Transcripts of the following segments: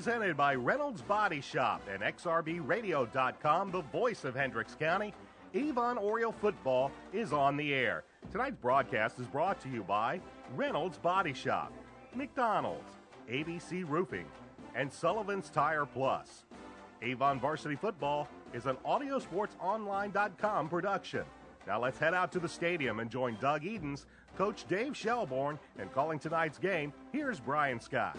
Presented by Reynolds Body Shop and XRBRadio.com, the voice of Hendricks County. Avon Oriole football is on the air. Tonight's broadcast is brought to you by Reynolds Body Shop, McDonald's, ABC Roofing, and Sullivan's Tire Plus. Avon Varsity Football is an AudioSportsOnline.com production. Now let's head out to the stadium and join Doug Edens, Coach Dave Shelbourne, and calling tonight's game, here's Brian Scott.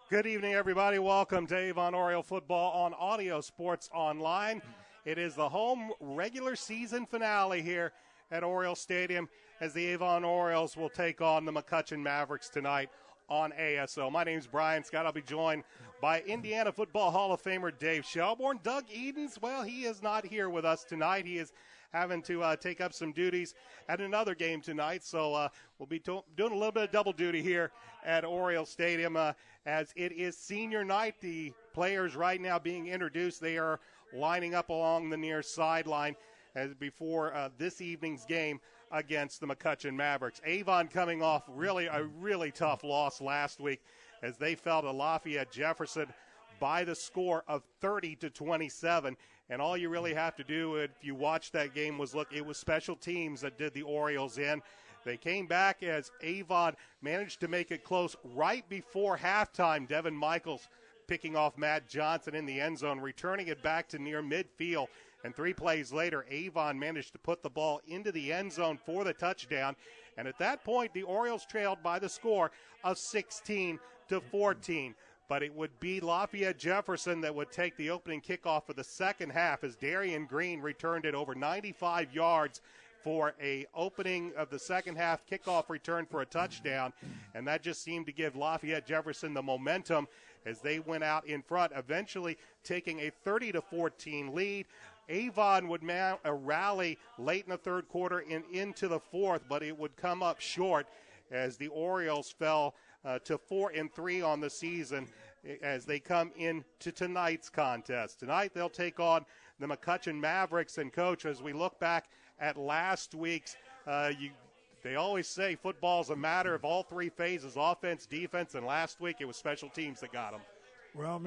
Good evening, everybody. Welcome to Avon Oriole football on Audio Sports Online. It is the home regular season finale here at Oriole Stadium as the Avon Orioles will take on the McCutcheon Mavericks tonight on ASO. My name's Brian Scott. I'll be joined by Indiana Football Hall of Famer Dave Shelbourne. Doug Edens, well, he is not here with us tonight. He is having to take up some duties at another game tonight, so we'll be doing a little bit of double duty here at Oriole Stadium as it is senior night. The players right now being introduced, they are lining up along the near sideline as before this evening's game against the McCutcheon Mavericks. Avon coming off a really tough loss last week as they fell to Lafayette Jefferson by the score of 30-27. And all you really have to do if you watch that game was look, it was special teams that did the Orioles in. They came back as Avon managed to make it close right before halftime. Devin Michaels picking off Matt Johnson in the end zone, returning it back to near midfield. And 3 plays later, Avon managed to put the ball into the end zone for the touchdown. And at that point, the Orioles trailed by the score of 16-14. But it would be Lafayette Jefferson that would take the opening kickoff for the second half as Darian Green returned it over 95 yards for a opening of the second half kickoff return for a touchdown. And that just seemed to give Lafayette Jefferson the momentum as they went out in front, eventually taking a 30-14 lead. Avon would mount a rally late in the third quarter and into the fourth, but it would come up short as the Orioles fell to 4-3 on the season as they come into tonight's contest. Tonight they'll take on the McCutcheon Mavericks. And, Coach, as we look back at last week's, they always say football's a matter of all 3 phases, offense, defense, and last week it was special teams that got them. Well,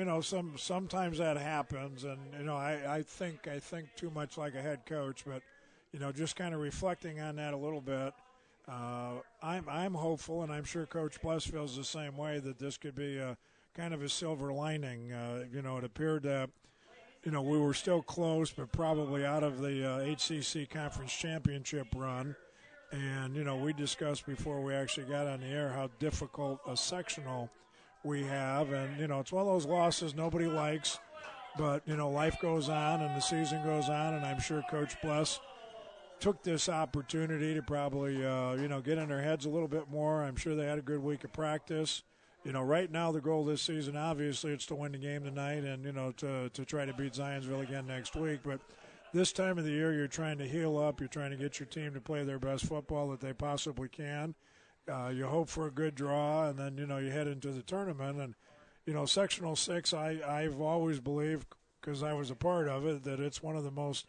sometimes that happens, and I think too much like a head coach, but just kind of reflecting on that a little bit, I'm hopeful, and I'm sure Coach Bless feels the same way, that this could be a kind of a silver lining. It appeared that we were still close, but probably out of the HCC Conference Championship run. And we discussed before we actually got on the air how difficult a sectional we have, and it's one of those losses nobody likes, but life goes on and the season goes on, and I'm sure Coach Bless took this opportunity to probably get in their heads a little bit more. I'm sure they had a good week of practice. Right now the goal this season, obviously, it's to win the game tonight and to try to beat Zionsville again next week. But this time of the year, you're trying to heal up. You're trying to get your team to play their best football that they possibly can. You hope for a good draw, and then, you head into the tournament. And, Sectional 6, I've always believed, because I was a part of it, that it's one of the most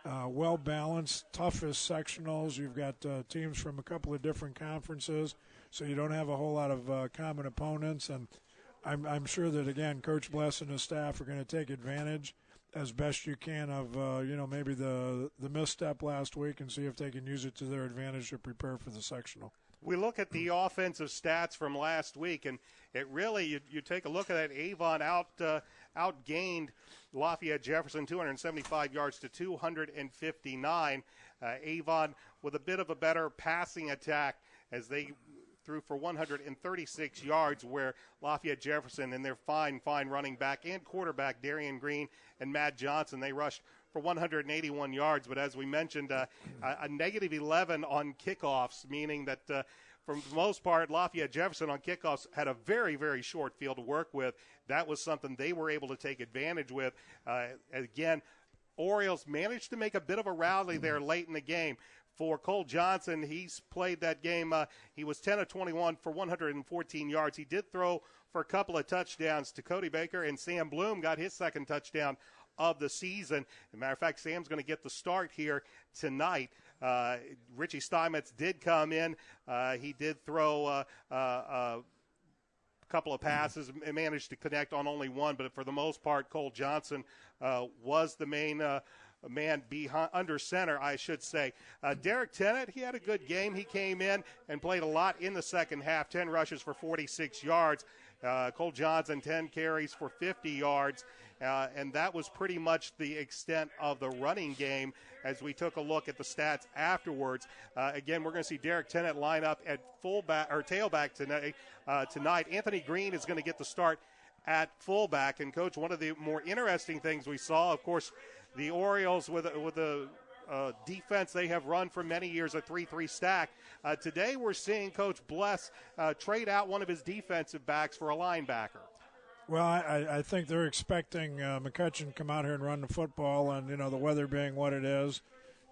well-balanced, toughest sectionals. You've got teams from a couple of different conferences, so you don't have a whole lot of common opponents. And I'm sure that, again, Coach Bless and his staff are going to take advantage as best you can of, maybe the misstep last week and see if they can use it to their advantage to prepare for the sectional. We look at the offensive stats from last week, and it really, you take a look at that, Avon outgained Lafayette Jefferson 275 yards to 259. Avon with a bit of a better passing attack as they threw for 136 yards, where Lafayette Jefferson and their fine running back and quarterback, Darian Green and Matt Johnson, they rushed for 181 yards. But as we mentioned, a negative 11 on kickoffs, meaning that for the most part, Lafayette Jefferson on kickoffs had a very, very short field to work with. That was something they were able to take advantage with. Again, Orioles managed to make a bit of a rally there late in the game. For Cole Johnson, he's played that game. He was 10 of 21 for 114 yards. He did throw for a couple of touchdowns to Cody Baker, and Sam Bloom got his second touchdown of the season. As a matter of fact, Sam's going to get the start here tonight. Richie Steinmetz did come in. He did throw a couple of passes and managed to connect on only one, but for the most part, Cole Johnson was the main man behind, under center, I should say. Derek Tennant, he had a good game. He came in and played a lot in the second half, 10 rushes for 46 yards. Cole Johnson, 10 carries for 50 yards. And that was pretty much the extent of the running game as we took a look at the stats afterwards. Again, we're going to see Derek Tennant line up at fullback or tailback tonight. Anthony Green is going to get the start at fullback. And, Coach, one of the more interesting things we saw, of course, the Orioles with the defense they have run for many years, a 3-3 stack. Today we're seeing Coach Bless trade out one of his defensive backs for a linebacker. Well, I think they're expecting McCutcheon to come out here and run the football, and, the weather being what it is,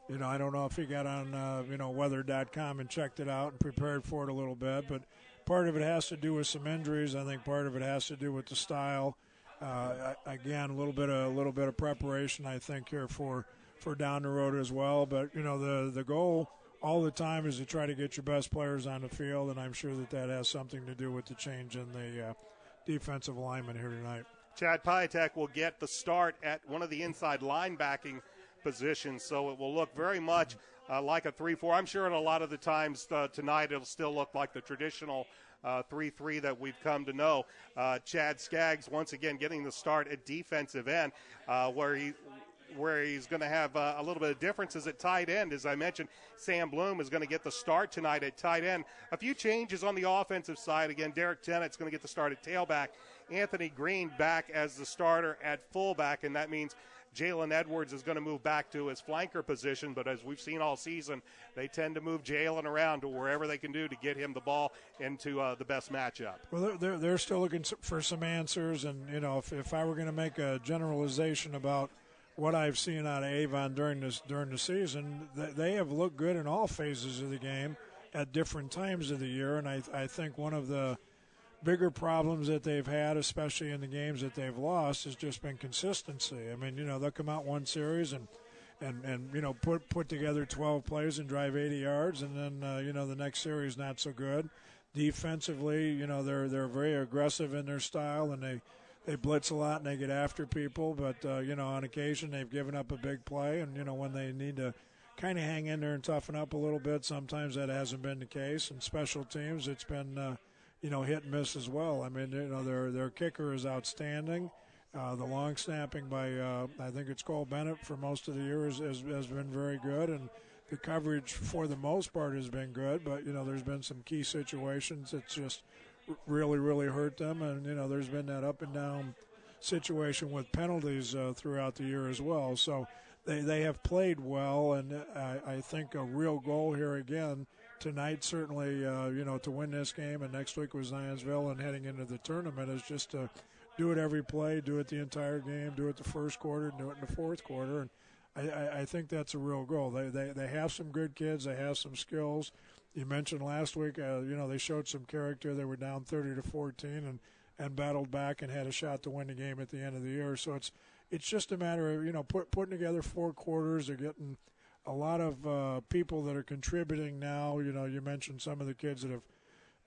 I don't know if he got on, weather.com and checked it out and prepared for it a little bit, but part of it has to do with some injuries. I think part of it has to do with the style. Again, a little bit of preparation, I think, here for down the road as well. But, the goal all the time is to try to get your best players on the field, and I'm sure that has something to do with the change in the defensive alignment here tonight. Chad Piatek will get the start at one of the inside linebacking positions, so it will look very much like a 3-4. I'm sure in a lot of the times tonight it'll still look like the traditional 3-3 that we've come to know. Chad Skaggs once again getting the start at defensive end, where he's going to have a little bit of differences at tight end. As I mentioned, Sam Bloom is going to get the start tonight at tight end. A few changes on the offensive side. Again, Derek Tennant's going to get the start at tailback. Anthony Green back as the starter at fullback, and that means Jalen Edwards is going to move back to his flanker position, but as we've seen all season, they tend to move Jalen around to wherever they can do to get him the ball into the best matchup. Well, they're still looking for some answers, and, if I were going to make a generalization about what I've seen out of Avon during the season, they have looked good in all phases of the game at different times of the year, and I think one of the bigger problems that they've had, especially in the games that they've lost, has just been consistency. I mean, they'll come out one series and put together 12 plays and drive 80 yards, and then the next series not so good. Defensively, they're very aggressive in their style, and they blitz a lot and they get after people, but on occasion they've given up a big play, and when they need to kind of hang in there and toughen up a little bit, sometimes that hasn't been the case. And special teams, it's been hit and miss as well. I mean, their kicker is outstanding. The long snapping by I think it's Cole Bennett for most of the year has been very good, and the coverage for the most part has been good. But there's been some key situations that's just really, really hurt them, and there's been that up and down situation with penalties throughout the year as well. So they have played well, and I think a real goal here again tonight, certainly, to win this game, and next week was Zionsville, and heading into the tournament is just to do it every play, do it the entire game, do it the first quarter, do it in the fourth quarter, and I think that's a real goal. They have some good kids, they have some skills. You mentioned last week, they showed some character. They were down 30-14 and battled back and had a shot to win the game at the end of the year. So it's just a matter of putting together four quarters. They're getting a lot of people that are contributing now. You mentioned some of the kids that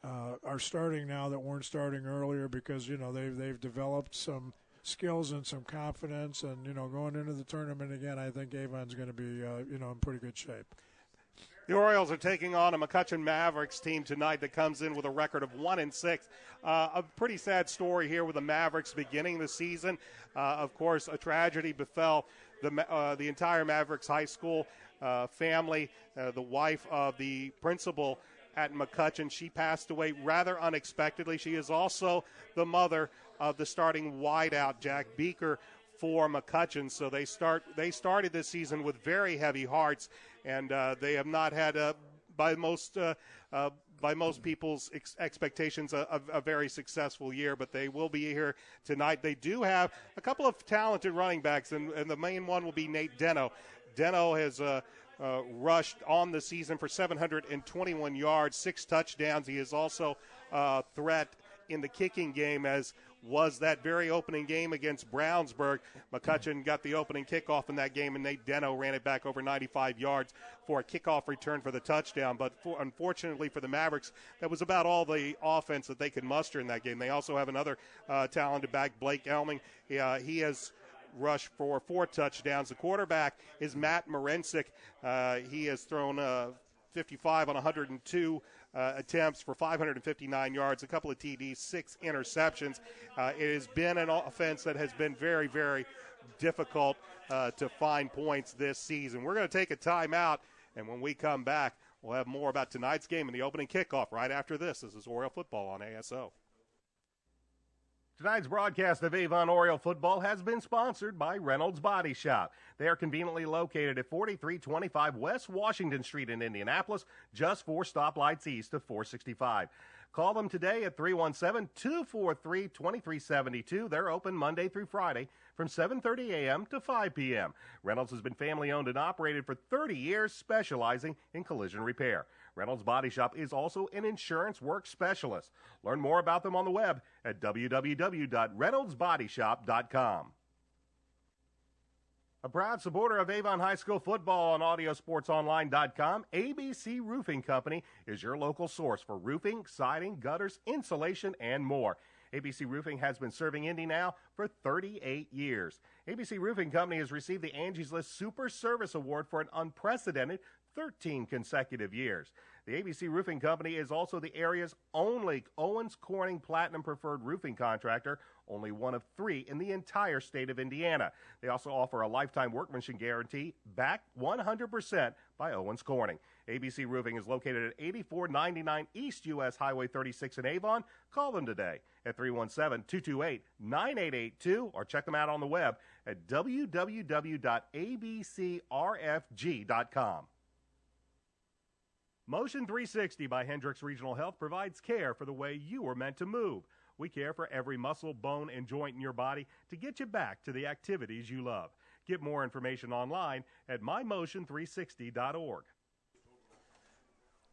are starting now that weren't starting earlier because they've developed some skills and some confidence. And going into the tournament again, I think Avon's going to be in pretty good shape. The Orioles are taking on a McCutcheon Mavericks team tonight that comes in with a record of 1-6. A pretty sad story here with the Mavericks beginning the season. Of course, a tragedy befell the entire Mavericks high school family. The wife of the principal at McCutcheon, she passed away rather unexpectedly. She is also the mother of the starting wideout, Jack Beaker, for McCutcheon. So they started this season with very heavy hearts, and they have not had by most people's expectations a very successful year, but they will be here tonight. They do have a couple of talented running backs, and the main one will be Nate Deno. Deno has rushed on the season for 721 yards, 6 touchdowns. He is also a threat in the kicking game, as was that very opening game against Brownsburg. McCutcheon got the opening kickoff in that game, and Nate Deno ran it back over 95 yards for a kickoff return for the touchdown. But unfortunately for the Mavericks, that was about all the offense that they could muster in that game. They also have another talented back, Blake Elming. He has rushed for 4 touchdowns. The quarterback is Matt Morensic. He has thrown 55 on 102 attempts for 559 yards, a couple of TDs, 6 interceptions. It has been an offense that has been very, very difficult to find points this season. We're going to take a timeout, and when we come back, we'll have more about tonight's game and the opening kickoff right after this. This is Oriole Football on ASO. Tonight's broadcast of Avon Oriole Football has been sponsored by Reynolds Body Shop. They are conveniently located at 4325 West Washington Street in Indianapolis, just 4 stoplights east of 465. Call them today at 317-243-2372. They're open Monday through Friday from 7:30 a.m. to 5 p.m. Reynolds has been family-owned and operated for 30 years, specializing in collision repair. Reynolds Body Shop is also an insurance work specialist. Learn more about them on the web at www.reynoldsbodyshop.com. A proud supporter of Avon High School football on AudioSportsOnline.com, ABC Roofing Company is your local source for roofing, siding, gutters, insulation, and more. ABC Roofing has been serving Indy now for 38 years. ABC Roofing Company has received the Angie's List Super Service Award for an unprecedented 13 consecutive years. The ABC Roofing Company is also the area's only Owens Corning Platinum Preferred Roofing contractor, only one of 3 in the entire state of Indiana. They also offer a lifetime workmanship guarantee backed 100% by Owens Corning. ABC Roofing is located at 8499 East US Highway 36 in Avon. Call them today at 317-228-9882 or check them out on the web at www.abcrfg.com. Motion 360 by Hendricks Regional Health provides care for the way you were meant to move. We care for every muscle, bone, and joint in your body to get you back to the activities you love. Get more information online at mymotion360.org.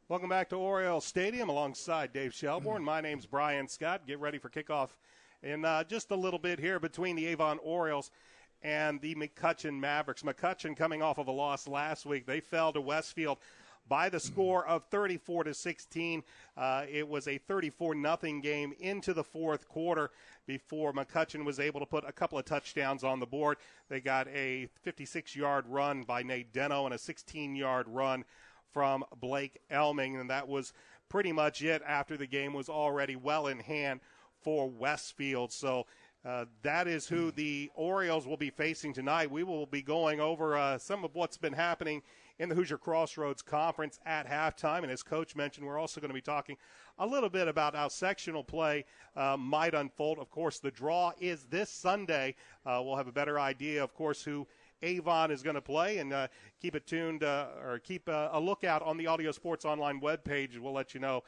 Welcome back to Oriole Stadium alongside Dave Shelbourne. My name's Brian Scott. Get ready for kickoff in just a little bit here between the Avon Orioles and the McCutcheon Mavericks. McCutcheon coming off of a loss last week. They fell to Westfield by the score of 34-16. It was a 34-0 game into the fourth quarter before McCutcheon was able to put a couple of touchdowns on the board. They got a 56-yard run by Nate Deno and a 16-yard run from Blake Elming, and that was pretty much it after the game was already well in hand for Westfield. So that is who the Orioles will be facing tonight. We will be going over some of what's been happening in the Hoosier Crossroads Conference at halftime. And as Coach mentioned, we're also going to be talking a little bit about how sectional play might unfold. Of course, the draw is this Sunday. We'll have a better idea, of course, who Avon is going to play, and keep it tuned or keep a lookout on the Audio Sports Online webpage. We'll let you know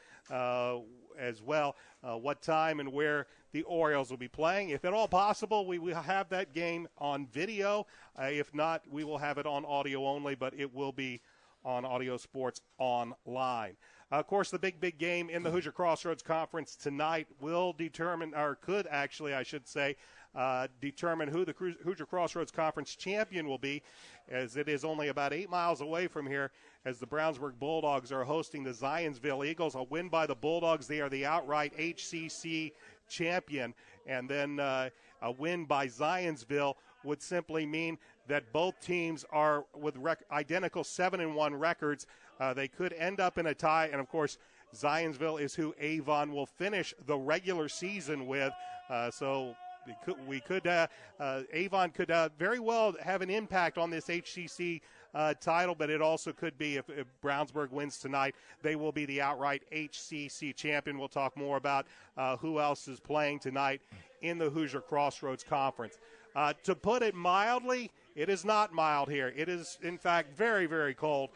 as well what time and where the Orioles will be playing. If at all possible, we will have that game on video. If not, we will have it on audio only, but it will be on Audio Sports Online. Of course, the big game in the Hoosier Crossroads Conference tonight will determine, or could actually, I should say, determine who the Hoosier Crossroads Conference champion will be, as it is only about 8 miles away from here, as the Brownsburg Bulldogs are hosting the Zionsville Eagles. A win by the Bulldogs, they are the outright HCC champion, and then a win by Zionsville would simply mean that both teams are with identical 7-1 records. They could end up in a tie, and of course Zionsville is who Avon will finish the regular season with, so Avon could very well have an impact on this HCC title, but it also could be, if Brownsburg wins tonight, they will be the outright HCC champion. We'll talk more about who else is playing tonight in the Hoosier Crossroads Conference. To put it mildly, it is not mild here. It is, in fact, very, very cold.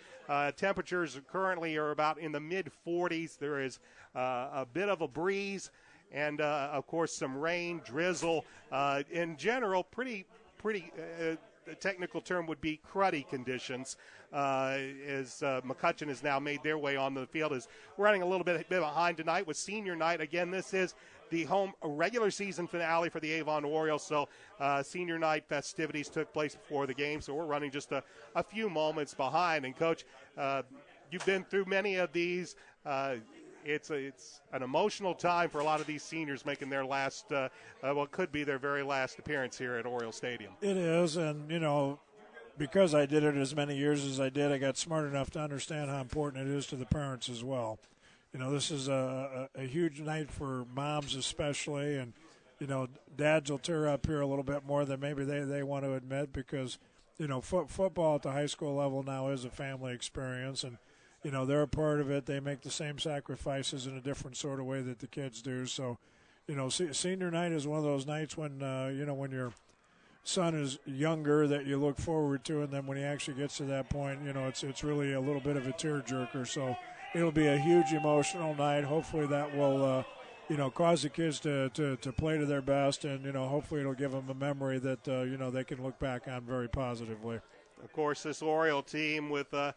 Temperatures currently are about in the mid-40s. There is a bit of a breeze, and, of course, some rain, drizzle. In general, pretty the technical term would be cruddy conditions, as McCutcheon has now made their way on the field. Is running a little bit behind tonight with senior night. Again, this is the home regular season finale for the Avon Orioles. So senior night festivities took place before the game, so we're running just a few moments behind. And, Coach, you've been through many of these. It's an emotional time for a lot of these seniors making their last, what could be their very last appearance here at Oriole Stadium. It is, and, because I did it as many years as I did, I got smart enough to understand how important it is to the parents as well. This is a huge night for moms especially, and, dads will tear up here a little bit more than maybe they want to admit because, football at the high school level now is a family experience, and, they're a part of it. They make the same sacrifices in a different sort of way that the kids do. So, senior night is one of those nights when, when your son is younger that you look forward to, and then when he actually gets to that point, it's really a little bit of a tearjerker. So it'll be a huge emotional night. Hopefully that will, cause the kids to play to their best, and, hopefully it'll give them a memory that, they can look back on very positively. Of course, this Oriole team with a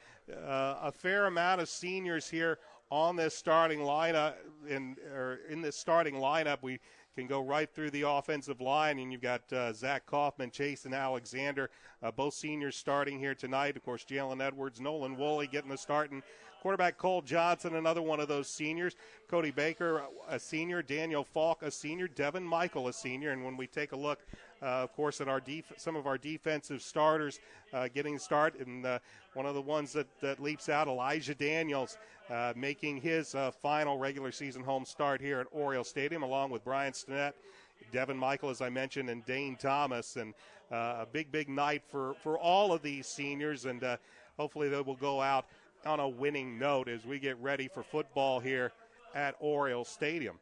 fair amount of seniors here on this starting lineup. In this starting lineup, we can go right through the offensive line, and you've got Zach Kaufman, Chase, and Alexander, both seniors starting here tonight. Of course, Jalen Edwards, Nolan Woolley getting the start, and quarterback Cole Johnson, another one of those seniors. Cody Baker, a senior. Daniel Falk, a senior. Devin Michael, a senior. And when we take a look, of course, at our some of our defensive starters getting the start, and one of the ones that leaps out, Elijah Daniels, making his final regular season home start here at Oriole Stadium, along with Brian Stinnett, Devin Michael, as I mentioned, and Dane Thomas. And a big night for all of these seniors, and hopefully they will go out on a winning note as we get ready for football here at Oriole Stadium.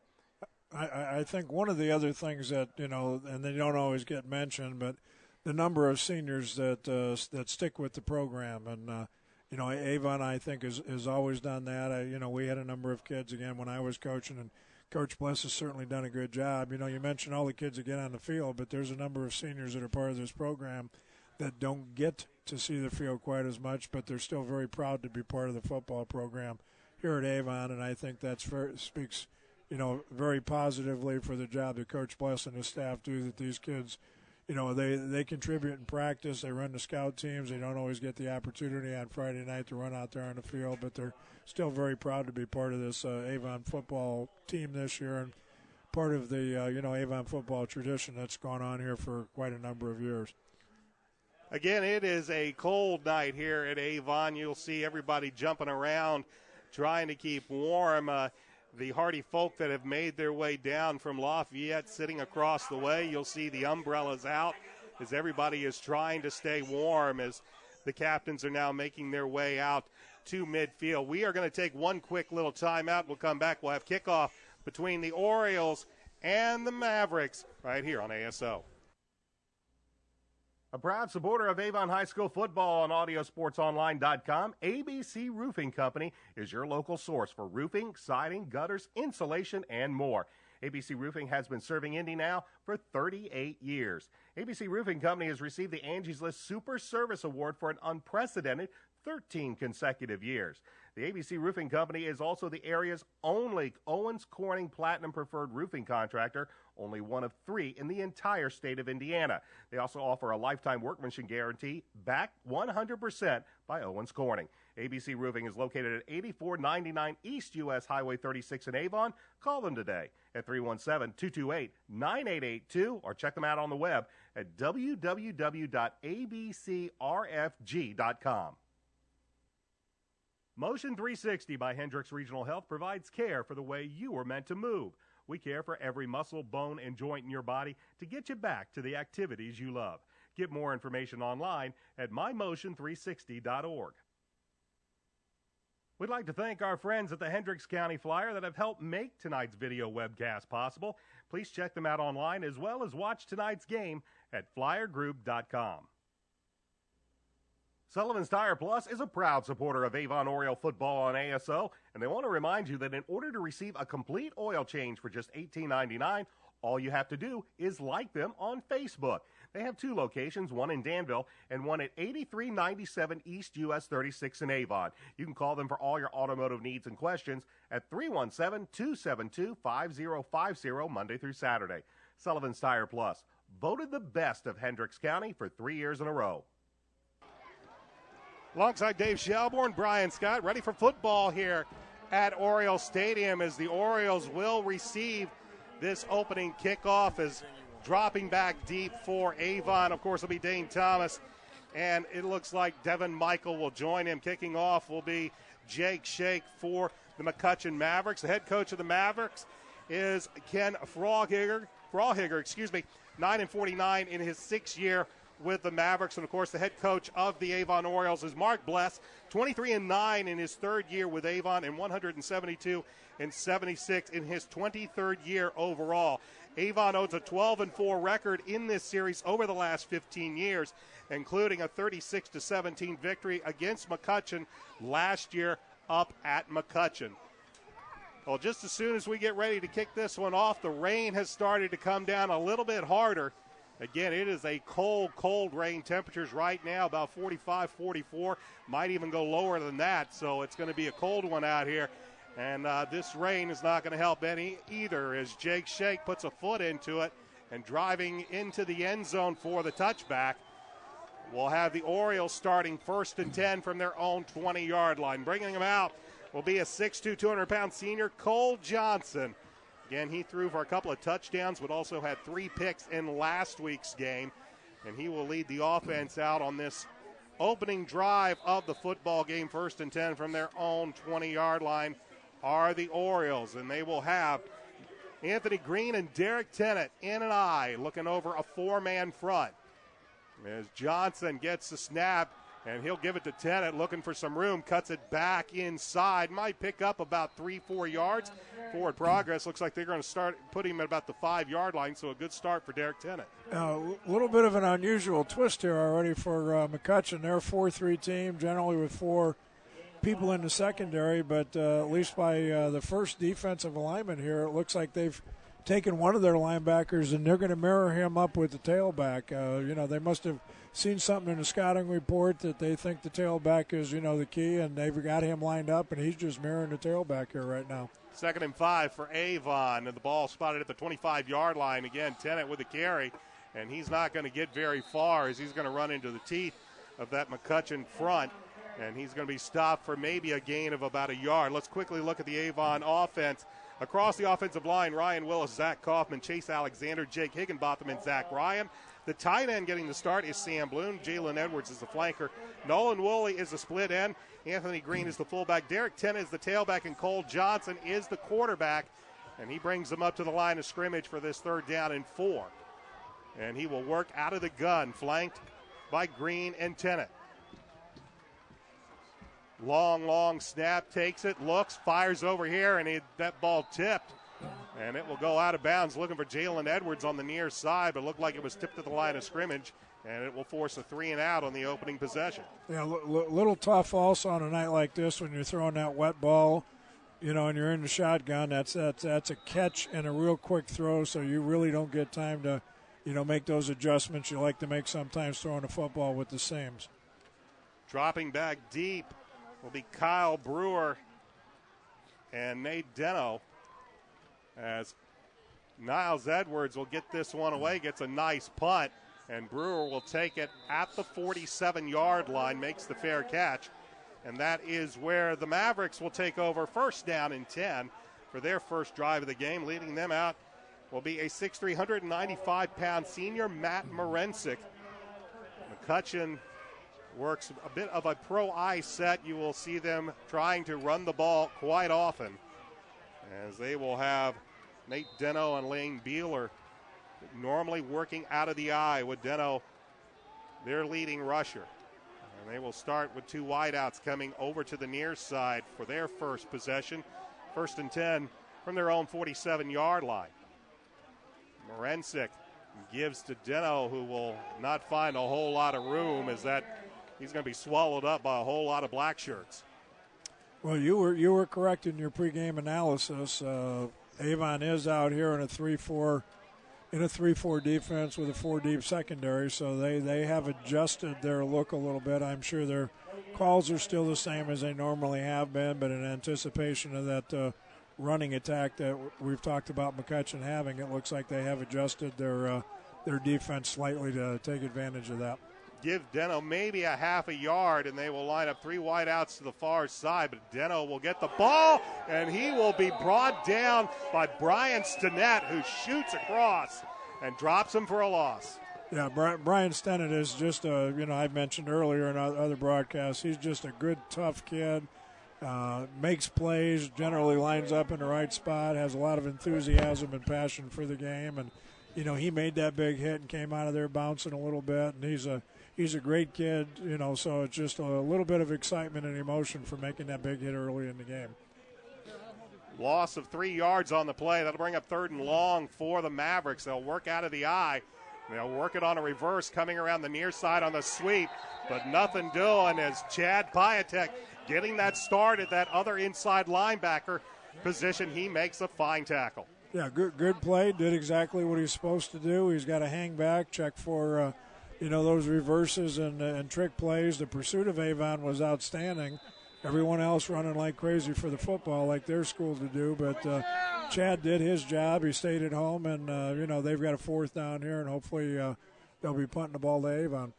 I think one of the other things that, and they don't always get mentioned, but the number of seniors that stick with the program. And, Avon, I think, has always done that. We had a number of kids, again, when I was coaching, and Coach Bless has certainly done a good job. You mentioned all the kids that get on the field, but there's a number of seniors that are part of this program that don't get to see the field quite as much, but they're still very proud to be part of the football program here at Avon, and I think that speaks, very positively for the job that Coach Bless and his staff do, that these kids, they contribute in practice. They run the scout teams. They don't always get the opportunity on Friday night to run out there on the field, but they're still very proud to be part of this Avon football team this year, and part of the, Avon football tradition that's gone on here for quite a number of years. Again, it is a cold night here at Avon. You'll see everybody jumping around, trying to keep warm. The hardy folk that have made their way down from Lafayette sitting across the way, you'll see the umbrellas out as everybody is trying to stay warm as the captains are now making their way out to midfield. We are going to take one quick little timeout. We'll come back. We'll have kickoff between the Orioles and the Mavericks right here on ASO. A proud supporter of Avon High School football on Audiosportsonline.com, ABC Roofing Company is your local source for roofing, siding, gutters, insulation, and more. ABC Roofing has been serving Indy now for 38 years. ABC Roofing Company has received the Angie's List Super Service Award for an unprecedented 13 consecutive years. The ABC Roofing Company is also the area's only Owens Corning Platinum Preferred roofing contractor, only one of 3 in the entire state of Indiana. They also offer a lifetime workmanship guarantee backed 100% by Owens Corning. ABC Roofing is located at 8499 East US Highway 36 in Avon. Call them today at 317-228-9882 or check them out on the web at www.abcrfg.com. Motion 360 by Hendricks Regional Health provides care for the way you were meant to move. We care for every muscle, bone, and joint in your body to get you back to the activities you love. Get more information online at mymotion360.org. We'd like to thank our friends at the Hendricks County Flyer that have helped make tonight's video webcast possible. Please check them out online as well as watch tonight's game at flyergroup.com. Sullivan's Tire Plus is a proud supporter of Avon Oriole football on ASO, and they want to remind you that in order to receive a complete oil change for just $18.99, all you have to do is like them on Facebook. They have 2 locations, one in Danville and one at 8397 East US 36 in Avon. You can call them for all your automotive needs and questions at 317-272-5050 Monday through Saturday. Sullivan's Tire Plus, voted the best of Hendricks County for 3 years in a row. Alongside Dave Shelbourne, Brian Scott, ready for football here at Orioles Stadium as the Orioles will receive this opening kickoff as dropping back deep for Avon. Of course, it'll be Dane Thomas, and it looks like Devin Michael will join him. Kicking off will be Jake Shake for the McCutcheon Mavericks. The head coach of the Mavericks is Ken Frawhigger, 9-49 in his 6th year with the Mavericks. And, of course, the head coach of the Avon Orioles is Mark Bless, 23-9 in his 3rd year with Avon and 172-76 in his 23rd year overall. Avon owns a 12-4 record in this series over the last 15 years, including a 36-17 victory against McCutcheon last year up at McCutcheon. Well, just as soon as we get ready to kick this one off, the rain has started to come down a little bit harder. Again, it is a cold, cold rain. Temperatures right now about 45, 44, might even go lower than that. So it's going to be a cold one out here. And this rain is not going to help any either as Jake Shake puts a foot into it and driving into the end zone for the touchback. We'll have the Orioles starting 1st and 10 from their own 20-yard line. Bringing them out will be a 6'2", 200-pound senior, Cole Johnson. Again, he threw for a couple of touchdowns, but also had 3 picks in last week's game. And he will lead the offense out on this opening drive of the football game. 1st and 10 from their own 20-yard line are the Orioles. And they will have Anthony Green and Derek Tennant in an eye, looking over a 4-man front. As Johnson gets the snap, and he'll give it to Tennant, looking for some room, cuts it back inside. Might pick up about 3-4 yards. Forward progress. Looks like they're going to start putting him at about the 5-yard line, so a good start for Derek Tennant. A little bit of an unusual twist here already for McCutcheon. They're a 4-3 team, generally with 4 people in the secondary, but at least by the first defensive alignment here, it looks like they've taken one of their linebackers, and they're going to mirror him up with the tailback. They must have seen something in the scouting report that they think the tailback is, the key, and they've got him lined up, and he's just mirroring the tailback here right now. 2nd and 5 for Avon, and the ball spotted at the 25-yard line. Again, Tennant with the carry, and he's not going to get very far as he's going to run into the teeth of that McCutcheon front, and he's going to be stopped for maybe a gain of about a yard. Let's quickly look at the Avon offense. Across the offensive line, Ryan Willis, Zach Kaufman, Chase Alexander, Jake Higginbotham, and Zach Ryan. The tight end getting the start is Sam Bloom. Jalen Edwards is the flanker. Nolan Woolley is the split end. Anthony Green is the fullback. Derek Tennant is the tailback, and Cole Johnson is the quarterback. And he brings them up to the line of scrimmage for this 3rd down and 4. And he will work out of the gun, flanked by Green and Tennant. Long snap, takes it, looks, fires over here, and that ball tipped. And it will go out of bounds, looking for Jalen Edwards on the near side, but looked like it was tipped to the line of scrimmage, and it will force a 3-and-out on the opening possession. Yeah, little tough also on a night like this when you're throwing that wet ball, and you're in the shotgun. That's a catch and a real quick throw, so you really don't get time to, make those adjustments you like to make sometimes throwing a football with the seams. Dropping back deep will be Kyle Brewer and Nate Deno, as Niles Edwards will get this one away, gets a nice punt, and Brewer will take it at the 47-yard line, makes the fair catch, and that is where the Mavericks will take over 1st down and 10 for their first drive of the game. Leading them out will be a 6'3", 195-pound senior, Matt Morensick. McCutcheon works a bit of a pro-eye set. You will see them trying to run the ball quite often, as they will have Nate Deno and Lane Beeler normally working out of the eye with Deno, their leading rusher. And they will start with 2 wideouts coming over to the near side for their first possession. 1st and 10 from their own 47-yard line. Morensick gives to Deno, who will not find a whole lot of room, as that he's going to be swallowed up by a whole lot of black shirts. Well, you were correct in your pregame analysis. Avon is out here in a 3-4 in a 3-4 defense with a 4-deep secondary, so they have adjusted their look a little bit. I'm sure their calls are still the same as they normally have been, but in anticipation of that running attack that we've talked about McCutcheon having, it looks like they have adjusted their defense slightly to take advantage of that. Give Deno maybe a half a yard, and they will line up 3 wideouts to the far side, but Deno will get the ball, and he will be brought down by Brian Stinnett, who shoots across and drops him for a loss. Yeah, Brian Stinnett is just I've mentioned earlier in other broadcasts, he's just a good, tough kid, makes plays, generally lines up in the right spot, has a lot of enthusiasm and passion for the game, and, he made that big hit and came out of there bouncing a little bit, and he's a great kid, so it's just a little bit of excitement and emotion for making that big hit early in the game. Loss of 3 yards on the play. That'll bring up 3rd and long for the Mavericks. They'll work out of the eye. They'll work it on a reverse coming around the near side on the sweep, but nothing doing as Chad Piatek getting that start at that other inside linebacker position. He makes a fine tackle. Yeah, good play. Did exactly what he's supposed to do. He's got to hang back, check for those reverses and trick plays. The pursuit of Avon was outstanding. Everyone else running like crazy for the football like they're schooled to do. But Chad did his job. He stayed at home, and, they've got a 4th down here, and hopefully they'll be punting the ball to Avon.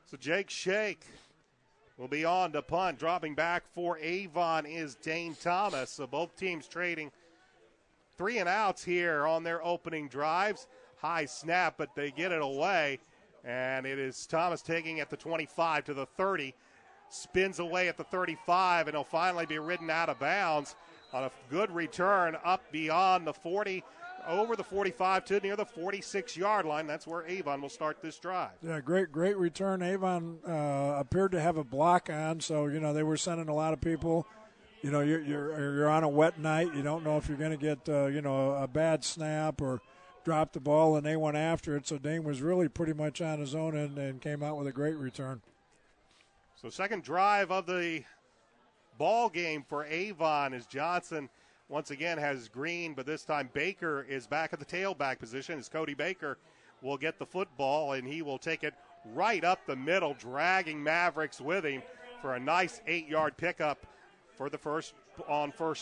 So Jake Shake will be on to punt. Dropping back for Avon is Dane Thomas. So both teams trading 3 and outs here on their opening drives. High snap, but they get it away. And it is Thomas taking at the 25 to the 30. Spins away at the 35, and he'll finally be ridden out of bounds on a good return up beyond the 40, over the 45 to near the 46-yard line. That's where Avon will start this drive. Yeah, great return. Avon appeared to have a block on, so, they were sending a lot of people. You're on a wet night. You don't know if you're going to get, a bad snap or drop the ball, and they went after it. So Dane was really pretty much on his own and came out with a great return. So second drive of the ball game for Avon as Johnson once again has Green, but this time Baker is back at the tailback position as Cody Baker will get the football, and he will take it right up the middle, dragging Mavericks with him for a nice 8-yard pickup for the first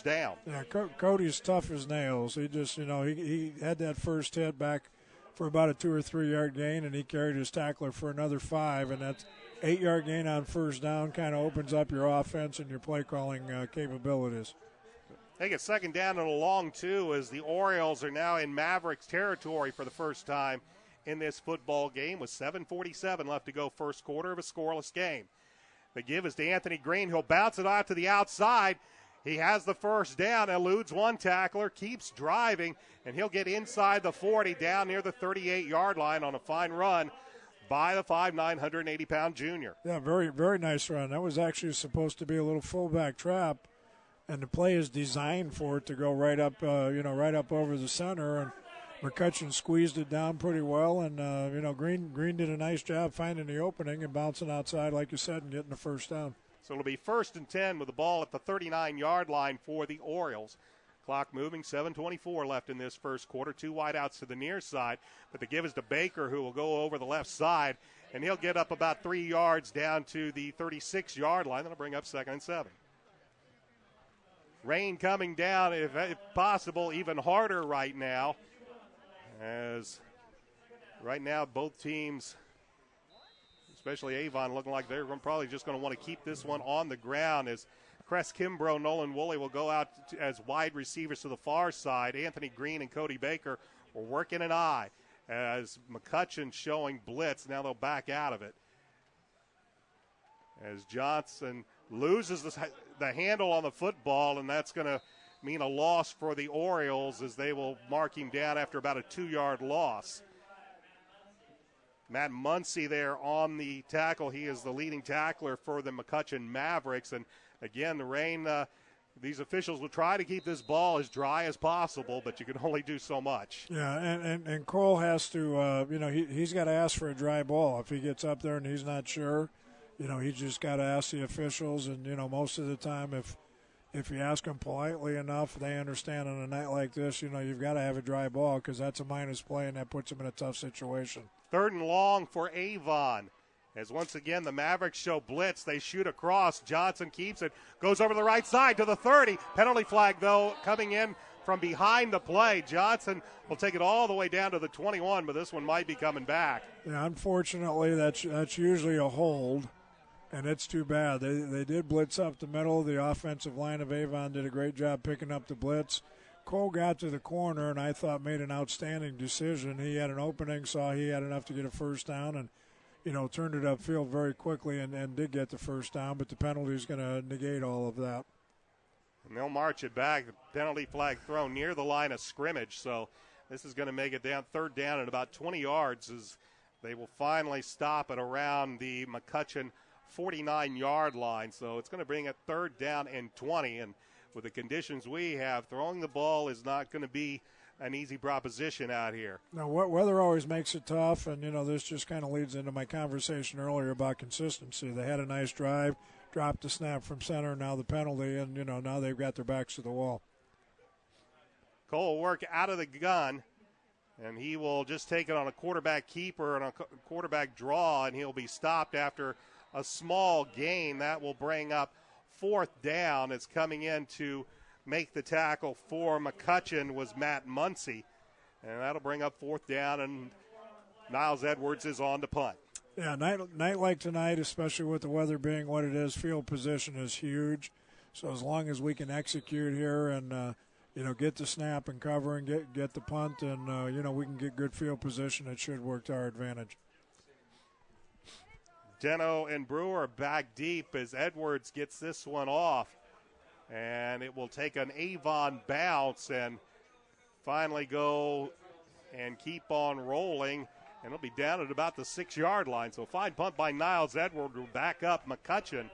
down. Yeah, Cody's tough as nails. He just, he had that first hit back for about a 2 or 3 yard gain, and he carried his tackler for another 5, and that's 8-yard gain on first down kind of opens up your offense and your play calling capabilities. Take a second down and a long 2 as the Orioles are now in Mavericks territory for the first time in this football game with 7:47 left to go first quarter of a scoreless game. The give is to Anthony Green. He'll bounce it out to the outside. He has the first down, eludes one tackler, keeps driving, and he'll get inside the 40 down near the 38-yard line on a fine run by the 5'9", 180-pound junior. Yeah, very, very nice run. That was actually supposed to be a little fullback trap, and the play is designed for it to go right up, right up over the center, and McCutcheon squeezed it down pretty well, and, Green did a nice job finding the opening and bouncing outside, like you said, and getting the first down. So it'll be 1st and 10 with the ball at the 39-yard line for the Orioles. Clock moving, 7:24 left in this first quarter. 2 wideouts to the near side, but the give is to Baker, who will go over the left side, and he'll get up about 3 yards down to the 36-yard line. That'll bring up 2nd and 7. Rain coming down, if possible, even harder right now, as right now both teams, especially Avon, looking like they're probably just going to want to keep this one on the ground as Cress Kimbrough, Nolan Woolley will go out as wide receivers to the far side. Anthony Green and Cody Baker will work in an eye as McCutcheon showing blitz. Now they'll back out of it as Johnson loses the handle on the football, and that's going to mean a loss for the Orioles as they will mark him down after about a 2-yard loss. Matt Muncy there on the tackle. He is the leading tackler for the McCutcheon Mavericks. And again, the rain, these officials will try to keep this ball as dry as possible, but you can only do so much. Yeah, and Cole has to, he's got to ask for a dry ball. If he gets up there and he's not sure, he's just got to ask the officials. And, most of the time if if you ask them politely enough, they understand on a night like this, you've got to have a dry ball because that's a minus play, and that puts them in a tough situation. 3rd and long for Avon. As once again the Mavericks show blitz, they shoot across. Johnson keeps it, goes over the right side to the 30. Penalty flag, though, coming in from behind the play. Johnson will take it all the way down to the 21, but this one might be coming back. Yeah, unfortunately, that's usually a hold, and it's too bad. They did blitz up the middle. The offensive line of Avon did a great job picking up the blitz. Cole got to the corner, and I thought made an outstanding decision. He had an opening, saw he had enough to get a first down, and turned it upfield very quickly and did get the first down, but the penalty is going to negate all of that. And they'll march it back. The penalty flag thrown near the line of scrimmage, so this is going to make it down 3rd down at about 20 yards as they will finally stop it around the McCutcheon 49-yard line. So it's going to bring it 3rd down and 20, and with the conditions we have, throwing the ball is not going to be an easy proposition out here. Now, weather always makes it tough, and, this just kind of leads into my conversation earlier about consistency. They had a nice drive, dropped the snap from center, now the penalty, and, now they've got their backs to the wall. Cole will work out of the gun, and he will just take it on a quarterback keeper and a quarterback draw, and he'll be stopped after a small gain. That will bring up 4th down. It's coming in to make the tackle for McCutcheon was Matt Muncy, and that'll bring up 4th down, and Niles Edwards is on to punt. Yeah, night like tonight, especially with the weather being what it is, field position is huge. So as long as we can execute here and get the snap and cover and get the punt, and we can get good field position, it should work to our advantage. Deno and Brewer back deep as Edwards gets this one off. And it will take an Avon bounce and finally go and keep on rolling. And it'll be down at about the 6-yard line. So fine punt by Niles Edwards will back up McCutcheon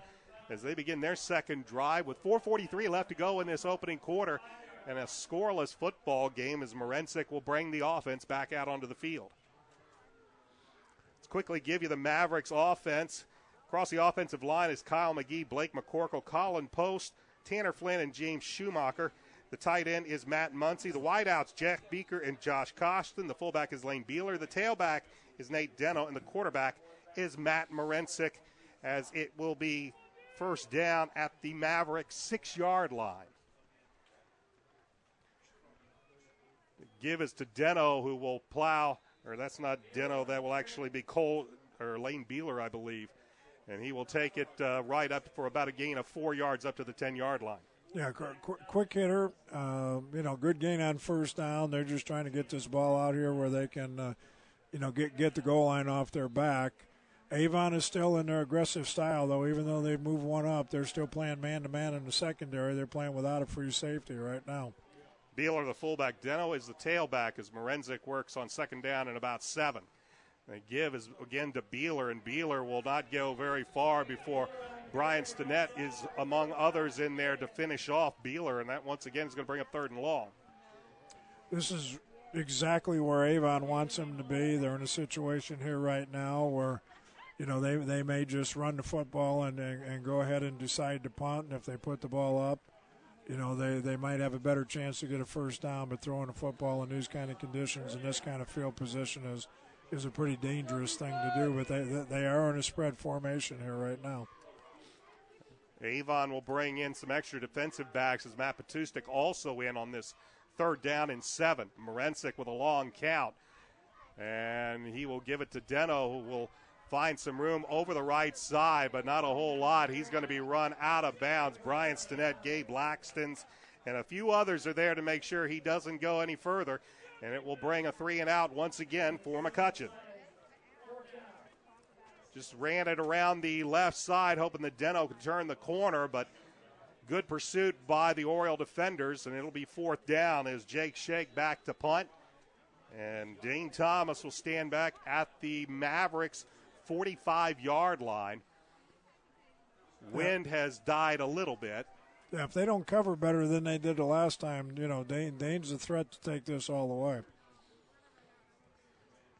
as they begin their second drive with 4:43 left to go in this opening quarter. And a scoreless football game as Morensic will bring the offense back out onto the field. Let's quickly give you the Mavericks offense. Across the offensive line is Kyle McGee, Blake McCorkle, Colin Post, Tanner Flynn, and James Schumacher. The tight end is Matt Muncy. The wideouts, Jack Beaker and Josh Costin. The fullback is Lane Beeler. The tailback is Nate Deno. And the quarterback is Matt Morensic, as it will be 1st down at the Mavericks 6-yard line. The give is to Deno, who will plow, or that's not Deno, that will actually be Cole, or Lane Beeler, I believe. And he will take it right up for about a gain of 4 yards up to the 10-yard line. Yeah, quick hitter. Good gain on 1st down. They're just trying to get this ball out here where they can, get the goal line off their back. Avon is still in their aggressive style, though. Even though they've moved one up, they're still playing man-to-man in the secondary. They're playing without a free safety right now. Beeler, the fullback. Deno is the tailback as Morensic works on 2nd down and about 7. The give is again to Beeler, and Beeler will not go very far before Brian Stinnett is among others in there to finish off Beeler, and that once again is going to bring up 3rd and long. This is exactly where Avon wants them to be. They're in a situation here right now where, they may just run the football and go ahead and decide to punt, and if they put the ball up, they might have a better chance to get a 1st down, but throwing a football in these kind of conditions and this kind of field position is a pretty dangerous thing to do, but they are in a spread formation here right now. Avon will bring in some extra defensive backs as Matt Patustik also in on this 3rd down and 7. Morensic with a long count, and he will give it to Deno, who will find some room over the right side, but not a whole lot. He's going to be run out of bounds. Brian Stinnett, Gabe Laxtons, and a few others are there to make sure he doesn't go any further. And it will bring a 3 and out once again for McCutcheon. Just ran it around the left side, hoping that Deno could turn the corner, but good pursuit by the Oriole defenders, and it'll be 4th down as Jake Shake back to punt. And Dane Thomas will stand back at the Mavericks 45-yard line. Wind has died a little bit. Yeah, if they don't cover better than they did the last time, Dane's a threat to take this all the way.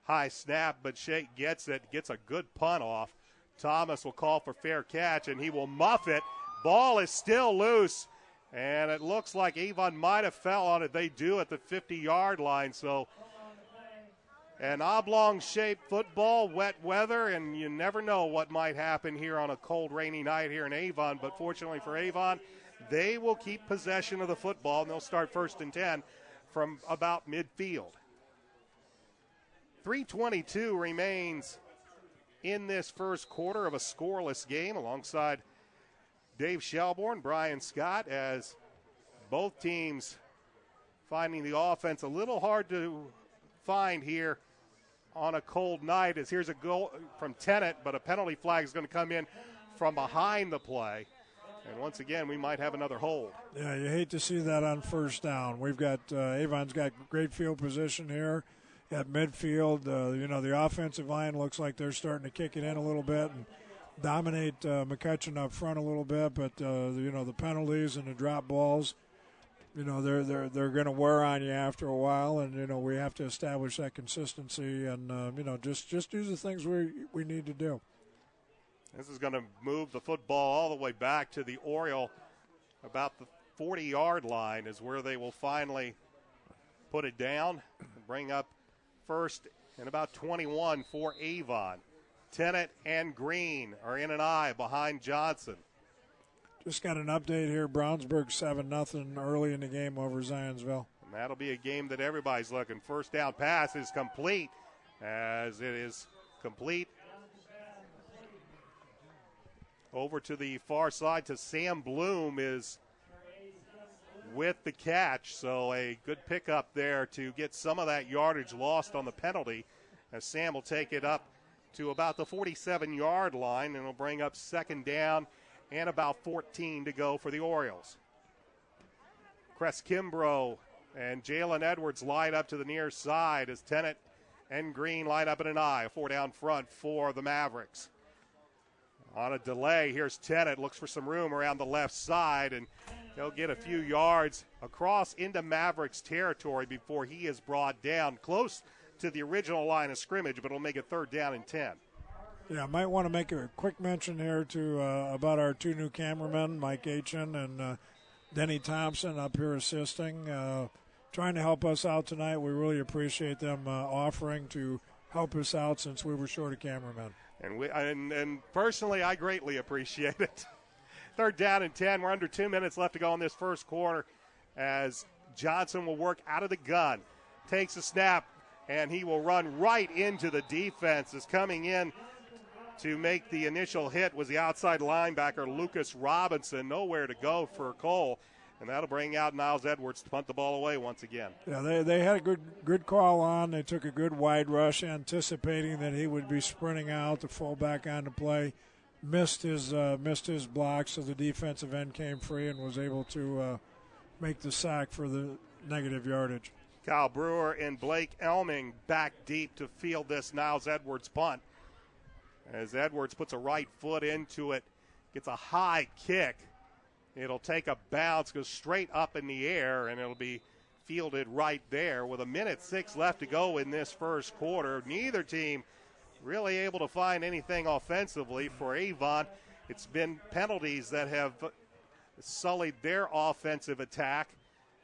High snap, but Shake gets it, gets a good punt off. Thomas will call for fair catch, and he will muff it. Ball is still loose, And it looks like Avon might have fell on it. They do at the 50-yard line. So an oblong-shaped football, wet weather, and you never know what might happen here on a cold, rainy night here in Avon. But fortunately for Avon, they will keep possession of the football, and they'll start 1st and 10 from about midfield. 3:22 remains in this first quarter of a scoreless game, alongside Dave Shelbourne, Brian Scott, as both teams finding the offense a little hard to find here on a cold night. As here's a goal from Tennant, but a penalty flag is going to come in from behind the play. And once again, we might have another hold. Yeah, you hate to see that on 1st down. We've got Avon's got great field position here at midfield. The offensive line looks like they're starting to kick it in a little bit and dominate McCutcheon up front a little bit, but the penalties and the drop balls, they're going to wear on you after a while, and we have to establish that consistency and just do the things we need to do. This is going to move the football all the way back to the Oriole. About the 40-yard line is where they will finally put it down and bring up 1st and about 21 for Avon. Tennant and Green are in an eye behind Johnson. Just got an update here. Brownsburg 7-0 early in the game over Zionsville. And that'll be a game that everybody's looking. First down pass is complete, as it is complete over to the far side to Sam Bloom is with the catch. So a good pickup there to get some of that yardage lost on the penalty, as Sam will take it up to about the 47-yard line, and will bring up 2nd down and about 14 to go for the Orioles. Cress Kimbrough and Jalen Edwards line up to the near side as Tennant and Green line up in an eye. A 4-down front for the Mavericks. On a delay, here's Tennant, looks for some room around the left side, and he'll get a few yards across into Mavericks territory before he is brought down close to the original line of scrimmage, but it'll make it 3rd down and 10. Yeah, I might want to make a quick mention here to about our 2 new cameramen, Mike Aitchen and Denny Thompson, up here assisting, trying to help us out tonight. We really appreciate them offering to help us out since we were short of cameramen. And personally, I greatly appreciate it. 3rd down and 10. We're under 2 minutes left to go in this first quarter, as Johnson will work out of the gun, takes a snap, and he will run right into the defense. Is coming in to make the initial hit was the outside linebacker, Lucas Robinson. Nowhere to go for Cole, and that'll bring out Niles Edwards to punt the ball away once again. Yeah, they had a good call on. They took a good wide rush, anticipating that he would be sprinting out, the fullback on the play. Missed his block, so the defensive end came free and was able to make the sack for the negative yardage. Kyle Brewer and Blake Elming back deep to field this Niles Edwards punt. As Edwards puts a right foot into it, gets a high kick. It'll take a bounce, goes straight up in the air, and it'll be fielded right there with 1:06 left to go in this first quarter. Neither team really able to find anything offensively. For Avon, it's been penalties that have sullied their offensive attack.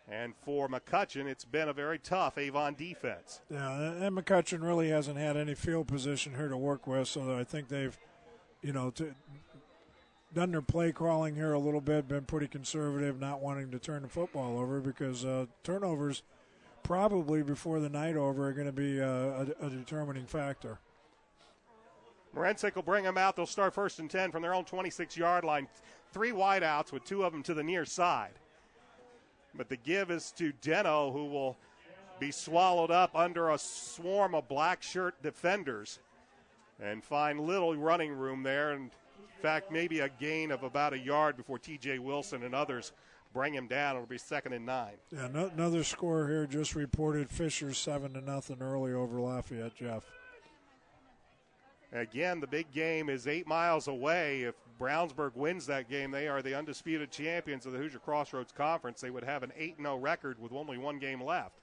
And for McCutcheon, it's been a very tough Avon defense. Yeah, and McCutcheon really hasn't had any field position here to work with, so I think they've, done their play calling here a little bit, been pretty conservative, not wanting to turn the football over, because turnovers probably before the night over are going to be a determining factor. Morensic will bring them out. They'll start 1st and 10 from their own 26-yard line. 3 wideouts with 2 of them to the near side. But the give is to Deno, who will be swallowed up under a swarm of black shirt defenders and find little running room there. And in fact, maybe a gain of about a yard before T.J. Wilson and others bring him down. It'll be 2nd and 9. Yeah, another score here just reported. Fisher 7-0 early over Lafayette, Jeff. Again, the big game is 8 miles away. If Brownsburg wins that game, they are the undisputed champions of the Hoosier Crossroads Conference. They would have an 8-0 record with only 1 game left.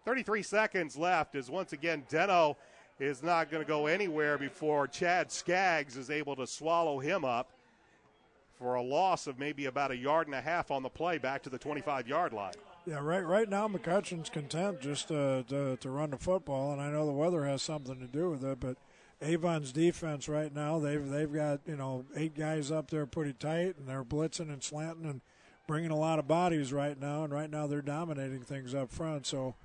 33 seconds left as once again Deno is not going to go anywhere before Chad Skaggs is able to swallow him up for a loss of maybe about 1.5 yards on the play back to the 25-yard line. Yeah, right now McCutcheon's content just to run the football, and I know the weather has something to do with it, but Avon's defense right now, they've got 8 guys up there pretty tight, and they're blitzing and slanting and bringing a lot of bodies right now, and right now they're dominating things up front. So,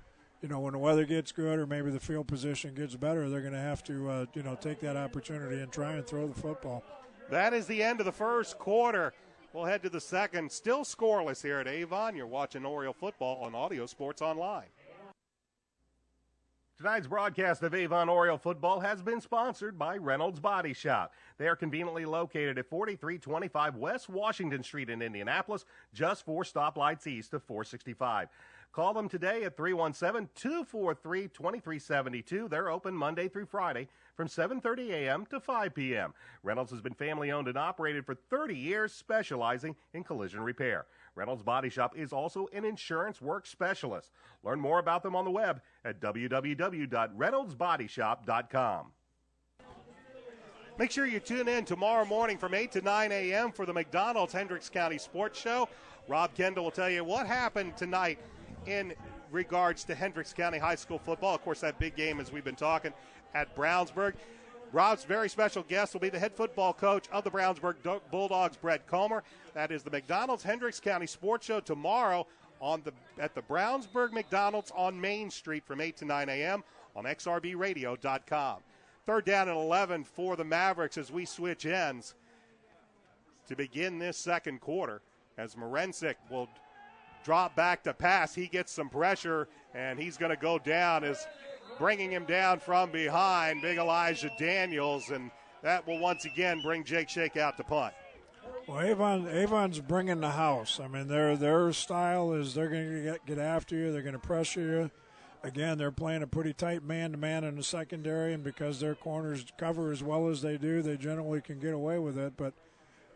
when the weather gets good or maybe the field position gets better, they're going to have to take that opportunity and try and throw the football. That is the end of the first quarter. We'll head to the second. Still scoreless here at Avon. You're watching Oriole football on Audio Sports Online. Tonight's broadcast of Avon Oriole football has been sponsored by Reynolds Body Shop. They are conveniently located at 4325 West Washington Street in Indianapolis, just 4 stoplights east of 465. Call them today at 317-243-2372. They're open Monday through Friday from 7:30 a.m. to 5 p.m. Reynolds has been family-owned and operated for 30 years, specializing in collision repair. Reynolds Body Shop is also an insurance work specialist. Learn more about them on the web at www.reynoldsbodyshop.com. Make sure you tune in tomorrow morning from 8 to 9 a.m. for the McDonald's Hendricks County Sports Show. Rob Kendall will tell you what happened tonight in regards to Hendricks County High School football. Of course, that big game, as we've been talking, at Brownsburg. Rob's very special guest will be the head football coach of the Brownsburg Bulldogs, Brett Comer. That is the McDonald's Hendricks County Sports Show tomorrow at the Brownsburg McDonald's on Main Street from 8 to 9 a.m. on xrbradio.com. Third down and 11 for the Mavericks as we switch ends to begin this second quarter, as Morensic will drop back to pass. He gets some pressure, and he's going to go down as bringing him down from behind, big Elijah Daniels, and that will once again bring Jake Shake out to punt. Well, Avon's bringing the house. I mean, their style is they're going to get after you. They're going to pressure you. Again, they're playing a pretty tight man-to-man in the secondary, and because their corners cover as well as they do, they generally can get away with it. But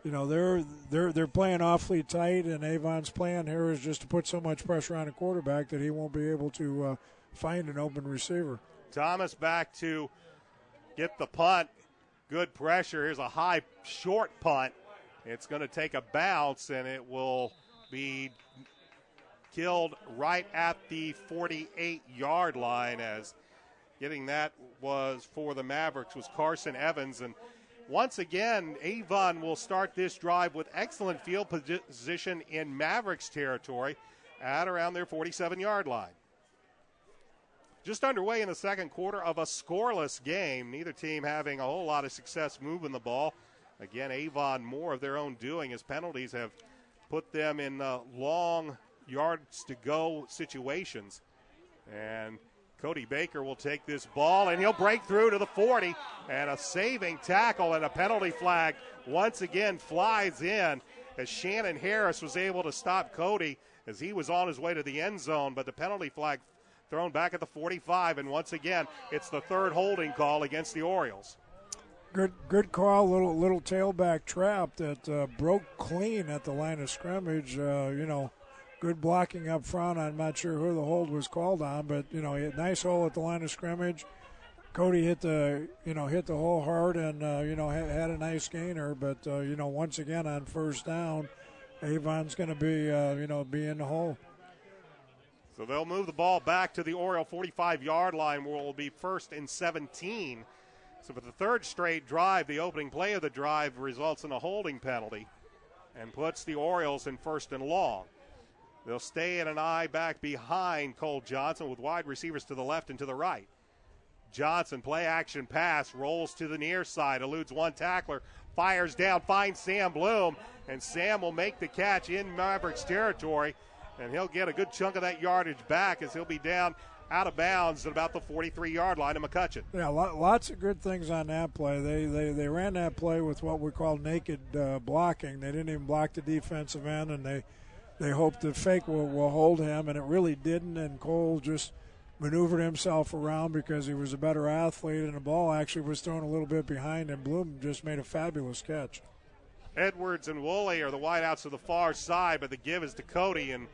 they're playing awfully tight, and Avon's plan here is just to put so much pressure on a quarterback that he won't be able to find an open receiver. Thomas back to get the punt. Good pressure. Here's a high, short punt. It's going to take a bounce, and it will be killed right at the 48-yard line, as getting that was for the Mavericks was Carson Evans. And once again, Avon will start this drive with excellent field position in Mavericks territory at around their 47-yard line. Just underway in the second quarter of a scoreless game, neither team having a whole lot of success moving the ball. Again, Avon more of their own doing as penalties have put them in long yards to go situations. And Cody Baker will take this ball, and he'll break through to the 40, and a saving tackle and a penalty flag once again flies in as Shannon Harris was able to stop Cody as he was on his way to the end zone, but the penalty flag thrown back at the 45, and once again it's the third holding call against the Orioles. Good call, little tailback trap that broke clean at the line of scrimmage. Good blocking up front. I'm not sure who the hold was called on, but nice hole at the line of scrimmage. Cody hit the hole hard and had a nice gainer, but once again on first down, Avon's going to be in the hole. So they'll move the ball back to the Oriole 45-yard line, where it will be first and 17. So for the third straight drive, the opening play of the drive results in a holding penalty and puts the Orioles in first and long. They'll stay in an eye back behind Cole Johnson with wide receivers to the left and to the right. Johnson, play action pass, rolls to the near side, eludes one tackler, fires down, finds Sam Bloom, and Sam will make the catch in Mavericks territory, and he'll get a good chunk of that yardage back as he'll be down out of bounds at about the 43-yard line of McCutcheon. Yeah, lots of good things on that play. They ran that play with what we call naked blocking. They didn't even block the defensive end, and they hoped the fake will hold him, and it really didn't, and Cole just maneuvered himself around because he was a better athlete, and the ball actually was thrown a little bit behind, and Bloom just made a fabulous catch. Edwards and Woolley are the wideouts to the far side, but the give is to Cody, and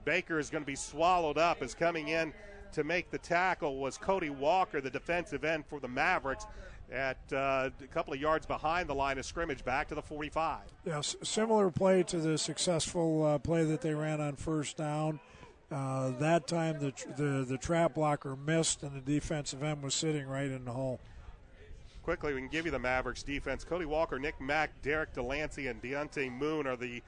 Baker is going to be swallowed up as coming in to make the tackle was Cody Walker, the defensive end for the Mavericks. at a couple of yards behind the line of scrimmage, back to the 45. Yes, similar play to the successful play that they ran on first down. That time the trap blocker missed, and the defensive end was sitting right in the hole. Quickly, we can give you the Mavericks defense. Cody Walker, Nick Mack, Derek Delancey, and Deontay Moon are the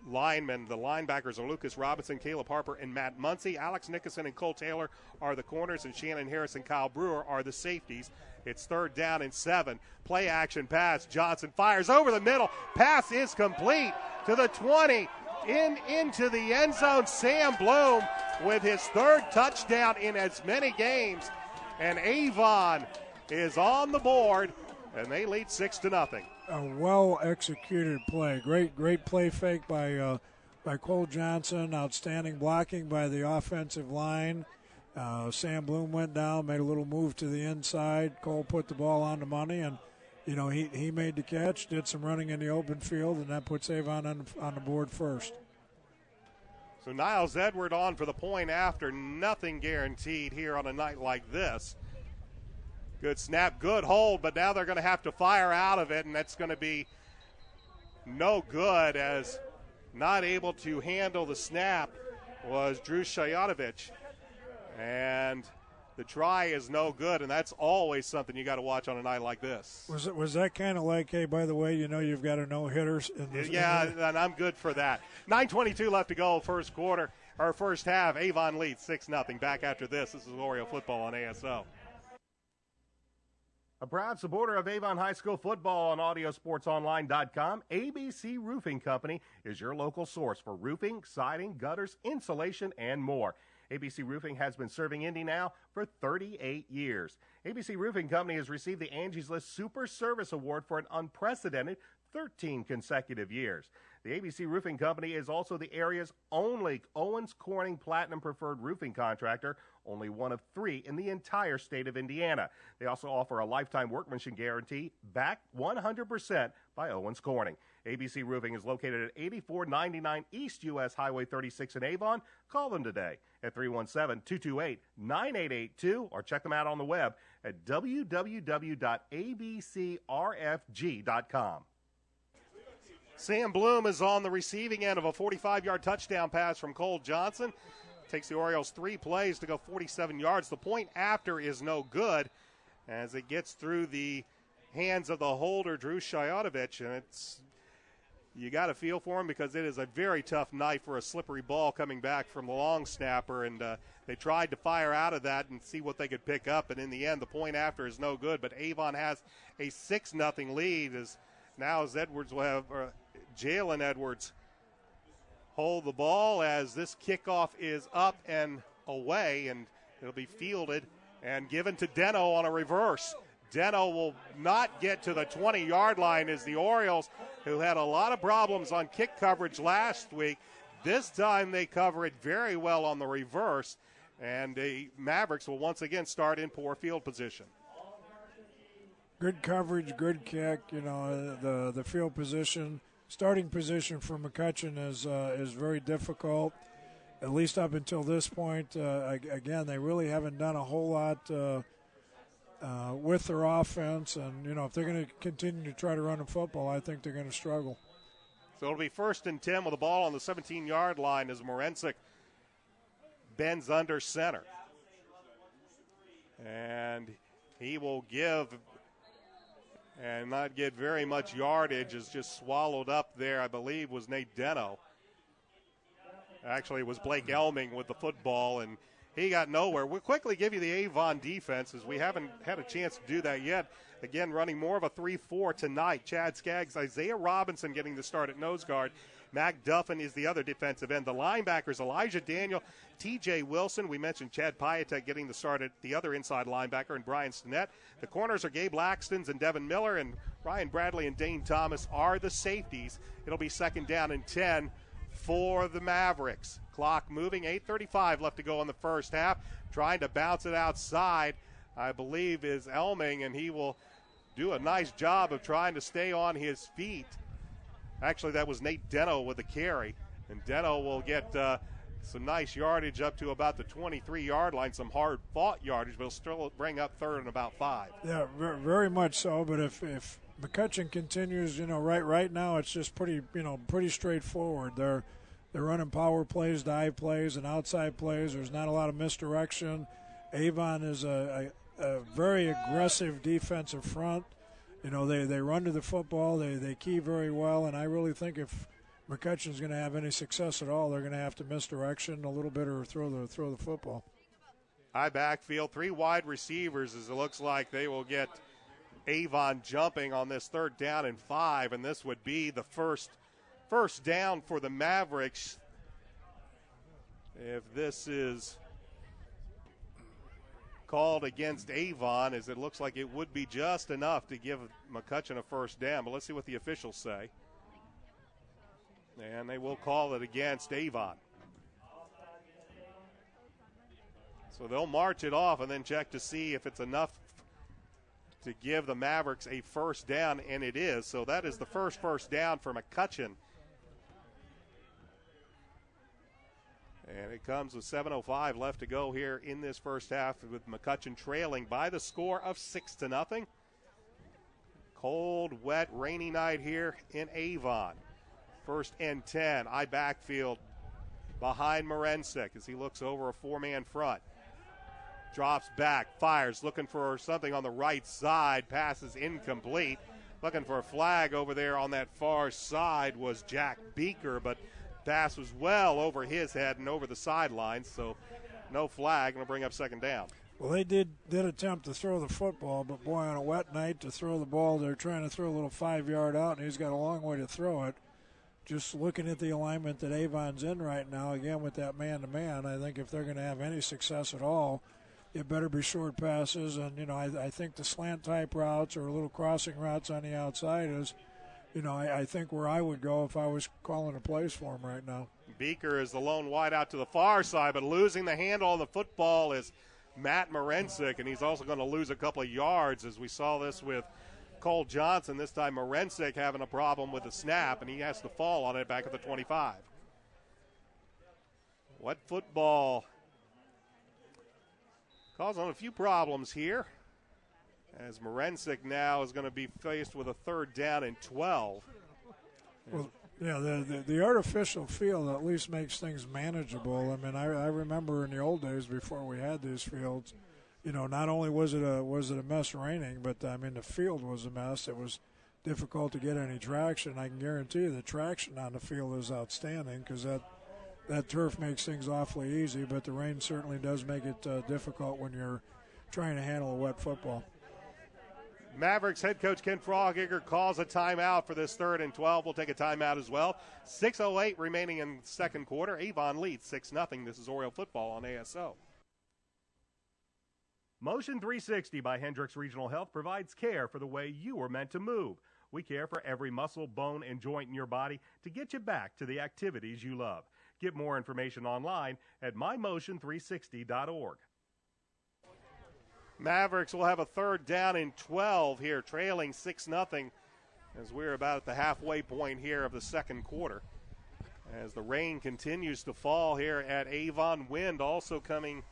linemen. The linebackers are Lucas Robinson, Caleb Harper, and Matt Muncy. Alex Nickerson and Cole Taylor are the corners, and Shannon Harris and Kyle Brewer are the safeties. It's 3rd down and 7. Play action pass. Johnson fires over the middle. Pass is complete to the 20. Into the end zone. Sam Bloom with his 3rd touchdown in as many games. And Avon is on the board, and they lead 6-0. A well-executed play. Great play fake by Cole Johnson. Outstanding blocking by the offensive line. Sam Bloom went down, made a little move to the inside. Cole put the ball on the money, and he made the catch, did some running in the open field, and that puts Avon on the board first. So Niles Edward on for the point after. Nothing guaranteed here on a night like this. Good snap, good hold, but now they're going to have to fire out of it, and that's going to be no good, as not able to handle the snap was Drew Shayatovich. And the try is no good, and that's always something you got to watch on a night like this. Was that kind of like, hey, by the way, you've got a no-hitters? Yeah, and I'm good for that. 9:22 left to go, first half. Avon leads 6-0. Back after this. This is Oriole football on ASO. A proud supporter of Avon High School football on AudioSportsOnline.com, ABC Roofing Company is your local source for roofing, siding, gutters, insulation, and more. ABC Roofing has been serving Indy now for 38 years. ABC Roofing Company has received the Angie's List Super Service Award for an unprecedented 13 consecutive years. The ABC Roofing Company is also the area's only Owens Corning Platinum Preferred roofing contractor, only one of 3 in the entire state of Indiana. They also offer a lifetime workmanship guarantee backed 100% by Owens Corning. ABC Roofing is located at 8499 East US Highway 36 in Avon. Call them today at 317-228-9882 or check them out on the web at www.abcrfg.com. Sam Bloom is on the receiving end of a 45-yard touchdown pass from Cole Johnson. Takes the Orioles 3 plays to go 47 yards. The point after is no good as it gets through the hands of the holder, Drew Shayatovich, and you got to feel for him because it is a very tough night for a slippery ball coming back from the long snapper, and they tried to fire out of that and see what they could pick up, and in the end the point after is no good. But Avon has a 6-0 lead as Edwards will have Jalen Edwards hold the ball as this kickoff is up and away, and it'll be fielded and given to Deno on a reverse. Deno will not get to the 20-yard line as the Orioles, who had a lot of problems on kick coverage last week, this time they cover it very well on the reverse, and the Mavericks will once again start in poor field position. Good coverage, good kick. The field position, starting position for McCutcheon is very difficult, at least up until this point. Again, they really haven't done a whole lot with their offense, and if they're going to continue to try to run the football, I think they're going to struggle. So it'll be 1st and 10 with the ball on the 17-yard line as Morensic bends under center, and he will give and not get very much yardage. Is just swallowed up there, I believe, was Nate Deno. Actually, it was Blake Elming with the football, and he got nowhere. We'll quickly give you the Avon defense, as we haven't had a chance to do that yet. Again, running more of a 3-4 tonight. Chad Skaggs, Isaiah Robinson getting the start at nose guard. Mac Duffin is the other defensive end. The linebackers, Elijah Daniel, T.J. Wilson. We mentioned Chad Piatek getting the start at the other inside linebacker, and Brian Stinnett. The corners are Gabe Laxtons and Devin Miller, and Ryan Bradley and Dane Thomas are the safeties. It'll be 2nd down and 10 for the Mavericks. Clock moving, 8:35 left to go in the first half. Trying to bounce it outside, I believe, is Elming, and he will do a nice job of trying to stay on his feet. Actually, that was Nate Deno with the carry, and Deno will get some nice yardage up to about the 23-yard line, some hard-fought yardage, but it'll still bring up third and about 5. Yeah, very much so. But if McCutcheon continues, right now it's just pretty straightforward. They're running power plays, dive plays, and outside plays. There's not a lot of misdirection. Avon is a very aggressive defensive front. They run to the football. They key very well, and I really think if McCutcheon's going to have any success at all, they're going to have to misdirection a little bit or throw the football. High backfield, 3 wide receivers as it looks like they will get Avon jumping on this 3rd down and 5, and this would be the first down for the Mavericks. If this is called against Avon, as it looks like it would be just enough to give McCutcheon a 1st down, but let's see what the officials say. And they will call it against Avon. So they'll march it off and then check to see if it's enough to give the Mavericks a 1st down, and it is. So that is the first down for McCutcheon. And it comes with 7:05 left to go here in this first half, with McCutcheon trailing by the score of 6-0. Cold, wet, rainy night here in Avon. 1st and 10. High backfield behind Morensik as he looks over a 4-man front. Drops back, fires, looking for something on the right side. Pass is incomplete. Looking for a flag over there on that far side was Jack Beaker, but pass was well over his head and over the sidelines, so no flag. Going to bring up 2nd down. Well, they did attempt to throw the football, but boy, on a wet night to throw the ball, they're trying to throw a little 5-yard out, and he's got a long way to throw it. Just looking at the alignment that Avon's in right now, again with that man-to-man, I think if they're going to have any success at all, it better be short passes. And, I think the slant-type routes or little crossing routes on the outside is, I think where I would go if I was calling a plays for him right now. Beaker is the lone wide out to the far side, but losing the handle on the football is Matt Morensik, and he's also going to lose a couple of yards, as we saw this with Cole Johnson. This time Morensik having a problem with the snap, and he has to fall on it back at the 25. Wet football causing a few problems here, as Morensik now is going to be faced with a 3rd down and 12. Well, yeah, the artificial field at least makes things manageable. I mean, I remember in the old days before we had these fields, not only was it a mess raining, but I mean the field was a mess. It was difficult to get any traction. I can guarantee you the traction on the field is outstanding because that turf makes things awfully easy. But the rain certainly does make it difficult when you're trying to handle a wet football. Mavericks head coach Ken Froggiger calls a timeout for this 3rd and 12. We'll take a timeout as well. 6:08 remaining in the 2nd quarter. Avon leads 6-0. This is Oriole football on ASO. Motion 360 by Hendricks Regional Health provides care for the way you were meant to move. We care for every muscle, bone, and joint in your body to get you back to the activities you love. Get more information online at mymotion360.org. Mavericks will have a 3rd down and 12 here, trailing 6-0 as we're about at the halfway point here of the 2nd quarter. As the rain continues to fall here at Avon, wind also coming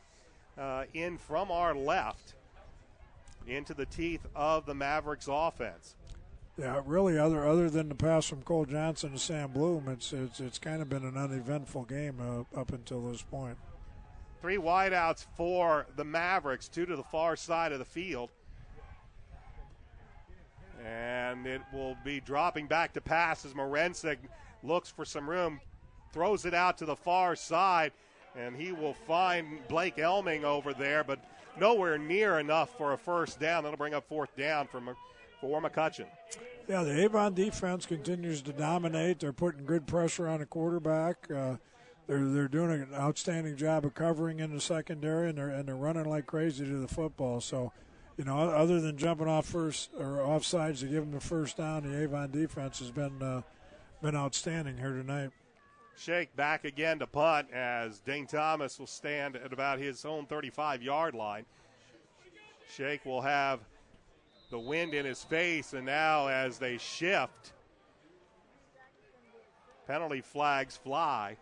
in from our left into the teeth of the Mavericks offense. Yeah, really, other than the pass from Cole Johnson to Sam Bloom, it's kind of been an uneventful game up until this point. 3 wideouts for the Mavericks, 2 to the far side of the field. And it will be dropping back to pass as Morensik looks for some room, throws it out to the far side, and he will find Blake Elming over there, but nowhere near enough for a 1st down. That'll bring up 4th down for McCutcheon. Yeah, the Avon defense continues to dominate. They're putting good pressure on the quarterback. They're doing an outstanding job of covering in the secondary, and they're running like crazy to the football. So, other than jumping off first or offsides to give them the 1st down, the Avon defense has been outstanding here tonight. Shake back again to punt as Dane Thomas will stand at about his own 35-yard line. Shake will have the wind in his face, and now as they shift, penalty flags fly.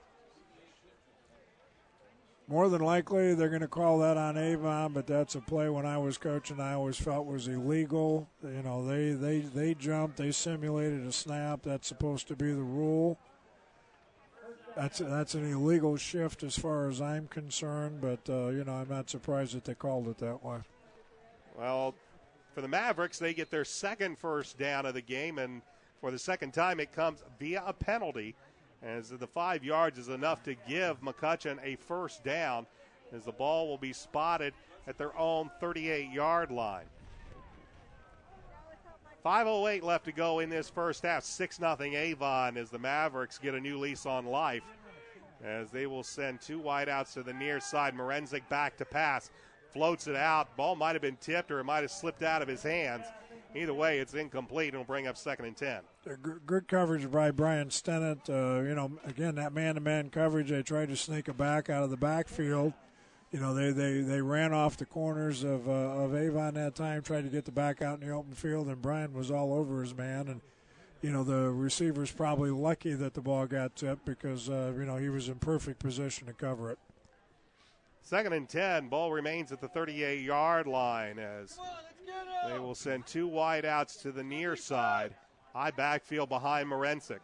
More than likely, they're going to call that on Avon, but that's a play when I was coaching I always felt was illegal. You know, they jumped, they simulated a snap. That's supposed to be the rule. That's an illegal shift as far as I'm concerned, but, you know, I'm not surprised that they called it that way. Well, for the Mavericks, they get their second first down of the game, and for the second time it comes via a penalty, as the 5 yards is enough to give McCutcheon a first down, as the ball will be spotted at their own 38-yard line. 5:08 left to go in this first half. 6-0 Avon as the Mavericks get a new lease on life, as they will send two wideouts to the near side. Morenzik back to pass. Floats it out. Ball might have been tipped or it might have slipped out of his hands. Either way, it's incomplete and will bring up 2nd and 10. Good coverage by Brian Stennett. You know, again, that man-to-man coverage, they tried to sneak a back out of the backfield. You know, they ran off the corners of Avon that time, tried to get the back out in the open field, and Brian was all over his man. And, you know, the receiver's probably lucky that the ball got tipped because, you know, he was in perfect position to cover it. 2nd and 10. Ball remains at the 38-yard line as they will send two wideouts to the near side. High backfield behind Morenzik.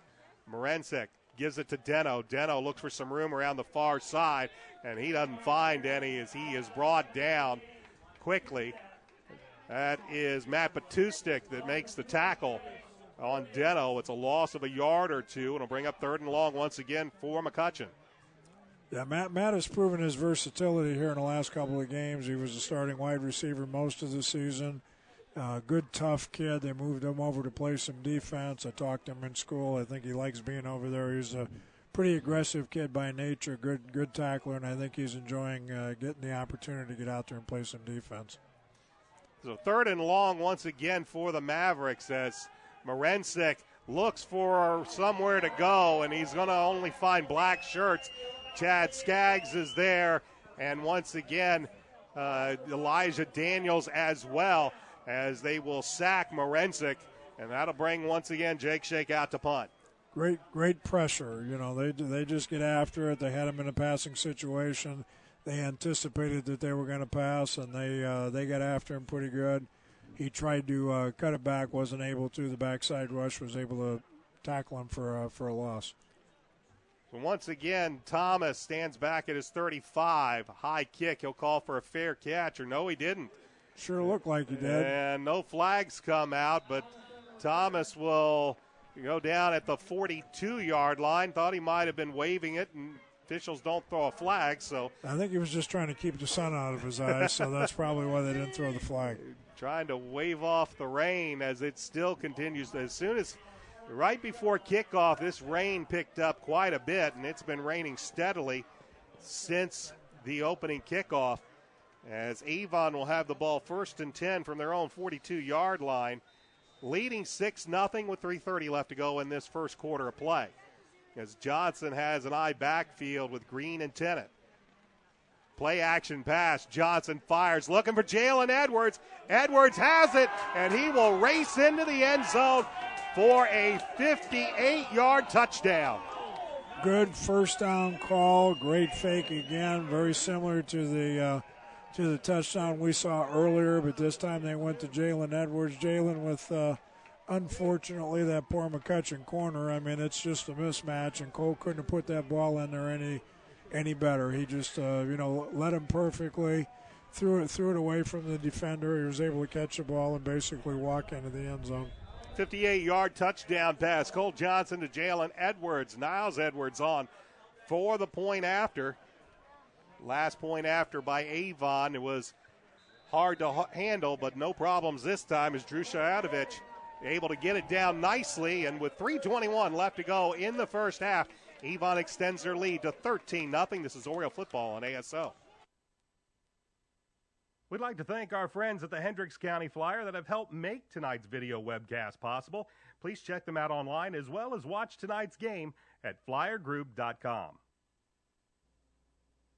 Morenzik gives it to Deno. Deno looks for some room around the far side, and he doesn't find any as he is brought down quickly. That is Matt Batustik that makes the tackle on Deno. It's a loss of a yard or two, and it'll bring up 3rd and long once again for McCutcheon. Yeah, Matt has proven his versatility here in the last couple of games. He was a starting wide receiver most of the season. Good, tough kid. They moved him over to play some defense. I talked to him in school. I think he likes being over there. He's a pretty aggressive kid by nature, good tackler, and I think he's enjoying getting the opportunity to get out there and play some defense. So 3rd and long once again for the Mavericks as Morenzik looks for somewhere to go, and he's going to only find black shirts. Chad Skaggs is there, and once again, Elijah Daniels as well, as they will sack Morenzik, and that'll bring once again Jake Shake out to punt. Great pressure. You know, they just get after it. They had him in a passing situation. They anticipated that they were going to pass, and they got after him pretty good. He tried to cut it back, wasn't able to. The backside rush was able to tackle him for a loss. So once again, Thomas stands back at his 35. High kick. He'll call for a fair catch, or no, he didn't. Sure looked like he did. And no flags come out, but Thomas will go down at the 42-yard line. Thought he might have been waving it, and officials don't throw a flag. So I think he was just trying to keep the sun out of his eyes, so that's probably why they didn't throw the flag. Trying to wave off the rain as it still continues. As soon as right before kickoff, this rain picked up quite a bit, and it's been raining steadily since the opening kickoff, as Avon will have the ball 1st and 10 from their own 42-yard line, leading 6-0 with 3:30 left to go in this first quarter of play, as Johnson has an eye backfield with Green and Tennant. Play action pass. Johnson fires, looking for Jalen Edwards. Edwards has it, and he will race into the end zone for a 58-yard touchdown. Good first down call. Great fake again. Very similar to the touchdown we saw earlier, but this time they went to Jalen Edwards. Jalen with, unfortunately, that poor McCutcheon corner. I mean, it's just a mismatch, and Cole couldn't have put that ball in there any better. He just, led him perfectly, threw it away from the defender. He was able to catch the ball and basically walk into the end zone. 58-yard touchdown pass. Cole Johnson to Jalen Edwards. Niles Edwards on for the point after. Last point after by Avon. It was hard to handle, but no problems this time as Drew Shayadovich able to get it down nicely. And with 3:21 left to go in the first half, Avon extends their lead to 13-0. This is Oriole football on ASO. We'd like to thank our friends at the Hendricks County Flyer that have helped make tonight's video webcast possible. Please check them out online as well as watch tonight's game at flyergroup.com.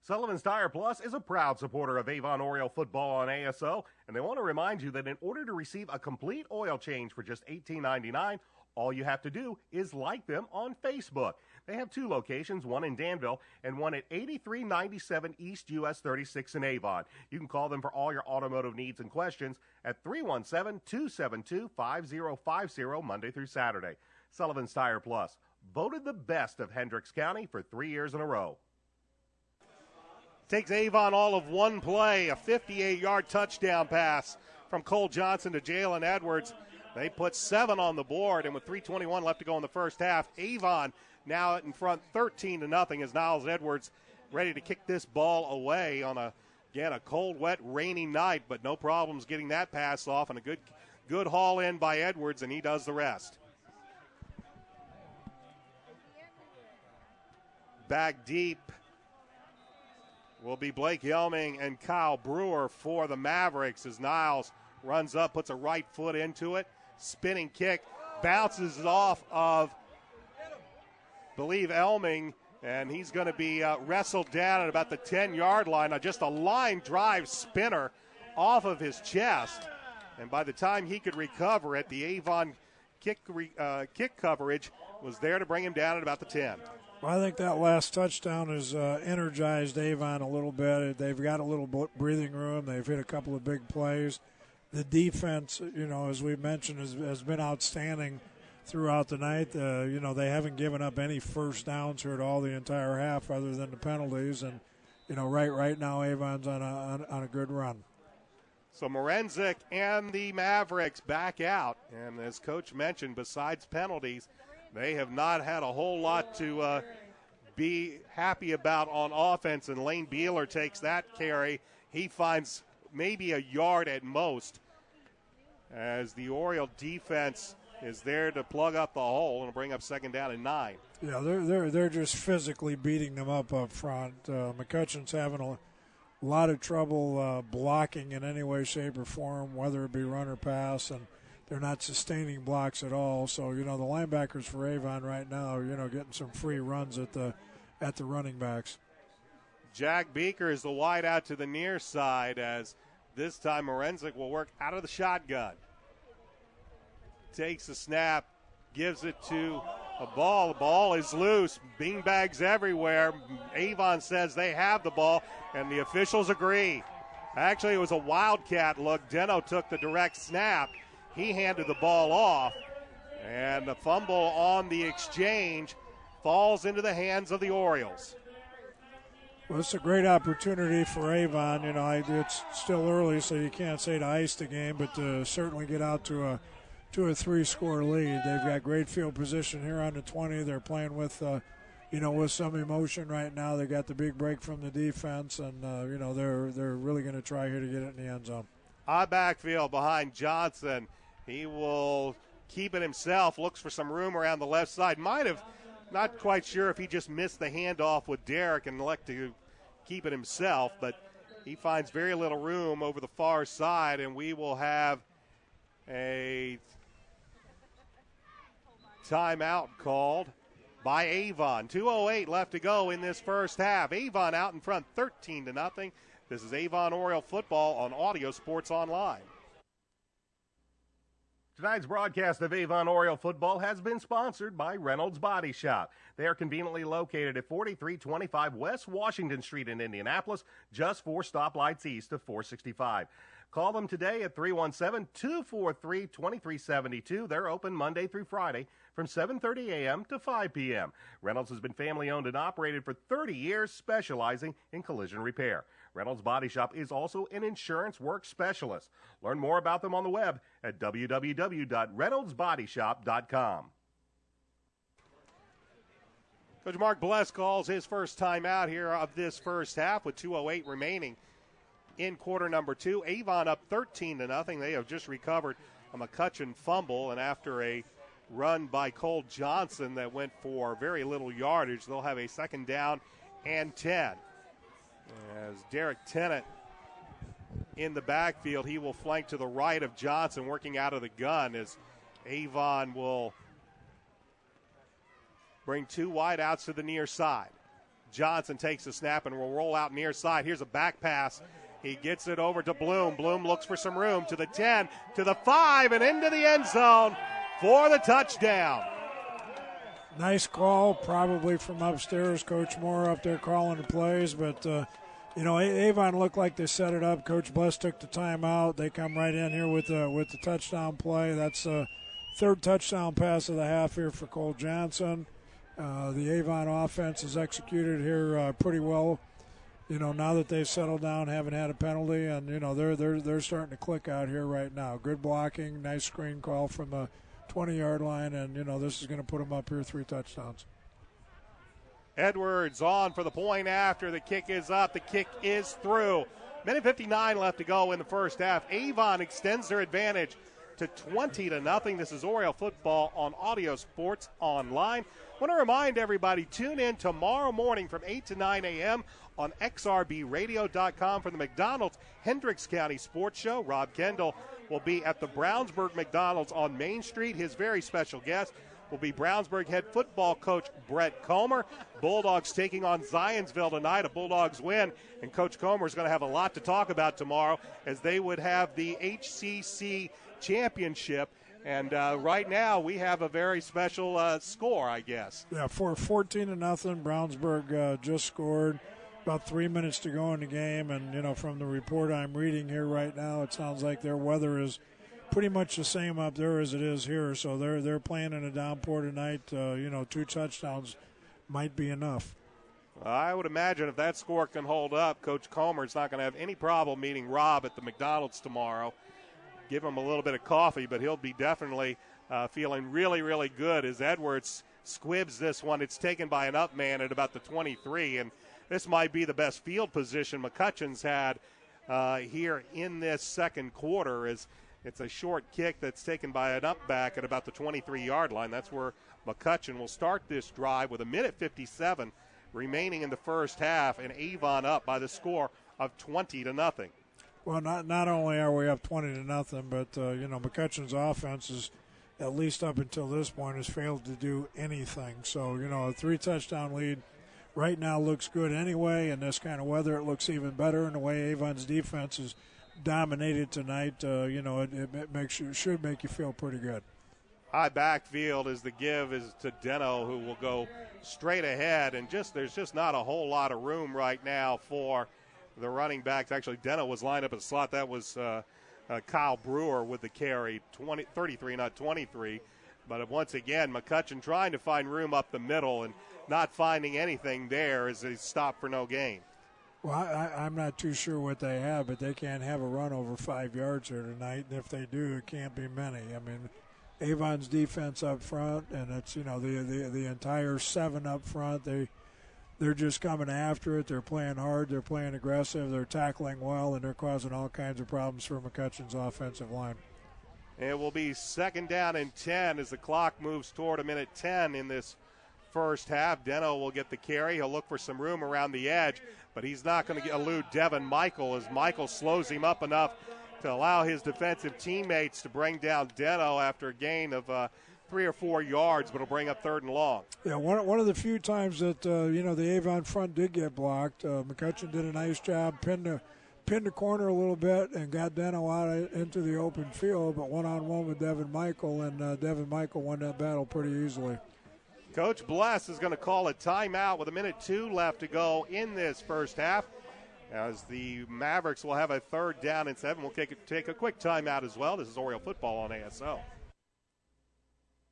Sullivan's Tire Plus is a proud supporter of Avon Oriole football on ASO, and they want to remind you that in order to receive a complete oil change for just $18.99, All you have to do is like them on Facebook. They have 2 locations, one in Danville and one at 8397 East US 36 in Avon. You can call them for all your automotive needs and questions at 317-272-5050 Monday through Saturday. Sullivan's Tire Plus, voted the best of Hendricks County for 3 years in a row. Takes Avon all of one play, a 58-yard touchdown pass from Cole Johnson to Jalen Edwards. They put 7 on the board, and with 3:21 left to go in the first half, Avon now in front 13-0 as Niles Edwards ready to kick this ball away on a cold, wet, rainy night, but no problems getting that pass off, and a good haul in by Edwards, and he does the rest. Back deep will be Blake Helming and Kyle Brewer for the Mavericks as Niles runs up, puts a right foot into it. Spinning kick, bounces off of, believe, Elming, and he's going to be wrestled down at about the 10-yard line. Just a line drive spinner off of his chest. And by the time he could recover it, the Avon kick coverage was there to bring him down at about the 10. Well, I think that last touchdown has energized Avon a little bit. They've got a little breathing room. They've hit a couple of big plays. The defense, as we mentioned, has been outstanding throughout the night. They haven't given up any first downs here at all the entire half other than the penalties. And, right now Avon's on a good run. So Morenzik and the Mavericks back out. And as Coach mentioned, besides penalties, they have not had a whole lot to be happy about on offense. And Lane Beeler takes that carry. He finds maybe a yard at most as the Oriole defense is there to plug up the hole and bring up 2nd down and 9. Yeah, they're just physically beating them up front. McCutcheon's having a lot of trouble blocking in any way, shape, or form, whether it be run or pass, and they're not sustaining blocks at all. So, the linebackers for Avon right now, getting some free runs at the running backs. Jack Beaker is the wide out to the near side as this time Morenzik will work out of the shotgun. Takes the snap, gives it to a ball. The ball is loose. Beanbags everywhere. Avon says they have the ball, and the officials agree. Actually, it was a wildcat look. Deno took the direct snap. He handed the ball off, and the fumble on the exchange falls into the hands of the Orioles. Well, it's a great opportunity for Avon. It's still early, so you can't say to ice the game, but to certainly get out to a 3-score lead. They've got great field position here on the 20. They're playing with, with some emotion right now. They got the big break from the defense, and they're really going to try here to get it in the end zone. High backfield behind Johnson. He will keep it himself. Looks for some room around the left side. Might have. Not quite sure if he just missed the handoff with Derek and elect to keep it himself, but he finds very little room over the far side, and we will have a timeout called by Avon. 2:08 left to go in this first half. Avon out in front 13-0. This is Avon Oriole football on Audio Sports Online. Tonight's broadcast of Avon Oriole football has been sponsored by Reynolds Body Shop. They are conveniently located at 4325 West Washington Street in Indianapolis, just 4 stoplights east of 465. Call them today at 317-243-2372. They're open Monday through Friday from 7:30 a.m. to 5 p.m. Reynolds has been family-owned and operated for 30 years, specializing in collision repair. Reynolds Body Shop is also an insurance work specialist. Learn more about them on the web at www.reynoldsbodyshop.com. Coach Mark Bless calls his first time out here of this first half with 2:08 remaining in quarter number 2. Avon up 13-0. They have just recovered a McCutcheon fumble, and after a run by Cole Johnson that went for very little yardage, they'll have a 2nd down and 10. As Derek Tennant in the backfield, he will flank to the right of Johnson, working out of the gun as Avon will bring 2 wide outs to the near side. Johnson takes the snap and will roll out near side. Here's a back pass. He gets it over to Bloom. Bloom looks for some room to the 10, to the 5, and into the end zone for the touchdown. Nice call, probably from upstairs. Coach Moore up there calling the plays, but Avon looked like they set it up. Coach Bless took the timeout. They come right in here with the touchdown play. That's the third touchdown pass of the half here for Cole Johnson. The Avon offense is executed here pretty well. Now that they've settled down, haven't had a penalty, and they're starting to click out here right now. Good blocking, nice screen call from the 20-yard line, and this is going to put them up here 3 touchdowns. Edwards on for the point after. The kick is up. The kick is through. Minute 59 left to go in the first half. Avon extends their advantage to 20-0. This is Oriole football on Audio Sports Online. I want to remind everybody, tune in tomorrow morning from 8 to 9 a.m. on xrbradio.com for the McDonald's Hendricks County Sports Show. Rob Kendall will be at the Brownsburg McDonald's on Main Street. His very special guest will be Brownsburg head football coach Brett Comer. Bulldogs taking on Zionsville tonight. A Bulldogs win, and Coach Comer is going to have a lot to talk about tomorrow as they would have the HCC championship. And right now we have a very special score, I guess. Yeah, for 14-0. Brownsburg just scored. About 3 minutes to go in the game, and from the report I'm reading here right now, it sounds like their weather is pretty much the same up there as it is here. So they're playing in a downpour tonight. 2 touchdowns might be enough. I would imagine if that score can hold up, Coach Comer's not going to have any problem meeting Rob at the McDonald's tomorrow. Give him a little bit of coffee, but he'll be definitely feeling really, really good as Edwards squibs this one. It's taken by an up man at about the 23, and this might be the best field position McCutcheon's had here in this second quarter. As it's a short kick that's taken by an up back at about the 23-yard line. That's where McCutcheon will start this drive with a minute 57 remaining in the first half, and Avon up by the score of 20-0. Well, not only are we up 20-0, but McCutcheon's offense is, at least up until this point, has failed to do anything. So a 3-touchdown lead right now looks good anyway. In this kind of weather, it looks even better. And the way Avon's defense is dominated tonight, it should make you feel pretty good. High backfield as the give is to Deno, who will go straight ahead, and there's just not a whole lot of room right now for the running backs. Actually, Deno was lined up in the slot. That was Kyle Brewer with the carry, 33, not 23. But once again, McCutcheon trying to find room up the middle and not finding anything there as they stop for no gain. Well, I'm not too sure what they have, but they can't have a run over 5 yards here tonight. And if they do, it can't be many. I mean, Avon's defense up front, and it's the entire 7 up front. They're just coming after it. They're playing hard. They're playing aggressive. They're tackling well, and they're causing all kinds of problems for McCutcheon's offensive line. It will be 2nd down and 10 as the clock moves toward a minute 10 in this first half. Deno will get the carry. He'll look for some room around the edge, but he's not going to elude Devin Michael as Michael slows him up enough to allow his defensive teammates to bring down Deno after a gain of 3 or 4 yards, but it'll bring up 3rd and long. Yeah, one of the few times that the Avon front did get blocked. McCutcheon did a nice job, pinned the corner a little bit and got Deno out into the open field, but one-on-one with Devin Michael, and Devin Michael won that battle pretty easily. Coach Bless is going to call a timeout with a minute 2 left to go in this first half, as the Mavericks will have a 3rd down and 7. We'll take a quick timeout as well. This is Oriole football on ASO.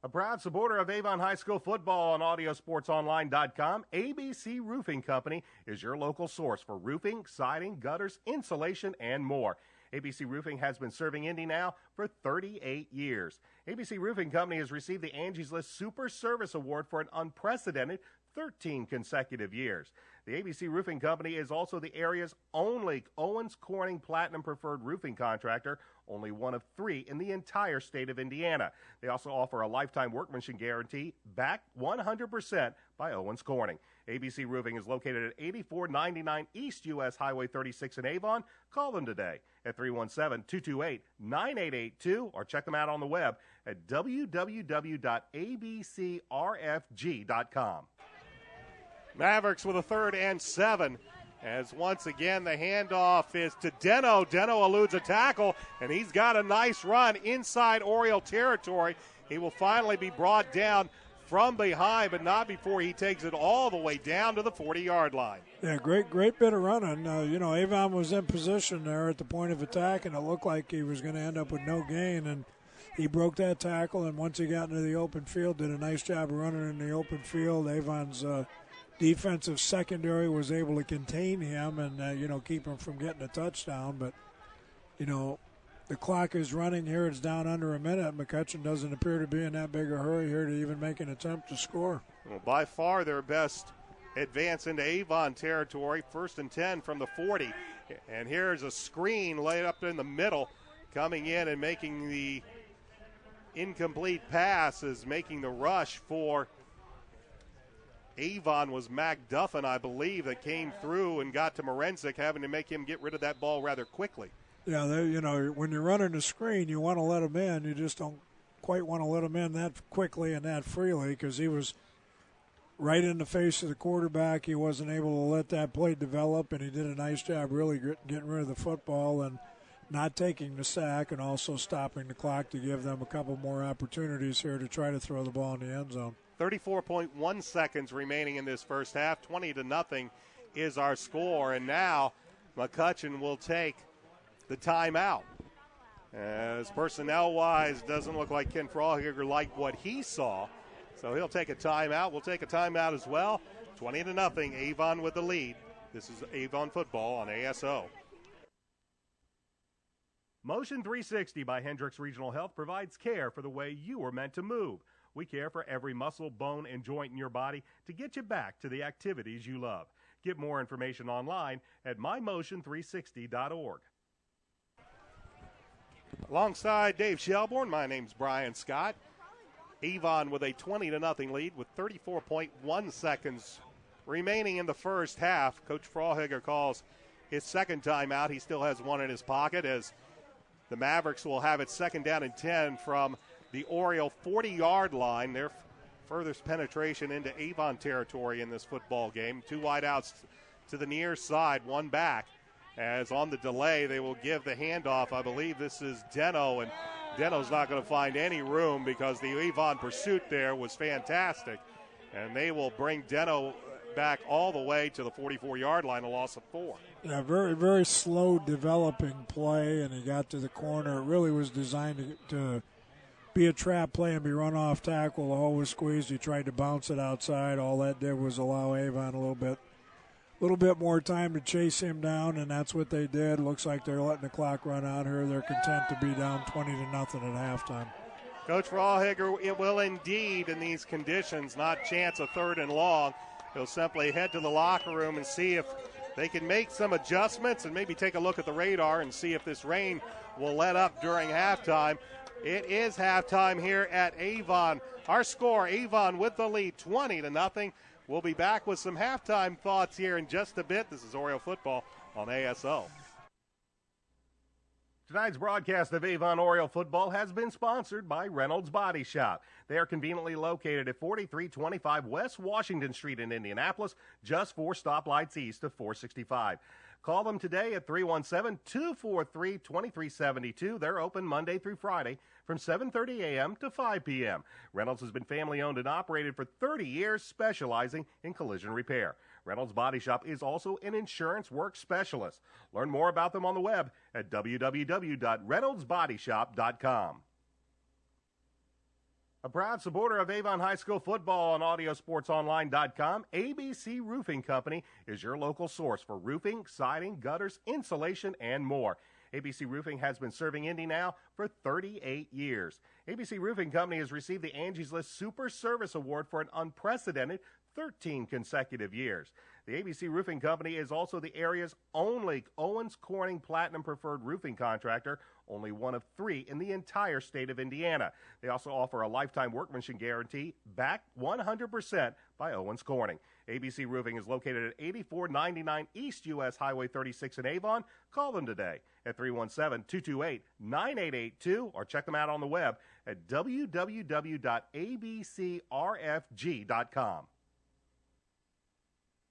A proud supporter of Avon High School football on AudioSportsOnline.com, ABC Roofing Company is your local source for roofing, siding, gutters, insulation, and more. ABC Roofing has been serving Indy now for 38 years. ABC Roofing Company has received the Angie's List Super Service Award for an unprecedented 13 consecutive years. The ABC Roofing Company is also the area's only Owens Corning Platinum Preferred roofing contractor, only one of 3 in the entire state of Indiana. They also offer a lifetime workmanship guarantee backed 100% by Owens Corning. ABC Roofing is located at 8499 East US Highway 36 in Avon. Call them today at 317-228-9882 or check them out on the web at www.abcrfg.com. Mavericks with a 3rd and 7. As once again the handoff is to Deno. Deno eludes a tackle, and he's got a nice run inside Oriole territory. He will finally be brought down from behind, but not before he takes it all the way down to the 40-yard line. Yeah, great bit of running. Avon was in position there at the point of attack, and it looked like he was going to end up with no gain, and he broke that tackle, and once he got into the open field, did a nice job of running in the open field. Avon's defensive secondary was able to contain him and, keep him from getting a touchdown. But, the clock is running here. It's down under a minute. McCutcheon doesn't appear to be in that big a hurry here to even make an attempt to score. Well, by far their best advance into Avon territory. 1st and 10 from the 40. And here's a screen laid up in the middle, coming in and making the incomplete pass, is making the rush for Avon was Mac Duffin, I believe, that came through and got to Morenzik, having to make him get rid of that ball rather quickly. Yeah, when you're running a screen, you want to let him in. You just don't quite want to let him in that quickly and that freely, because he was right in the face of the quarterback. He wasn't able to let that play develop, and he did a nice job really getting rid of the football and not taking the sack, and also stopping the clock to give them a couple more opportunities here to try to throw the ball in the end zone. 34.1 seconds remaining in this first half. 20-0 is our score, and now McCutcheon will take the timeout. As personnel-wise, doesn't look like Ken Frohigger liked what he saw, so he'll take a timeout. We'll take a timeout as well. 20-0, Avon with the lead. This is Avon football on ASO. Motion 360 by Hendricks Regional Health provides care for the way you were meant to move. We care for every muscle, bone, and joint in your body to get you back to the activities you love. Get more information online at mymotion360.org. Alongside Dave Shelbourne, my name's Brian Scott. Avon with a 20-0 lead with 34.1 seconds remaining in the first half. Coach Frohigger calls his second timeout. He still has one in his pocket as the Mavericks will have it 2nd down and 10 from the Oriole 40-yard line. Their furthest penetration into Avon territory in this football game. 2 wideouts to the near side, 1 back. As on the delay, they will give the handoff. I believe this is Deno, and Deno's not going to find any room because the Avon pursuit there was fantastic. And they will bring Deno back all the way to the 44-yard line, a loss of 4. Yeah, very, very slow developing play, and he got to the corner. It really was designed to be a trap play and be run off tackle. The hole was squeezed. He tried to bounce it outside. All that did was allow Avon a little bit more time to chase him down, and that's what they did. Looks like they're letting the clock run out here. They're content to be down 20-0 at halftime. Coach Frohigger, it will indeed, in these conditions, not chance a 3rd and long. He'll simply head to the locker room and see if they can make some adjustments and maybe take a look at the radar and see if this rain will let up during halftime. It is halftime here at Avon. Our score, Avon with the lead, 20-0. We'll be back with some halftime thoughts here in just a bit. This is Oriole football on ASO. Tonight's broadcast of Avon Oriole football has been sponsored by Reynolds Body Shop. They are conveniently located at 4325 West Washington Street in Indianapolis, just 4 stoplights east of 465. Call them today at 317-243-2372. They're open Monday through Friday from 7:30 a.m. to 5 p.m. Reynolds has been family-owned and operated for 30 years, specializing in collision repair. Reynolds Body Shop is also an insurance work specialist. Learn more about them on the web at www.reynoldsbodyshop.com. A proud supporter of Avon High School football on AudioSportsOnline.com, ABC Roofing Company is your local source for roofing, siding, gutters, insulation, and more. ABC Roofing has been serving Indy now for 38 years. ABC Roofing Company has received the Angie's List Super Service Award for an unprecedented 13 consecutive years. The ABC Roofing Company is also the area's only Owens Corning Platinum Preferred roofing contractor, only one of 3 in the entire state of Indiana. They also offer a lifetime workmanship guarantee backed 100% by Owens Corning. ABC Roofing is located at 8499 East US Highway 36 in Avon. Call them today at 317-228-9882 or check them out on the web at www.abcrfg.com.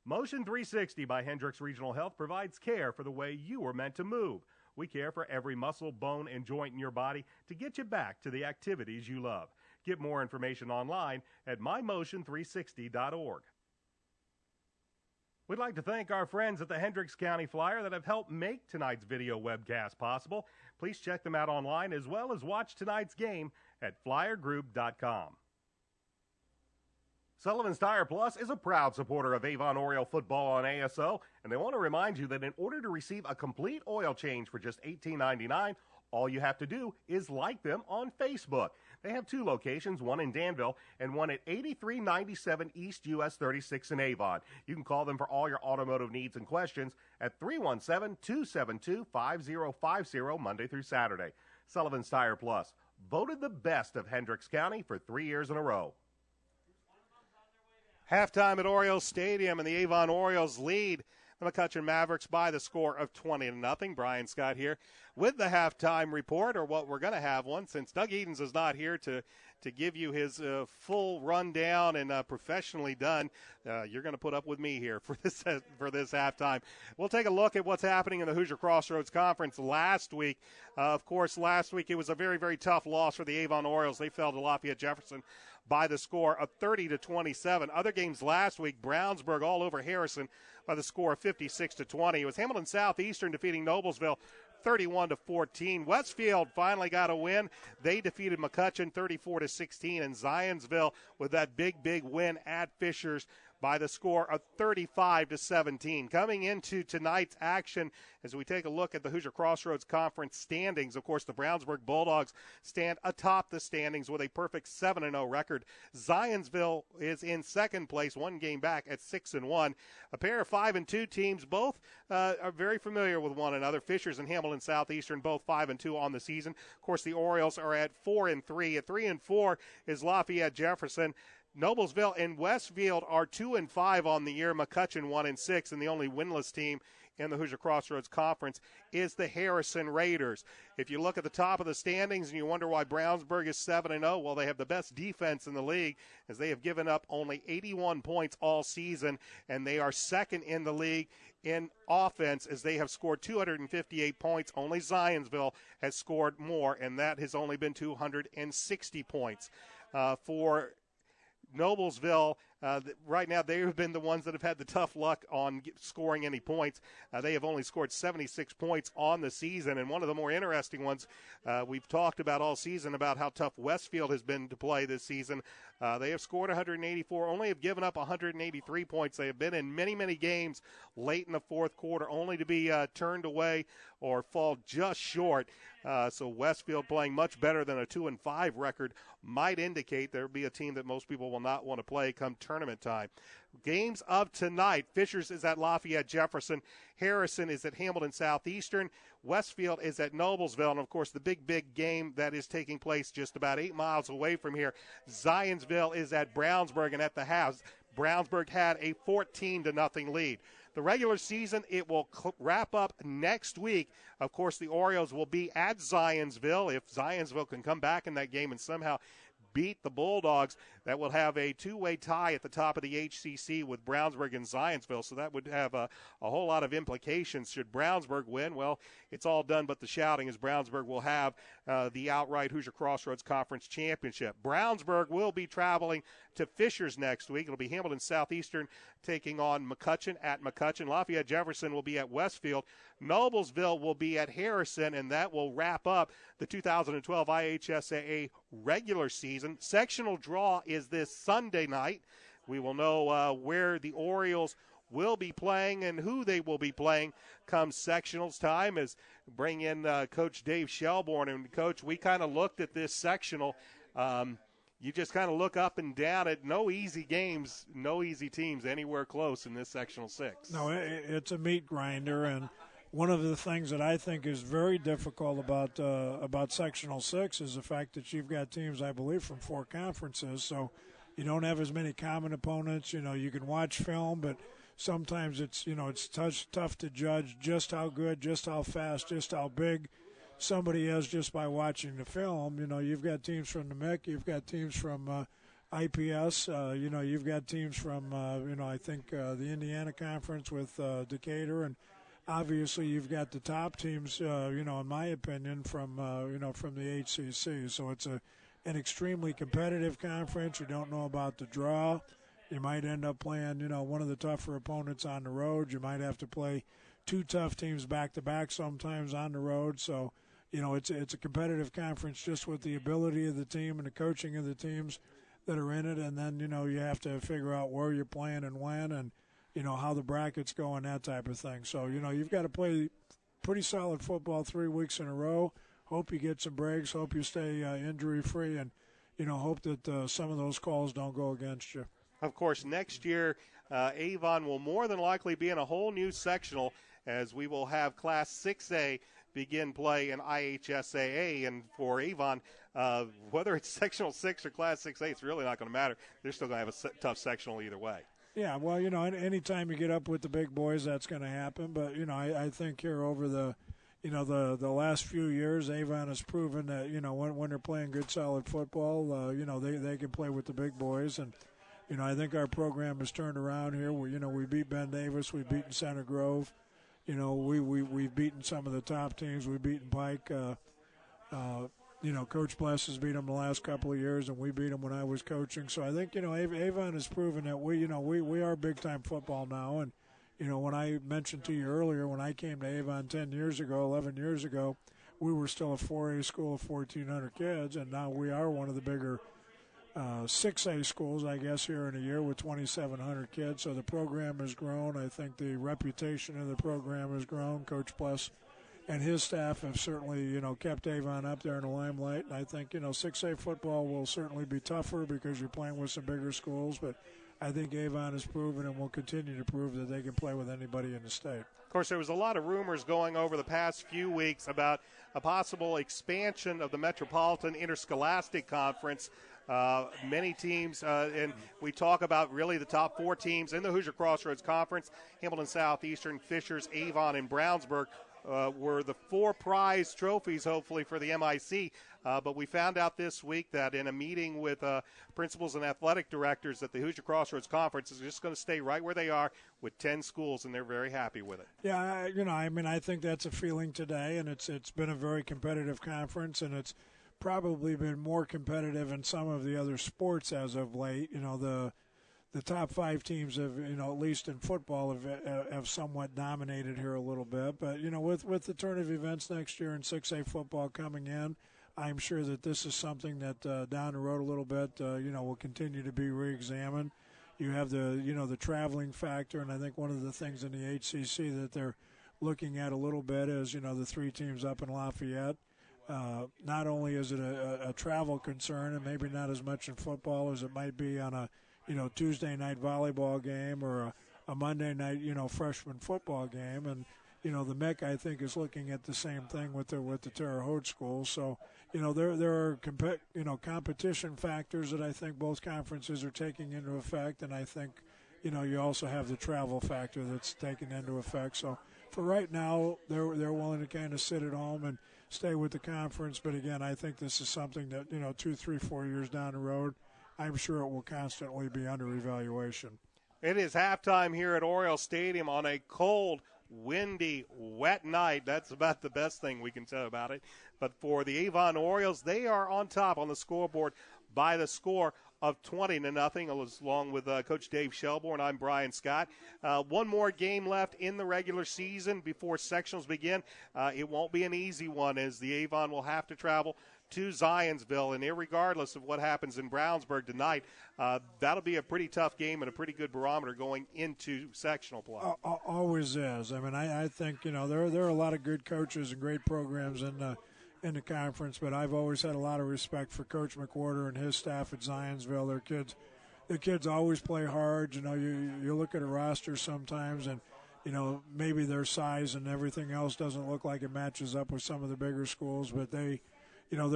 Motion 360 by Hendricks Regional Health provides care for the way you were meant to move. We care for every muscle, bone, and joint in your body to get you back to the activities you love. Get more information online at mymotion360.org. We'd like to thank our friends at the Hendricks County Flyer that have helped make tonight's video webcast possible. Please check them out online as well as watch tonight's game at flyergroup.com. Sullivan's Tire Plus is a proud supporter of Avon Oriole football on ASO, and they want to remind you that in order to receive a complete oil change for just $18.99, all you have to do is like them on Facebook. They have 2 locations, one in Danville and one at 8397 East US 36 in Avon. You can call them for all your automotive needs and questions at 317-272-5050 Monday through Saturday. Sullivan's Tire Plus, voted the best of Hendricks County for 3 years in a row. Halftime at Orioles Stadium, and the Avon Orioles lead the McCutcheon Mavericks by the score of 20-0. Brian Scott here with the halftime report, or what we're going to have one, since Doug Edens is not here to give you his full rundown and professionally done. You're going to put up with me here for this halftime. We'll take a look at what's happening in the Hoosier Crossroads Conference last week. Of course, last week it was a very, very tough loss for the Avon Orioles. They fell to Lafayette Jefferson by the score of 30-27. Other games last week, Brownsburg all over Harrison by the score of 56-20. It was Hamilton Southeastern defeating Noblesville 31-14. Westfield finally got a win. They defeated McCutcheon 34-16, and Zionsville with that big win at Fishers by the score of 35-17. Coming into tonight's action, as we take a look at the Hoosier Crossroads Conference standings, of course, the Brownsburg Bulldogs stand atop the standings with a perfect 7-0 record. Zionsville is in second place, one game back at 6-1. A pair of 5-2 teams, both are very familiar with one another. Fishers and Hamilton Southeastern, both 5-2 on the season. Of course, the Orioles are at 4-3. At 3-4 is Lafayette Jefferson. Noblesville and Westfield are 2-5 on the year. McCutcheon 1-6, and the only winless team in the Hoosier Crossroads Conference is the Harrison Raiders. If you look at the top of the standings and you wonder why Brownsburg is 7-0, well, they have the best defense in the league, as they have given up only 81 points all season, and they are second in the league in offense, as they have scored 258 points. Only Zionsville has scored more, and that has only been 260 points. For Noblesville, right now they have been the ones that have had the tough luck on scoring any points. They have only scored 76 points on the season, and one of the more interesting ones we've talked about all season about how tough Westfield has been to play this season. They have scored 184, only have given up 183 points. They have been in many games late in the fourth quarter, only to be turned away or fall just short. So Westfield playing much better than a 2-5 record might indicate there will be a team that most people will not want to play come tournament time. Games of tonight: Fishers is at Lafayette Jefferson. Harrison is at Hamilton Southeastern. Westfield is at Noblesville. And, of course, the big game that is taking place just about 8 miles away from here, Zionsville is at Brownsburg. And at the halves, Brownsburg had a 14-0 lead. The regular season, it will wrap up next week. Of course, the Orioles will be at Zionsville. If Zionsville can come back in that game and somehow beat the Bulldogs, that will have a two-way tie at the top of the HCC with Brownsburg and Zionsville. So that would have a whole lot of implications. Should Brownsburg win, well, it's all done but the shouting, as Brownsburg will have the outright Hoosier Crossroads Conference Championship. Brownsburg will be traveling to Fishers next week. It'll be Hamilton Southeastern taking on McCutcheon at McCutcheon. Lafayette Jefferson will be at Westfield. Noblesville will be at Harrison, and that will wrap up the 2012 IHSAA regular season. Sectional draw is this Sunday night. We will know where the Orioles will be playing and who they will be playing come sectionals time, as bring in Coach Dave Shelbourne. And, Coach, we kind of looked at this sectional. You just kind of look up and down at no easy games, no easy teams anywhere close in this sectional 6. No, it's a meat grinder, and one of the things that I think is very difficult about sectional 6 is the fact that you've got teams, I believe, from 4 conferences, so you don't have as many common opponents. You know, you can watch film, but sometimes it's tough to judge just how good, just how fast, just how big somebody is just by watching the film. You know, you've got teams from the MIC, you've got teams from IPS, you've got teams from, I think the Indiana Conference with Decatur, and obviously you've got the top teams, in my opinion, from the HCC. So an extremely competitive conference. You don't know about the draw. You might end up playing, one of the tougher opponents on the road. You might have to play two tough teams back-to-back sometimes on the road. So, it's a competitive conference just with the ability of the team and the coaching of the teams that are in it. And then, you have to figure out where you're playing and when and, how the brackets go and that type of thing. So, you've got to play pretty solid football 3 weeks in a row. Hope you get some breaks. Hope you stay injury-free and, hope that some of those calls don't go against you. Of course, next year, Avon will more than likely be in a whole new sectional as we will have Class 6A begin play in IHSAA. And for Avon, whether it's Sectional 6 or Class 6A, it's really not going to matter. They're still going to have a tough sectional either way. Yeah, well, anytime you get up with the big boys, that's going to happen. But, I think here over the last few years, Avon has proven that, when they're playing good, solid football, they can play with the big boys. And, I think our program has turned around here. We beat Ben Davis. We've beaten Center Grove. We've beaten some of the top teams. We've beaten Pike. Coach Bless has beat them the last couple of years, and we beat them when I was coaching. So I think, Avon has proven that we are big-time football now. And, when I mentioned to you earlier, when I came to Avon 11 years ago, we were still a 4A school of 1,400 kids, and now we are one of the bigger 6A schools, I guess, here in a year with 2,700 kids. So the program has grown. I think the reputation of the program has grown. Coach Bless and his staff have certainly, kept Avon up there in the limelight. And I think, 6A football will certainly be tougher because you're playing with some bigger schools. But I think Avon has proven and will continue to prove that they can play with anybody in the state. Of course, there was a lot of rumors going over the past few weeks about a possible expansion of the Metropolitan Interscholastic Conference. Many teams, and we talk about really the top four teams in the Hoosier Crossroads Conference, Hamilton Southeastern, Fishers, Avon, and Brownsburg, were the four prize trophies, hopefully, for the MIC. But we found out this week that in a meeting with principals and athletic directors that the Hoosier Crossroads Conference is just going to stay right where they are with 10 schools, and they're very happy with it. Yeah, I think that's a feeling today, and it's been a very competitive conference, and it's probably been more competitive in some of the other sports as of late. The top five teams have, at least in football, have somewhat dominated here a little bit. But, with the turn of events next year and 6A football coming in, I'm sure that this is something that down the road a little bit, will continue to be reexamined. You have the traveling factor, and I think one of the things in the HCC that they're looking at a little bit is, the three teams up in Lafayette. Not only is it a travel concern, and maybe not as much in football as it might be on a Tuesday night volleyball game or a Monday night freshman football game, and the MEC I think is looking at the same thing with the Terre Haute schools. So there are competition factors that I think both conferences are taking into effect, and I think you also have the travel factor that's taken into effect. So for right now, they're willing to kind of sit at home and stay with the conference. But again, I think this is something that 2, 3, 4 years down the road, I'm sure it will constantly be under evaluation. It is halftime here at Orioles Stadium on a cold, windy, wet night. That's about the best thing we can tell about it. But for the Avon Orioles, they are on top on the scoreboard by the score of 20-0, along with Coach Dave Shelbourne. I'm Brian Scott. One more game left in the regular season before sectionals begin. It won't be an easy one, as the Avon will have to travel to Zionsville, and irregardless of what happens in Brownsburg tonight, that'll be a pretty tough game and a pretty good barometer going into sectional play. Always is. I think there are a lot of good coaches and great programs in the conference, but I've always had a lot of respect for Coach McWhorter and his staff at Zionsville. Their kids always play hard. You look at a roster sometimes, and maybe their size and everything else doesn't look like it matches up with some of the bigger schools, but they're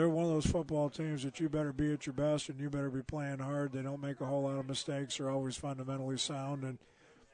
one of those football teams that you better be at your best and you better be playing hard. They don't make a whole lot of mistakes. They're always fundamentally sound, and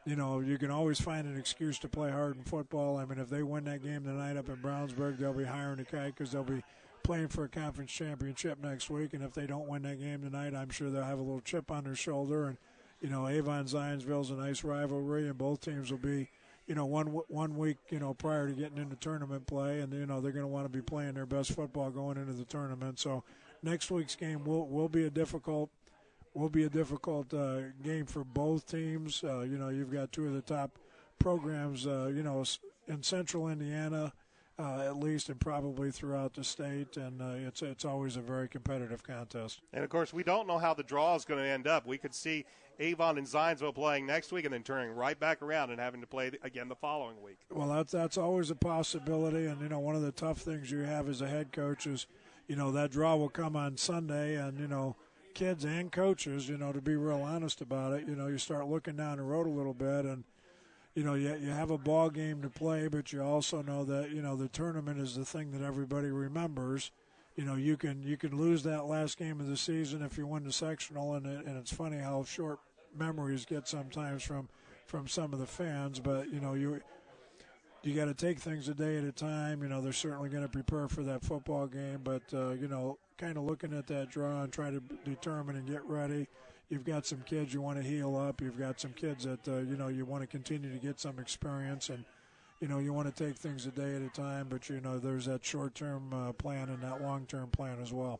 you can always find an excuse to play hard in football. If they win that game tonight up in Brownsburg, they'll be hiring a kite because they'll be playing for a conference championship next week. And if they don't win that game tonight, I'm sure they'll have a little chip on their shoulder. And Avon Zionsville's a nice rivalry, and both teams will be 1 week prior to getting into tournament play, and they're going to want to be playing their best football going into the tournament. So next week's game will be a difficult game for both teams. You've got two of the top programs, in Central Indiana, at least, and probably throughout the state. And it's always a very competitive contest. And of course, we don't know how the draw is going to end up. We could see Avon and Zionsville playing next week and then turning right back around and having to play again the following week. Well, that's always a possibility. And one of the tough things you have as a head coach is, that draw will come on Sunday, and kids and coaches, to be real honest about it, you start looking down the road a little bit, and you have a ball game to play, but you also know that the tournament is the thing that everybody remembers. You can lose that last game of the season if you win the sectional, and it's funny how short memories get sometimes from some of the fans, but you got to take things a day at a time. They're certainly going to prepare for that football game, but kind of looking at that draw and try to determine and get ready. You've got some kids you want to heal up. You've got some kids that you want to continue to get some experience, and you want to take things a day at a time. But there's that short-term plan and that long-term plan as well.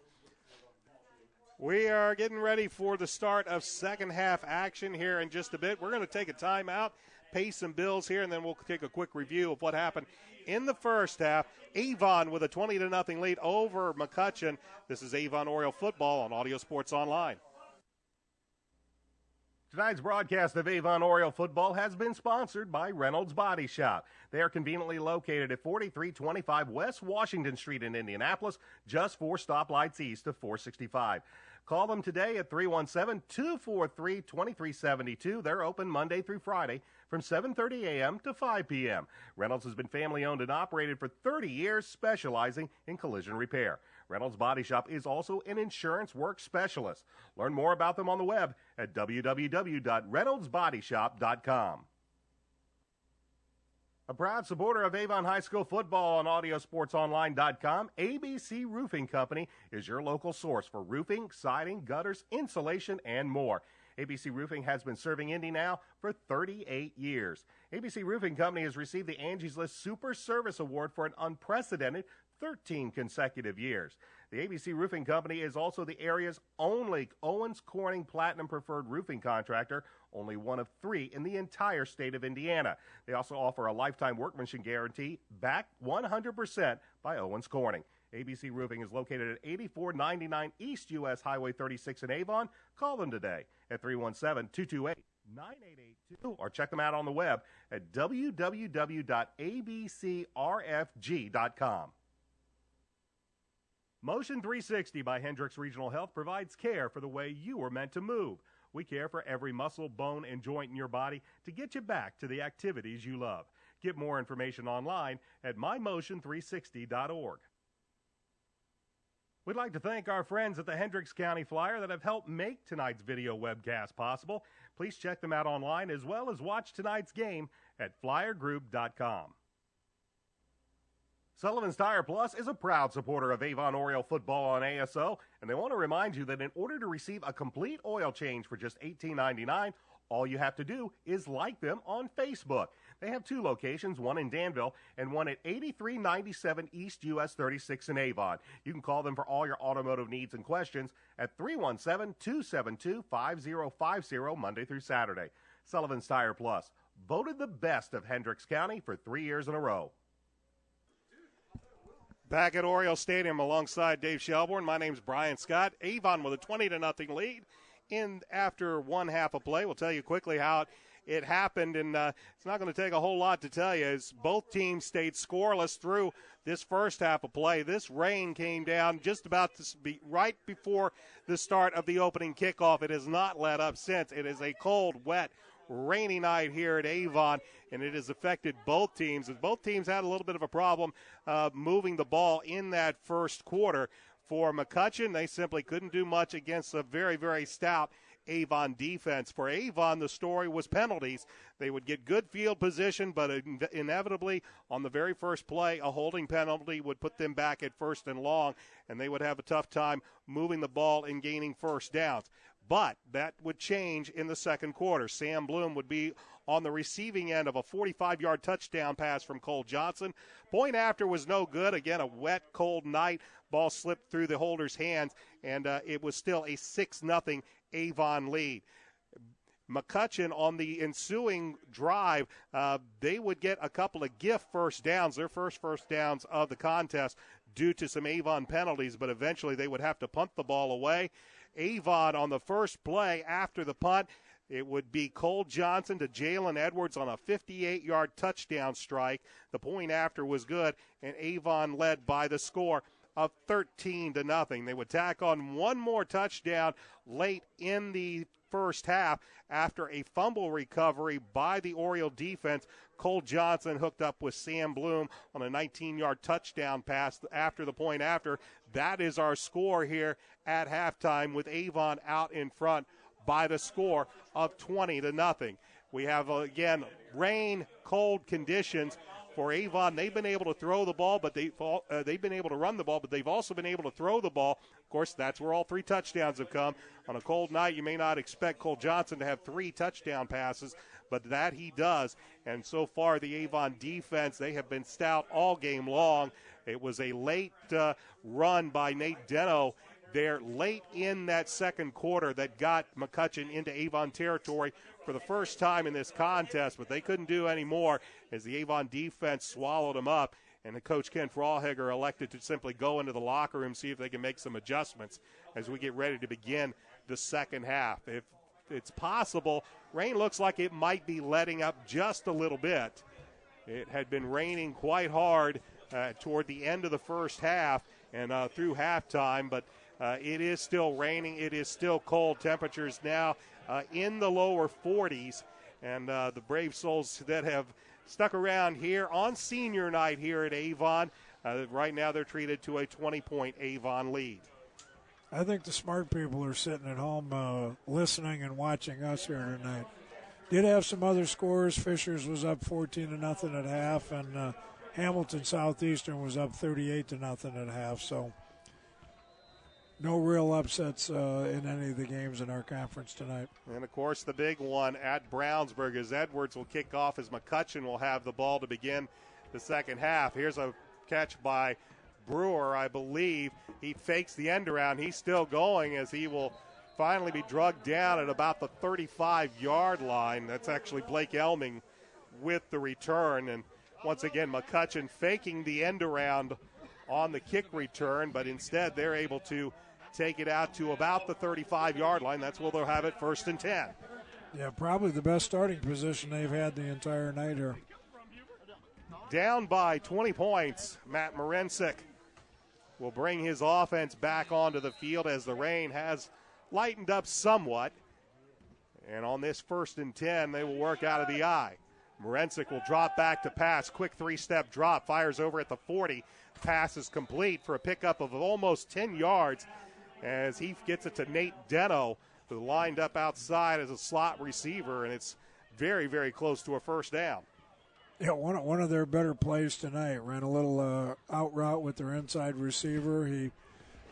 We are getting ready for the start of second half action here in just a bit. We're going to take a timeout, pay some bills here, and then we'll take a quick review of what happened in the first half. Avon with a 20-0 lead over McCutcheon. This is Avon Oriole football on Audio Sports Online. Tonight's broadcast of Avon Oriole football has been sponsored by Reynolds Body Shop. They are conveniently located at 4325 West Washington Street in Indianapolis, just 4 stoplights east of 465. Call them today at 317-243-2372. They're open Monday through Friday from 7:30 a.m. to 5 p.m. Reynolds has been family-owned and operated for 30 years, specializing in collision repair. Reynolds Body Shop is also an insurance work specialist. Learn more about them on the web at www.reynoldsbodyshop.com. A proud supporter of Avon High School football on AudioSportsOnline.com, ABC Roofing Company is your local source for roofing, siding, gutters, insulation, and more. ABC Roofing has been serving Indy now for 38 years. ABC Roofing Company has received the Angie's List Super Service Award for an unprecedented 13 consecutive years. The ABC Roofing Company is also the area's only Owens Corning Platinum Preferred roofing contractor, only one of 3 in the entire state of Indiana. They also offer a lifetime workmanship guarantee backed 100% by Owens Corning. ABC Roofing is located at 8499 East US Highway 36 in Avon. Call them today at 317-228-9882 or check them out on the web at www.abcrfg.com. Motion 360 by Hendricks Regional Health provides care for the way you were meant to move. We care for every muscle, bone, and joint in your body to get you back to the activities you love. Get more information online at mymotion360.org. We'd like to thank our friends at the Hendricks County Flyer that have helped make tonight's video webcast possible. Please check them out online as well as watch tonight's game at flyergroup.com. Sullivan's Tire Plus is a proud supporter of Avon Oriole football on ASO, and they want to remind you that in order to receive a complete oil change for just $18.99, all you have to do is like them on Facebook. They have 2 locations, one in Danville and one at 8397 East US 36 in Avon. You can call them for all your automotive needs and questions at 317-272-5050 Monday through Saturday. Sullivan's Tire Plus, voted the best of Hendricks County for 3 years in a row. Back at Oriole Stadium alongside Dave Shelbourne, my name's Brian Scott. Avon with a 20-0 lead in after one half of play. We'll tell you quickly how it happened, and it's not going to take a whole lot to tell you as both teams stayed scoreless through this first half of play. This rain came down just about to be right before the start of the opening kickoff. It has not let up since. It is a cold, wet, rainy night here at Avon, and it has affected both teams. As both teams had a little bit of a problem moving the ball in that first quarter. For McCutcheon, they simply couldn't do much against a very, very stout Avon defense. For Avon, the story was penalties. They would get good field position, but inevitably on the very first play, a holding penalty would put them back at 1st and long, and they would have a tough time moving the ball and gaining first downs. But that would change in the second quarter. Sam Bloom would be on the receiving end of a 45-yard touchdown pass from Cole Johnson. Point after was no good. Again, a wet, cold night. Ball slipped through the holder's hands, and it was still a 6-0 Avon lead. McCutcheon on the ensuing drive, they would get a couple of gift first downs, their first downs of the contest, due to some Avon penalties, but eventually they would have to punt the ball away. Avon on the first play after the punt, it would be Cole Johnson to Jalen Edwards on a 58-yard touchdown strike. The point after was good, and Avon led by the score of 13-0. They would tack on one more touchdown late in the first half after a fumble recovery by the Oriole defense. Cole Johnson hooked up with Sam Bloom on a 19-yard touchdown pass after the point after. That is our score here at halftime, with Avon out in front by the score of 20-0. We have, again, rain, cold conditions for Avon. They've been able to throw the ball, but they've been able to run the ball, but they've also been able to throw the ball. Of course, that's where all 3 touchdowns have come. On a cold night, you may not expect Cole Johnson to have 3 touchdown passes, but that he does. And so far, the Avon defense, they have been stout all game long. It was a late run by Nate Deno there late in that second quarter that got McCutcheon into Avon territory for the first time in this contest, but they couldn't do any more as the Avon defense swallowed them up, and the coach Ken Frawhager elected to simply go into the locker room, see if they can make some adjustments as we get ready to begin the second half. If it's possible, rain looks like it might be letting up just a little bit. It had been raining quite hard toward the end of the first half and through halftime, but it is still raining. It is still cold. Temperatures now in the lower 40s. And the brave souls that have stuck around here on senior night here at Avon, right now they're treated to a 20-point Avon lead. I think the smart people are sitting at home listening and watching us here tonight. Did have some other scores. Fishers was up 14-0 at half, and Hamilton Southeastern was up 38-0 at half. So no real upsets in any of the games in our conference tonight. And, of course, the big one at Brownsburg is Edwards will kick off as McCutcheon will have the ball to begin the second half. Here's a catch by Brewer, I believe. He fakes the end around. He's still going as he will finally be drugged down at about the 35-yard line. That's actually Blake Elming with the return. And once again, McCutcheon faking the end around on the kick return, but instead they're able to take it out to about the 35-yard line. That's where they'll have it 1st and 10. Yeah, probably the best starting position they've had the entire night here. Down by 20 points, Matt Morensic will bring his offense back onto the field as the rain has lightened up somewhat. And on this 1st and 10, they will work out of the eye. Morensic will drop back to pass. Quick 3-step drop. Fires over at the 40. Pass is complete for a pickup of almost 10 yards as he gets it to Nate Deno, who lined up outside as a slot receiver, and it's very, very close to a first down. Yeah, one of their better plays tonight. Ran a little out route with their inside receiver. He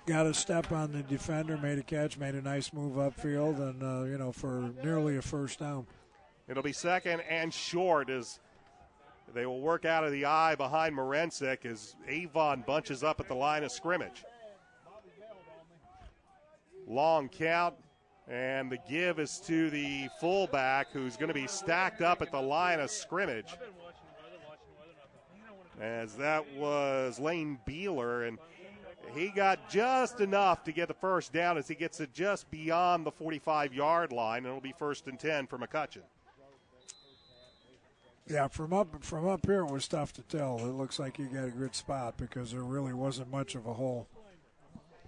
got a step on the defender, made a catch, made a nice move upfield, and, for nearly a first down. It'll be 2nd and short as they will work out of the eye behind Morensic as Avon bunches up at the line of scrimmage. Long count, and the give is to the fullback, who's going to be stacked up at the line of scrimmage. As that was Lane Beeler, and he got just enough to get the first down as he gets it just beyond the 45-yard line, and it'll be 1st and 10 for McCutcheon. Yeah, from up here it was tough to tell. It looks like he got a good spot because there really wasn't much of a hole.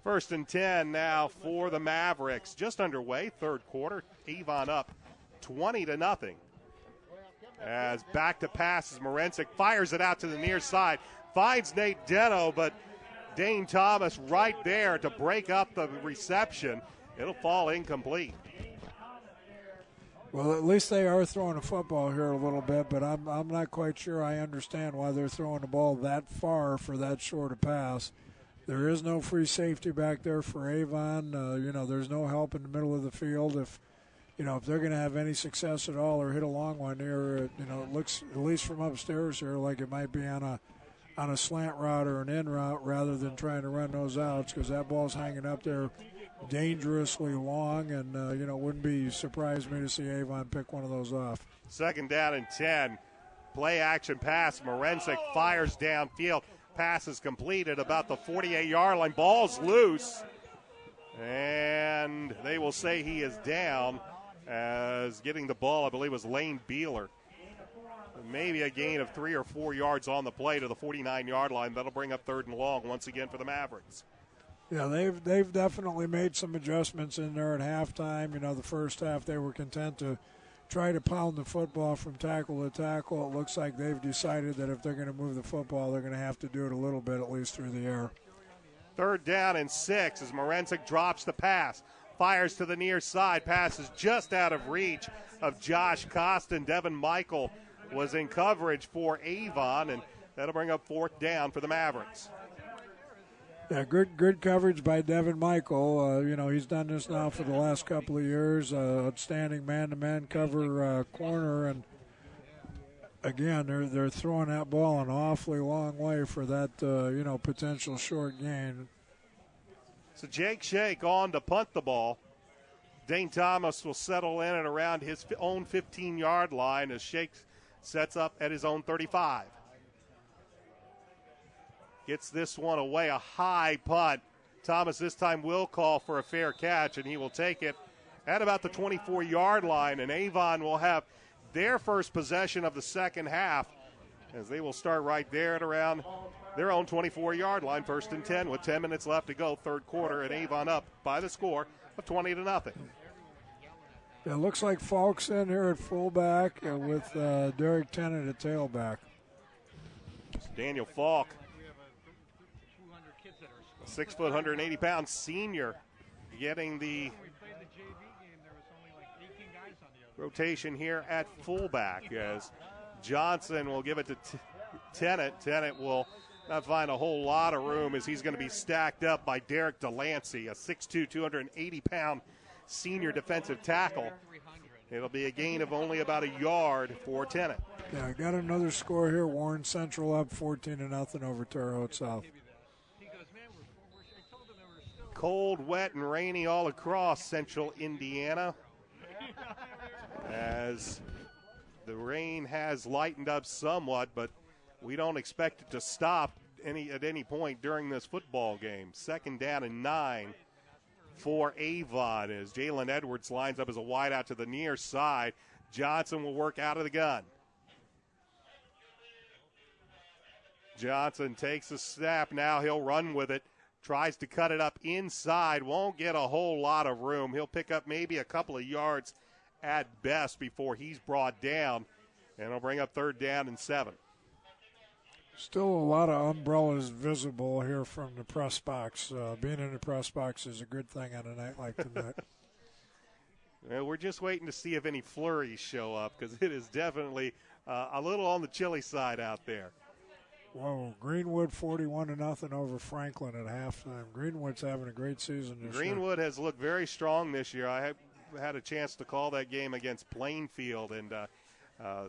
1st and 10 now for the Mavericks. Just underway, third quarter. Avon up 20-0. As back to pass as Morensic fires it out to the near side. Finds Nate Deno, but Dane Thomas right there to break up the reception. It'll fall incomplete. Well, at least they are throwing a football here a little bit, but I'm not quite sure I understand why they're throwing the ball that far for that short a pass. There is no free safety back there for Avon. There's no help in the middle of the field. If they're going to have any success at all or hit a long one here, it looks, at least from upstairs here, like it might be on a slant route or an in route rather than trying to run those outs, because that ball's hanging up there dangerously long, and wouldn't be surprised me to see Avon pick one of those off. 2nd down and 10. Play action pass. Morensic fires downfield. Pass is completed about the 48-yard line. Ball's loose, and they will say he is down, as getting the ball, I believe, was Lane Beeler. Maybe a gain of 3 or 4 yards on the play to the 49-yard line. That'll bring up 3rd and long once again for the Mavericks. Yeah, they've definitely made some adjustments in there at halftime. The first half they were content to try to pound the football from tackle to tackle. It looks like they've decided that if they're going to move the football, they're going to have to do it a little bit, at least through the air. 3rd down and 6 as Morensic drops the pass. Fires to the near side. Pass is just out of reach of Josh Costin. Devin Michael was in coverage for Avon, and that'll bring up 4th down for the Mavericks. Yeah, good coverage by Devin Michael. He's done this now for the last couple of years. Outstanding man-to-man cover corner, and again, they're throwing that ball an awfully long way for that potential short gain. So Jake Shake on to punt the ball. Dane Thomas will settle in and around his own 15-yard line as Shake sets up at his own 35. Gets this one away, a high punt. Thomas this time will call for a fair catch, and he will take it at about the 24-yard line, and Avon will have their first possession of the second half, as they will start right there at around their own 24-yard line, 1st and 10 with 10 minutes left to go, 3rd quarter, and Avon up by the score of 20-0. It looks like Falk's in here at fullback with Derek Tennant at tailback. Daniel Falk, 6 foot, 180-pound senior, getting the rotation here at fullback, as Johnson will give it to Tennant. Tennant will not find a whole lot of room, as he's going to be stacked up by Derek Delancey, a 6'2", 280-pound senior defensive tackle. It'll be a gain of only about a yard for Tennant. Yeah, got another score here. Warren Central up 14-0 over Terre Haute South. Cold, wet, and rainy all across Central Indiana, as the rain has lightened up somewhat, but we don't expect it to stop at any point during this football game. 2nd down and 9 for Avon, as Jalen Edwards lines up as a wideout to the near side. Johnson will work out of the gun. Johnson takes a snap. Now he'll run with it. Tries to cut it up inside. Won't get a whole lot of room. He'll pick up maybe a couple of yards at best before he's brought down. And he'll bring up 3rd down and 7. Still a lot of umbrellas visible here from the press box. Being in the press box is a good thing on a night like tonight. Well, we're just waiting to see if any flurries show up, because it is definitely a little on the chilly side out there. Whoa, Greenwood 41-0 over Franklin at halftime. Greenwood's having a great season this year. Greenwood has looked very strong this year. I have had a chance to call that game against Plainfield, and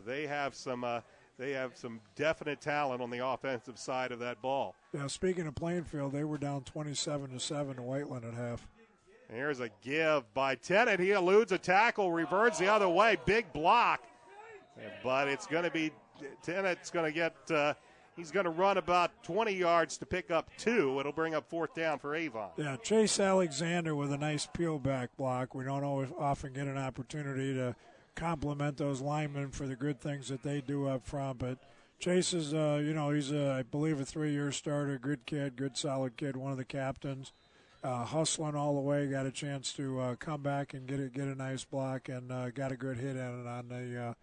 they have some definite talent on the offensive side of that ball. Yeah, speaking of Plainfield, they were down 27-7 to Whiteland at half. Here's a give by Tennant. He eludes a tackle, reverts the other way. Big block. But it's going to be Tennant's going to get he's going to run about 20 yards to pick up 2. It'll bring up 4th down for Avon. Yeah, Chase Alexander with a nice peel-back block. We don't always often get an opportunity to compliment those linemen for the good things that they do up front. But Chase is, he's, I believe, a 3-year starter, good kid, good solid kid, one of the captains. Hustling all the way, got a chance to come back and get a nice block, and got a good hit on the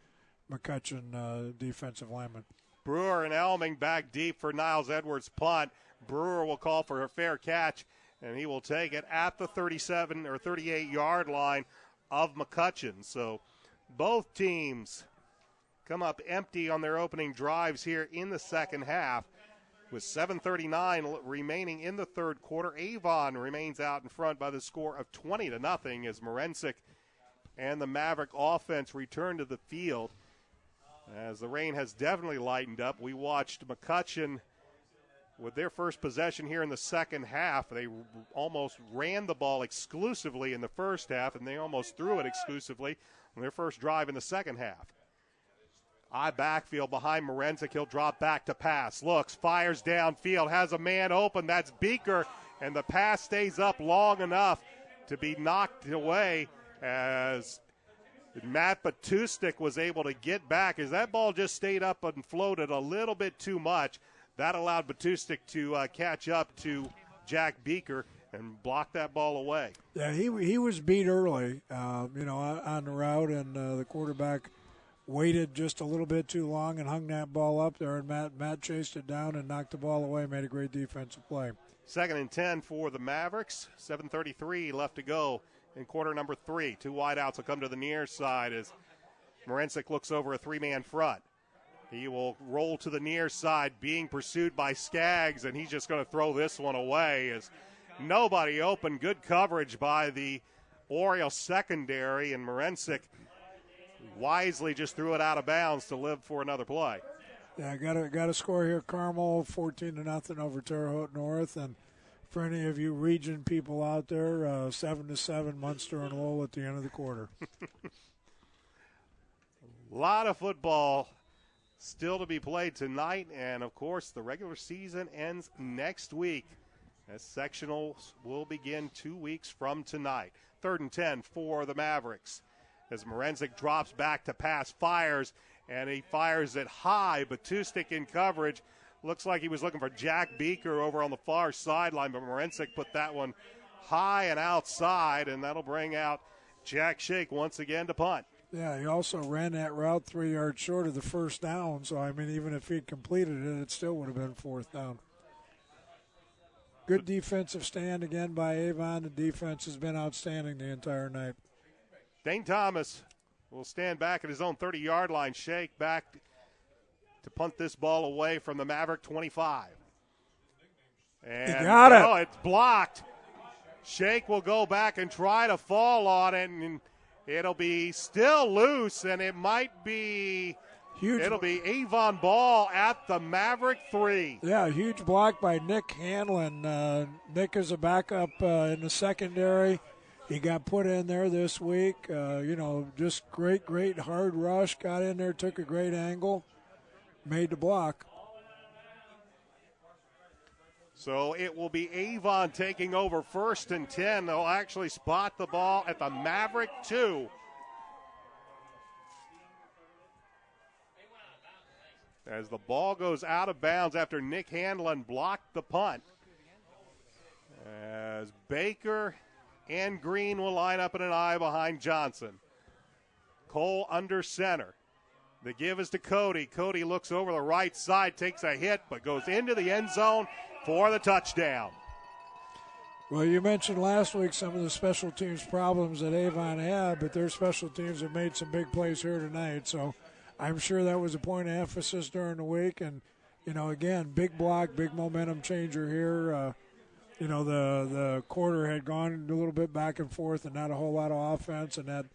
McCutcheon defensive lineman. Brewer and Elming back deep for Niles Edwards' punt. Brewer will call for a fair catch, and he will take it at the 37 or 38-yard line of McCutcheon. So both teams come up empty on their opening drives here in the second half. With 7:39 remaining in the third quarter, Avon remains out in front by the score of 20-0 as Morensic and the Maverick offense return to the field. As the rain has definitely lightened up, we watched McCutcheon with their first possession here in the second half. They almost ran the ball exclusively in the first half, and they almost threw it exclusively on their first drive in the second half. I backfield behind Morensic. He'll drop back to pass. Looks, fires downfield, has a man open. That's Beaker, and the pass stays up long enough to be knocked away as Matt Batustik was able to get back. As that ball just stayed up and floated a little bit too much, that allowed Batustik to catch up to Jack Beaker and block that ball away. Yeah, he was beat early, on the route, and the quarterback waited just a little bit too long and hung that ball up there, and Matt chased it down and knocked the ball away, made a great defensive play. 2nd and 10 for the Mavericks. 7:33 left to go in quarter number 3. 2 wideouts will come to the near side as Morensic looks over a 3-man front. He will roll to the near side, being pursued by Skaggs, and he's just going to throw this one away as nobody open. Good coverage by the Orioles secondary, and Morensic wisely just threw it out of bounds to live for another play. Yeah, got a score here. Carmel 14-0 over Terre Haute North, and for any of you region people out there, 7-7 Munster and Lowell at the end of the quarter. A lot of football still to be played tonight, and of course the regular season ends next week as sectionals will begin 2 weeks from tonight. 3rd and 10 for the Mavericks as Morensic drops back to pass, fires, and he fires it high. Batustik in coverage. Looks like he was looking for Jack Beaker over on the far sideline, but Morensic put that one high and outside, and that'll bring out Jack Shake once again to punt. Yeah, he also ran that route 3 yards short of the first down, so, I mean, even if he'd completed it, it still would have been 4th down. Good defensive stand again by Avon. The defense has been outstanding the entire night. Dane Thomas will stand back at his own 30-yard line. Shake back to punt this ball away from the Maverick 25. And he got it. Oh, it's blocked. Shake will go back and try to fall on it, and it'll be still loose, and it might be huge. It'll be Avon ball at the Maverick 3. Yeah, huge block by Nick Hanlon. Nick is a backup in the secondary. He got put in there this week. Just great hard rush. Got in there, took a great angle, made the block. So it will be Avon taking over 1st and 10. They'll actually spot the ball at the Maverick 2. As the ball goes out of bounds after Nick Hanlon blocked the punt. As Baker and Green will line up in an eye behind Johnson. Cole under center. The give is to Cody. Cody looks over the right side, takes a hit, but goes into the end zone for the touchdown. Well, you mentioned last week some of the special teams problems that Avon had, but their special teams have made some big plays here tonight. So I'm sure that was a point of emphasis during the week. And, again, big block, big momentum changer here. The quarter had gone a little bit back and forth and not a whole lot of offense, and that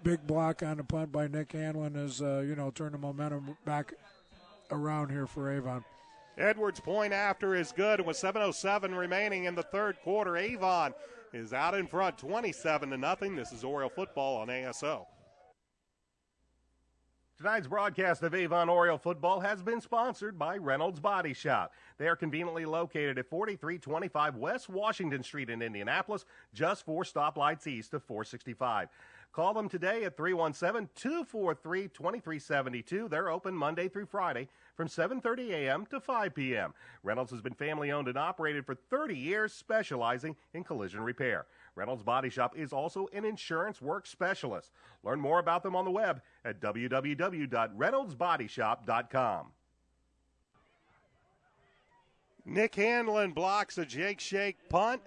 big block on the punt by Nick Hanlon has, turned the momentum back around here for Avon. Edwards' point after is good. With 7:07 remaining in the third quarter, Avon is out in front 27-0. This is Oriole football on ASO. Tonight's broadcast of Avon Oriole football has been sponsored by Reynolds Body Shop. They are conveniently located at 4325 West Washington Street in Indianapolis, just 4 stoplights east of 465. Call them today at 317-243-2372. They're open Monday through Friday from 7:30 a.m. to 5 p.m. Reynolds has been family-owned and operated for 30 years, specializing in collision repair. Reynolds Body Shop is also an insurance work specialist. Learn more about them on the web at www.reynoldsbodyshop.com. Nick Hanlon blocks a Jake Shake punt,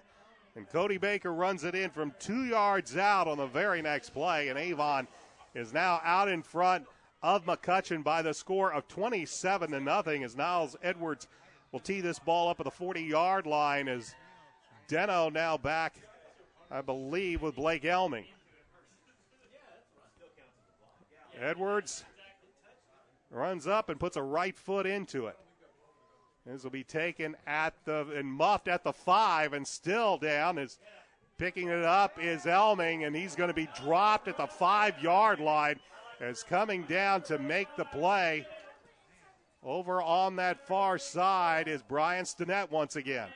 and Cody Baker runs it in from 2 yards out on the very next play, and Avon is now out in front of McCutcheon by the score of 27-0 as Niles Edwards will tee this ball up at the 40-yard line as Deno now back, I believe, with Blake Elming. Edwards runs up and puts a right foot into it. This will be taken and muffed at the 5 and still down. Is picking it up is Elming, and he's going to be dropped at the 5-yard line. As coming down to make the play over on that far side is Brian Stinnett once again.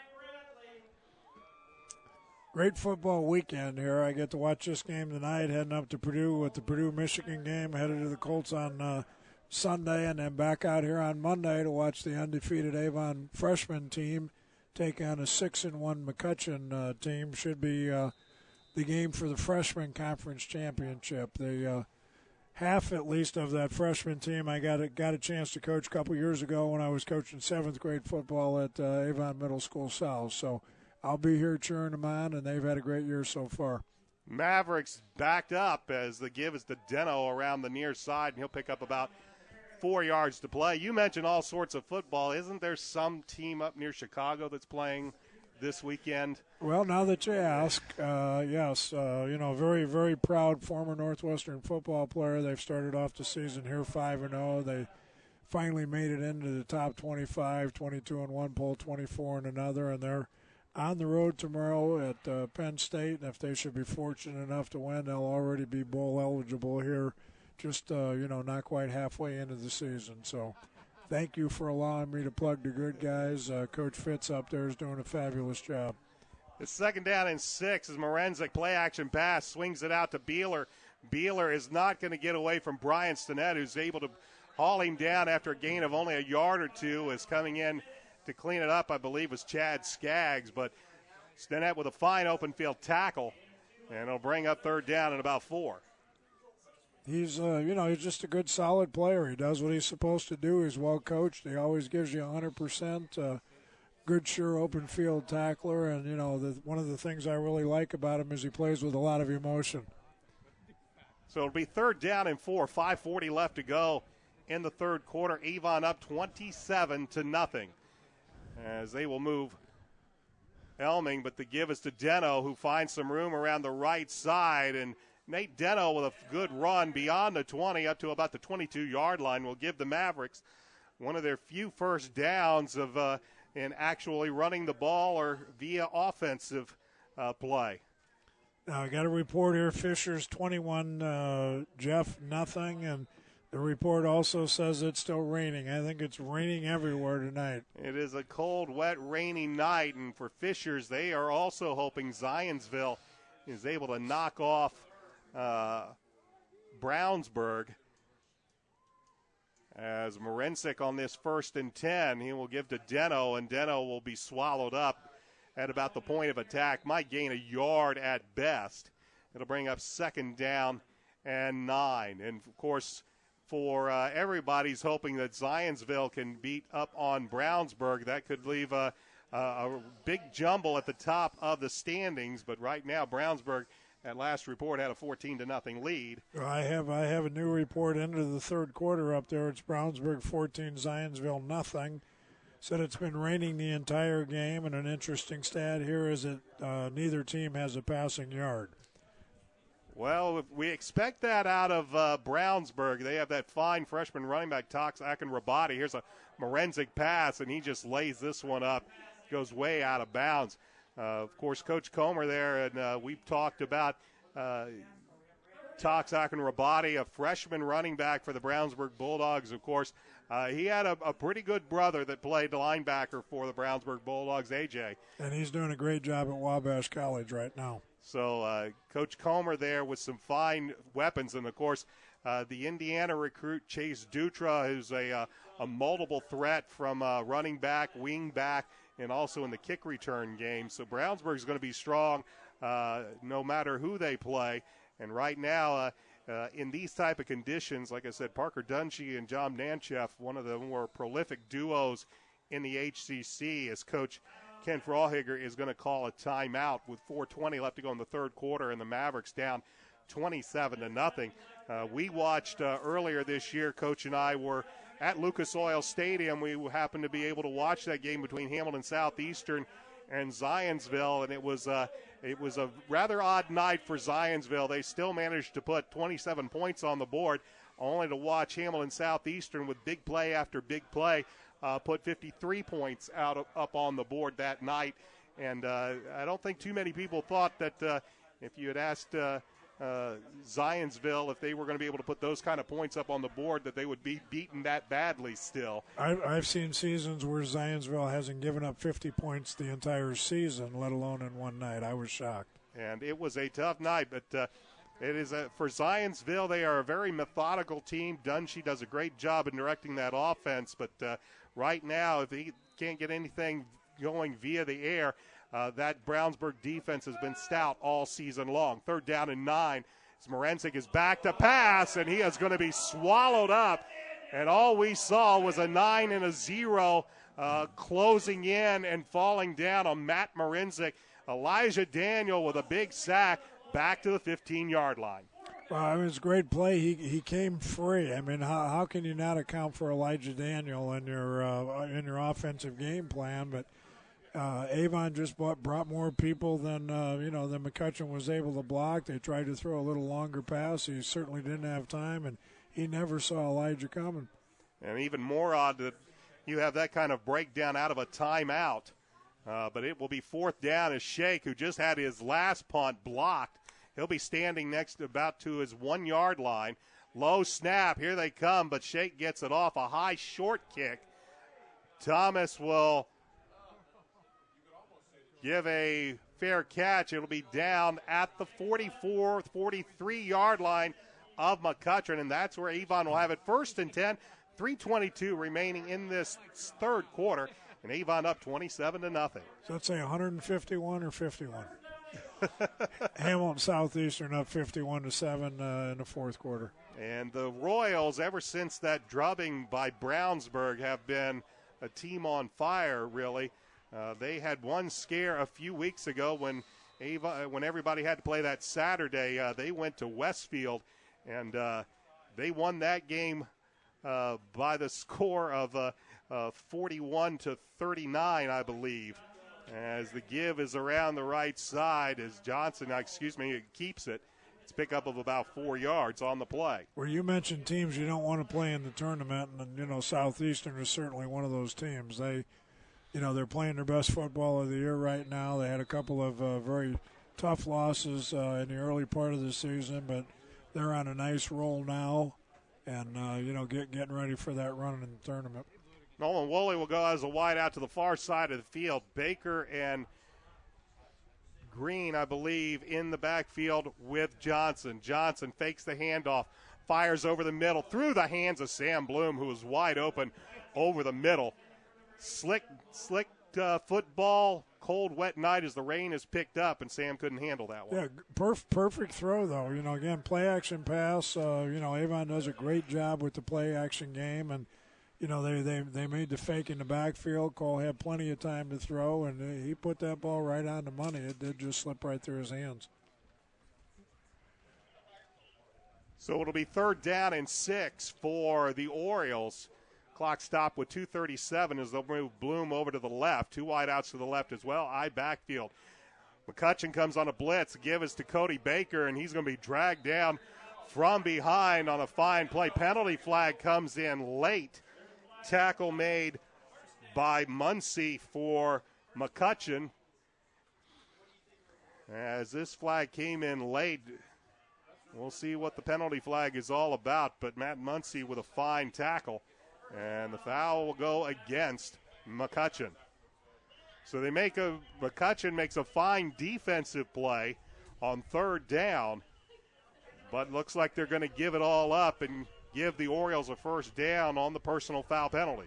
Great football weekend here. I get to watch this game tonight, heading up to Purdue with the Purdue-Michigan game, headed to the Colts on Sunday, and then back out here on Monday to watch the undefeated Avon freshman team take on a 6-1 McCutcheon team. Should be the game for the freshman conference championship. The half, at least, of that freshman team I got a chance to coach a couple years ago when I was coaching 7th grade football at Avon Middle School South. So I'll be here cheering them on, and they've had a great year so far. Mavericks backed up as the give is to Deno around the near side, and he'll pick up about 4 yards to play. You mentioned all sorts of football. Isn't there some team up near Chicago that's playing this weekend? Well, now that you ask, yes. Very, very proud former Northwestern football player. They've started off the season here 5-0. They finally made it into the top 25, 22 in one poll, 24 in another, and they're on the road tomorrow at Penn State. And if they should be fortunate enough to win, they'll already be bowl eligible here, just not quite halfway into the season. So thank you for allowing me to plug the good guys. Coach Fitz up there is doing a fabulous job. It's 2nd down and 6 as Morenzik play-action pass swings it out to Beeler. Beeler is not going to get away from Brian Stinnett, who's able to haul him down after a gain of only a yard or two. Is coming in to clean it up, I believe, was Chad Skaggs. But Stinnett with a fine open field tackle, and it'll bring up 3rd down and about 4. He's, he's just a good, solid player. He does what he's supposed to do. He's well coached. He always gives you 100%. Good, sure, open field tackler. And, one of the things I really like about him is he plays with a lot of emotion. So it'll be 3rd down and 4, 5:40 left to go in the 3rd quarter. Avon up 27-0 as they will move Elming, but the give is to Deno, who finds some room around the right side, and Nate Deno with a good run beyond the 20 up to about the 22-yard line will give the Mavericks one of their few first downs of in actually running the ball or via offensive play. Now I got a report here. Fisher's 21, Jeff nothing, and the report also says it's still raining. I think it's raining everywhere tonight. It is a cold, wet, rainy night, and for Fishers, they are also hoping Zionsville is able to knock off Brownsburg. As Morenzik on this 1st and 10, he will give to Deno, and Deno will be swallowed up at about the point of attack. Might gain a yard at best. It'll bring up 2nd down and 9. And, of course, for everybody's hoping that Zionsville can beat up on Brownsburg. That could leave a big jumble at the top of the standings. But right now, Brownsburg, at last report, had a 14-0 lead. I have a new report into the 3rd quarter up there. It's Brownsburg 14, Zionsville nothing. Said it's been raining the entire game, and an interesting stat here is that neither team has a passing yard. Well, we expect that out of Brownsburg. They have that fine freshman running back, Tox Akinrabadi. Here's a Morenzik pass, and he just lays this one up. Goes way out of bounds. Of course, Coach Comer there, and we've talked about Tox Akinrabadi, a freshman running back for the Brownsburg Bulldogs. Of course, he had a pretty good brother that played linebacker for the Brownsburg Bulldogs, AJ. And he's doing a great job at Wabash College right now. So Coach Comer there with some fine weapons. And, of course, the Indiana recruit Chase Dutra, who's a multiple threat from running back, wing back, and also in the kick return game. So Brownsburg is going to be strong no matter who they play. And right now, in these type of conditions, like I said, Parker Dunshee and John Nanchef, one of the more prolific duos in the HCC, as Coach Ken Frohigger is going to call a timeout with 4:20 left to go in the 3rd quarter, and the Mavericks down 27-0. We watched earlier this year, Coach and I were at Lucas Oil Stadium. We happened to be able to watch that game between Hamilton Southeastern and Zionsville, and it was a rather odd night for Zionsville. They still managed to put 27 points on the board, only to watch Hamilton Southeastern with big play after big play put 53 points up on the board that night. And I don't think too many people thought that if you had asked Zionsville if they were going to be able to put those kind of points up on the board, that they would be beaten that badly still. I've seen seasons where Zionsville hasn't given up 50 points the entire season, let alone in one night. I was shocked. And it was a tough night, but it is for Zionsville. They are a very methodical team. Dunshee does a great job in directing that offense, but right now, if he can't get anything going via the air, that Brownsburg defense has been stout all season long. 3rd down and 9. As Morenzik is back to pass, and he is going to be swallowed up. And all we saw was a 9 and a 0 closing in and falling down on Matt Morenzik. Elijah Daniel with a big sack back to the 15-yard line. Well, it was a great play. He came free. I mean, how can you not account for Elijah Daniel in your offensive game plan? But Avon just brought more people than than McCutcheon was able to block. They tried to throw a little longer pass. He certainly didn't have time, and he never saw Elijah coming. And even more odd that you have that kind of breakdown out of a timeout. But it will be 4th down as Shake, who just had his last punt blocked. He'll be standing about to his 1-yard line. Low snap. Here they come, but Shake gets it off. A high short kick. Thomas will give a fair catch. It'll be down at the 44, 43-yard line of McCutcheon, and that's where Avon will have it. 1st and 10, 3:22 remaining in this 3rd quarter, and Avon up 27-0. So let's say 151 or 51. Hamilton Southeastern up 51-7 in the 4th quarter. And the Royals, ever since that drubbing by Brownsburg, have been a team on fire, really. They had one scare a few weeks ago when everybody had to play that Saturday. They went to Westfield, and they won that game by the score of 41-39, I believe. As the give is around the right side, as Johnson, keeps it. It's a pickup of about 4 yards on the play. Well, you mentioned teams you don't want to play in the tournament, and Southeastern is certainly one of those teams. They're playing their best football of the year right now. They had a couple of very tough losses in the early part of the season, but they're on a nice roll now, and getting ready for that run in the tournament. Nolan Woolley will go as a wide out to the far side of the field. Baker and Green, I believe, in the backfield with Johnson. Johnson fakes the handoff, fires over the middle, through the hands of Sam Bloom, who was wide open over the middle. Slick football, cold, wet night as the rain is picked up, and Sam couldn't handle that one. Yeah, perfect throw, though. Again, play-action pass. Avon does a great job with the play-action game, and they made the fake in the backfield. Cole had plenty of time to throw, and he put that ball right on the money. It did just slip right through his hands. So it'll be 3rd down and 6 for the Orioles. Clock stopped with 2:37 as they'll move Bloom over to the left. 2 wide outs to the left as well. Backfield. McCutcheon comes on a blitz. The give is to Cody Baker, and he's going to be dragged down from behind on a fine play. Penalty flag comes in late. Tackle made by Muncie for McCutcheon. As this flag came in late, we'll see what the penalty flag is all about, but Matt Muncie with a fine tackle, and the foul will go against McCutcheon. So McCutcheon makes a fine defensive play on 3rd down, but looks like they're going to give it all up and give the Orioles a 1st down on the personal foul penalty.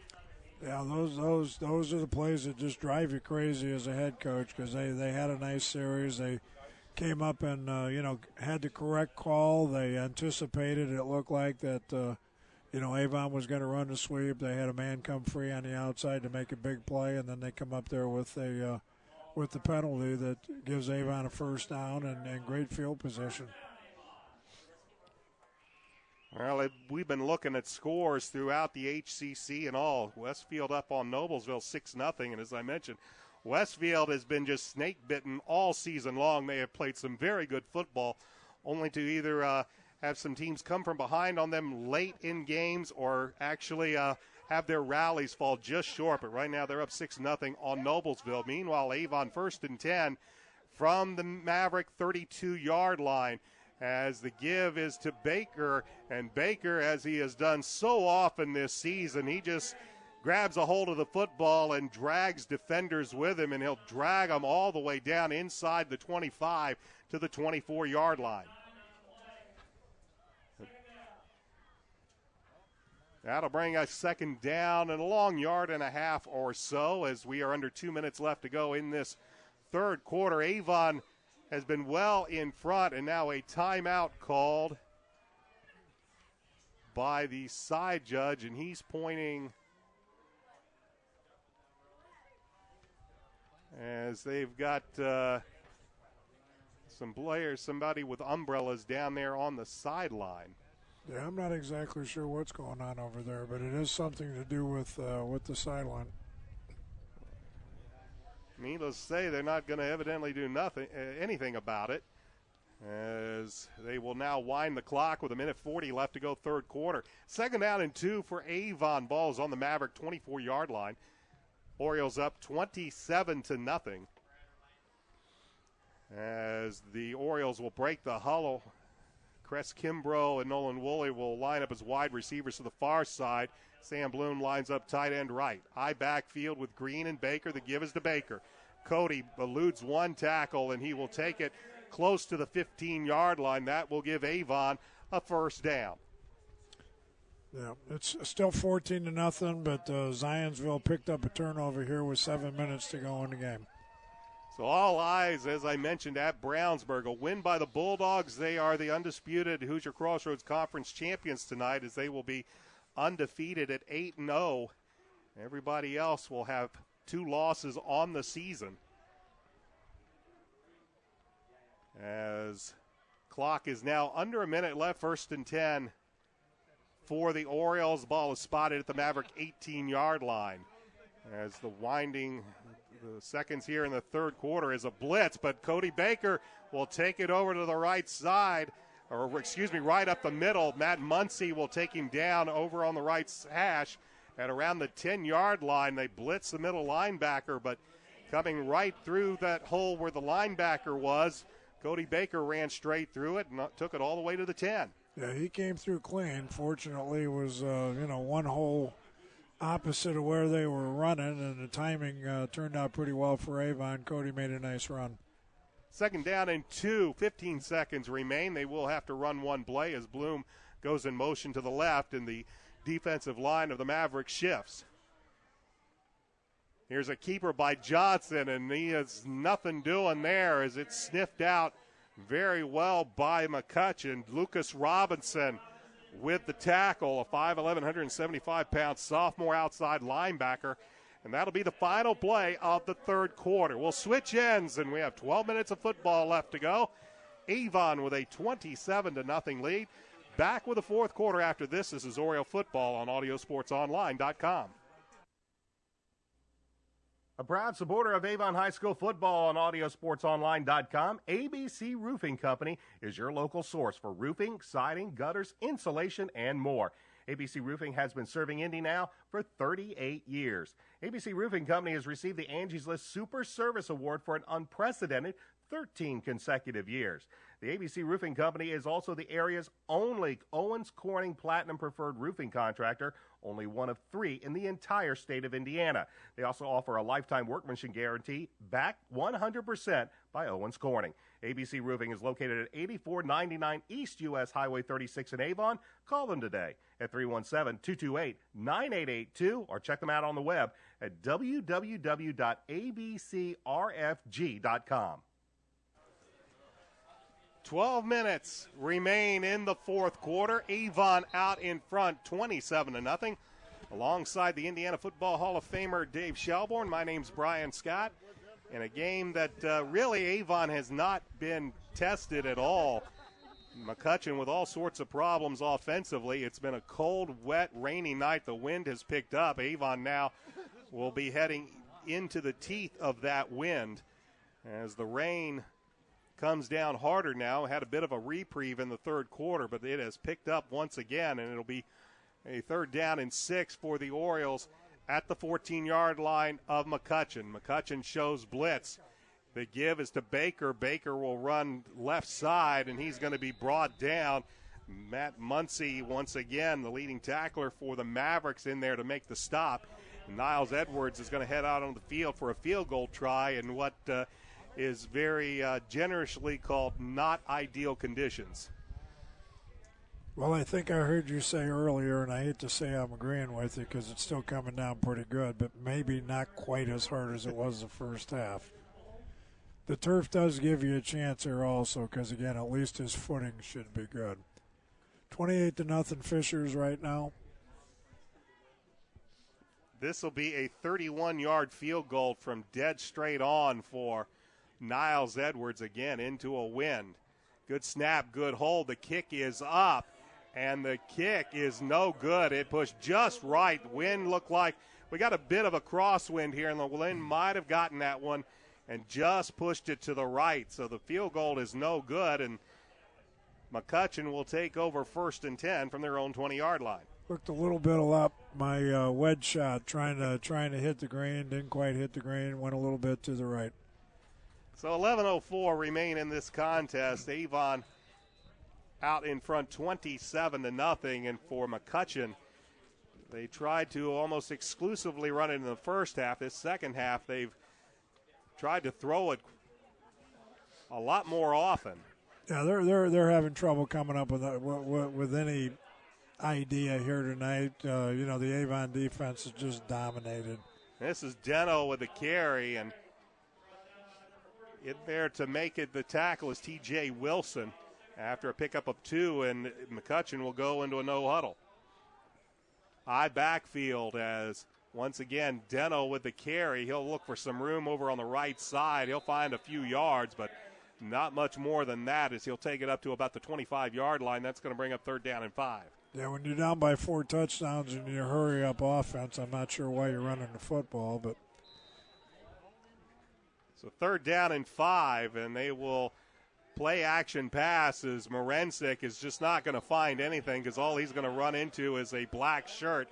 Yeah, those are the plays that just drive you crazy as a head coach, because they had a nice series. They came up and had the correct call. They anticipated. It looked like that Avon was going to run the sweep. They had a man come free on the outside to make a big play, and then they come up there with the penalty that gives Avon a 1st down and great field position. Well, we've been looking at scores throughout the HCC and all. Westfield up on Noblesville 6-0, and as I mentioned, Westfield has been just snake-bitten all season long. They have played some very good football, only to either have some teams come from behind on them late in games or actually have their rallies fall just short. But right now they're up 6-0 on Noblesville. Meanwhile, Avon 1st and 10 from the Maverick 32-yard line, as the give is to Baker. And Baker, as he has done so often this season, he just grabs a hold of the football and drags defenders with him, and he'll drag them all the way down inside the 25 to the 24-yard line. That'll bring us second down and a long yard and a half or so, as we are under 2 minutes left to go in this third quarter. Avon has been well in front, and now a timeout called by the side judge, and he's pointing as they've got some players, somebody with umbrellas down there on the sideline. Yeah, I'm not exactly sure what's going on over there, but it is something to do with the sideline. Needless to say, they're not going to evidently do anything about it, as they will now wind the clock with 1:40 left to go third quarter. Second down and 2 for Avon. Ball's on the Maverick 24-yard line. Orioles up 27-0, as the Orioles will break the huddle. Cress Kimbrough and Nolan Woolley will line up as wide receivers to the far side. Sam Bloom lines up tight end right. High backfield with Green and Baker. The give is to Baker. Cody eludes one tackle, and he will take it close to the 15-yard line. That will give Avon a first down. Yeah, it's still 14-0, but Zionsville picked up a turnover here with 7 minutes to go in the game. So all eyes, as I mentioned, at Brownsburg. A win by the Bulldogs. They are the undisputed Hoosier Crossroads Conference champions tonight, as they will be undefeated at 8-0. Everybody else will have 2 losses on the season, as clock is now under a minute left. 1st and 10 for the Orioles. Ball is spotted at the Maverick 18-yard line, as the seconds here in the third quarter is a blitz, but Cody Baker will take it over to the right side, right up the middle. Matt Muncie will take him down over on the right hash at around the 10-yard line. They blitz the middle linebacker, but coming right through that hole where the linebacker was, Cody Baker ran straight through it and took it all the way to the 10. Yeah, he came through clean. Fortunately, it was one hole opposite of where they were running, and the timing turned out pretty well for Avon. Cody made a nice run. Second down and 2, 15 seconds remain. They will have to run one play as Bloom goes in motion to the left, and the defensive line of the Mavericks shifts. Here's a keeper by Johnson, and he has nothing doing there, as it's sniffed out very well by McCutcheon. Lucas Robinson with the tackle, a 5'11", 175-pound sophomore outside linebacker. And that'll be the final play of the third quarter. We'll switch ends, and we have 12 minutes of football left to go. Avon with a 27-0 lead. Back with the fourth quarter after this. This is Oriole Football on AudioSportsOnline.com. A proud supporter of Avon High School football on AudioSportsOnline.com, ABC Roofing Company is your local source for roofing, siding, gutters, insulation, and more. ABC Roofing has been serving Indy now for 38 years. ABC Roofing Company has received the Angie's List Super Service Award for an unprecedented 13 consecutive years. The ABC Roofing Company is also the area's only Owens Corning Platinum Preferred roofing contractor, only one of 3 in the entire state of Indiana. They also offer a lifetime workmanship guarantee backed 100% by Owens Corning. ABC Roofing is located at 8499 East US Highway 36 in Avon. Call them today at 317-228-9882 or check them out on the web at www.abcrfg.com. 12 minutes remain in the fourth quarter. Avon out in front, 27-0. Alongside the Indiana Football Hall of Famer Dave Shelbourne, my name's Brian Scott. In a game that really Avon has not been tested at all McCutcheon with all sorts of problems offensively. It's been a cold, wet, rainy night. The wind has picked up. Avon now will be heading into the teeth of that wind as the rain comes down harder now. Had a bit of a reprieve in the third quarter, but it has picked up once again, and it'll be a 3rd down and 6 for the Orioles at the 14-yard line of McCutcheon. McCutcheon shows blitz. The give is to Baker. Baker will run left side, and he's going to be brought down. Matt Muncy, once again, the leading tackler for the Mavericks, in there to make the stop. Niles Edwards is going to head out on the field for a field goal try in what is very generously called not ideal conditions. Well, I think I heard you say earlier, and I hate to say I'm agreeing with you because it's still coming down pretty good, but maybe not quite as hard as it was the first half. The turf does give you a chance here also because, again, at least his footing should be good. 28-0 Fishers right now. This will be a 31-yard field goal from dead straight on for Niles Edwards, again into a wind. Good snap, good hold. The kick is up, and the kick is no good. It pushed just right. Wind looked like we got a bit of a crosswind here, and the wind might have gotten that one and just pushed it to the right. So the field goal is no good, and McCutcheon will take over 1st and 10 from their own 20-yard line. Looked a little bit up my wedge shot, trying to hit the green, didn't quite hit the green, went a little bit to the right. So 11:04 remain in this contest. Avon out in front 27-0, and for McCutcheon, they tried to almost exclusively run it in the first half. This second half, they've tried to throw it a lot more often. Yeah, they're having trouble coming up with any idea here tonight. The Avon defense is just dominated. This is Deno with the carry, and in there to make it the tackle is T.J. Wilson after a pickup of 2, and McCutcheon will go into a no huddle. High backfield as, once again, Deno with the carry. He'll look for some room over on the right side. He'll find a few yards, but not much more than that, as he'll take it up to about the 25-yard line. That's going to bring up 3rd down and 5. Yeah, when you're down by 4 touchdowns and you hurry up offense, I'm not sure why you're running the football, but. So 3rd down and 5, and they will play action pass as Morensic is just not going to find anything because all he's going to run into is a black shirt,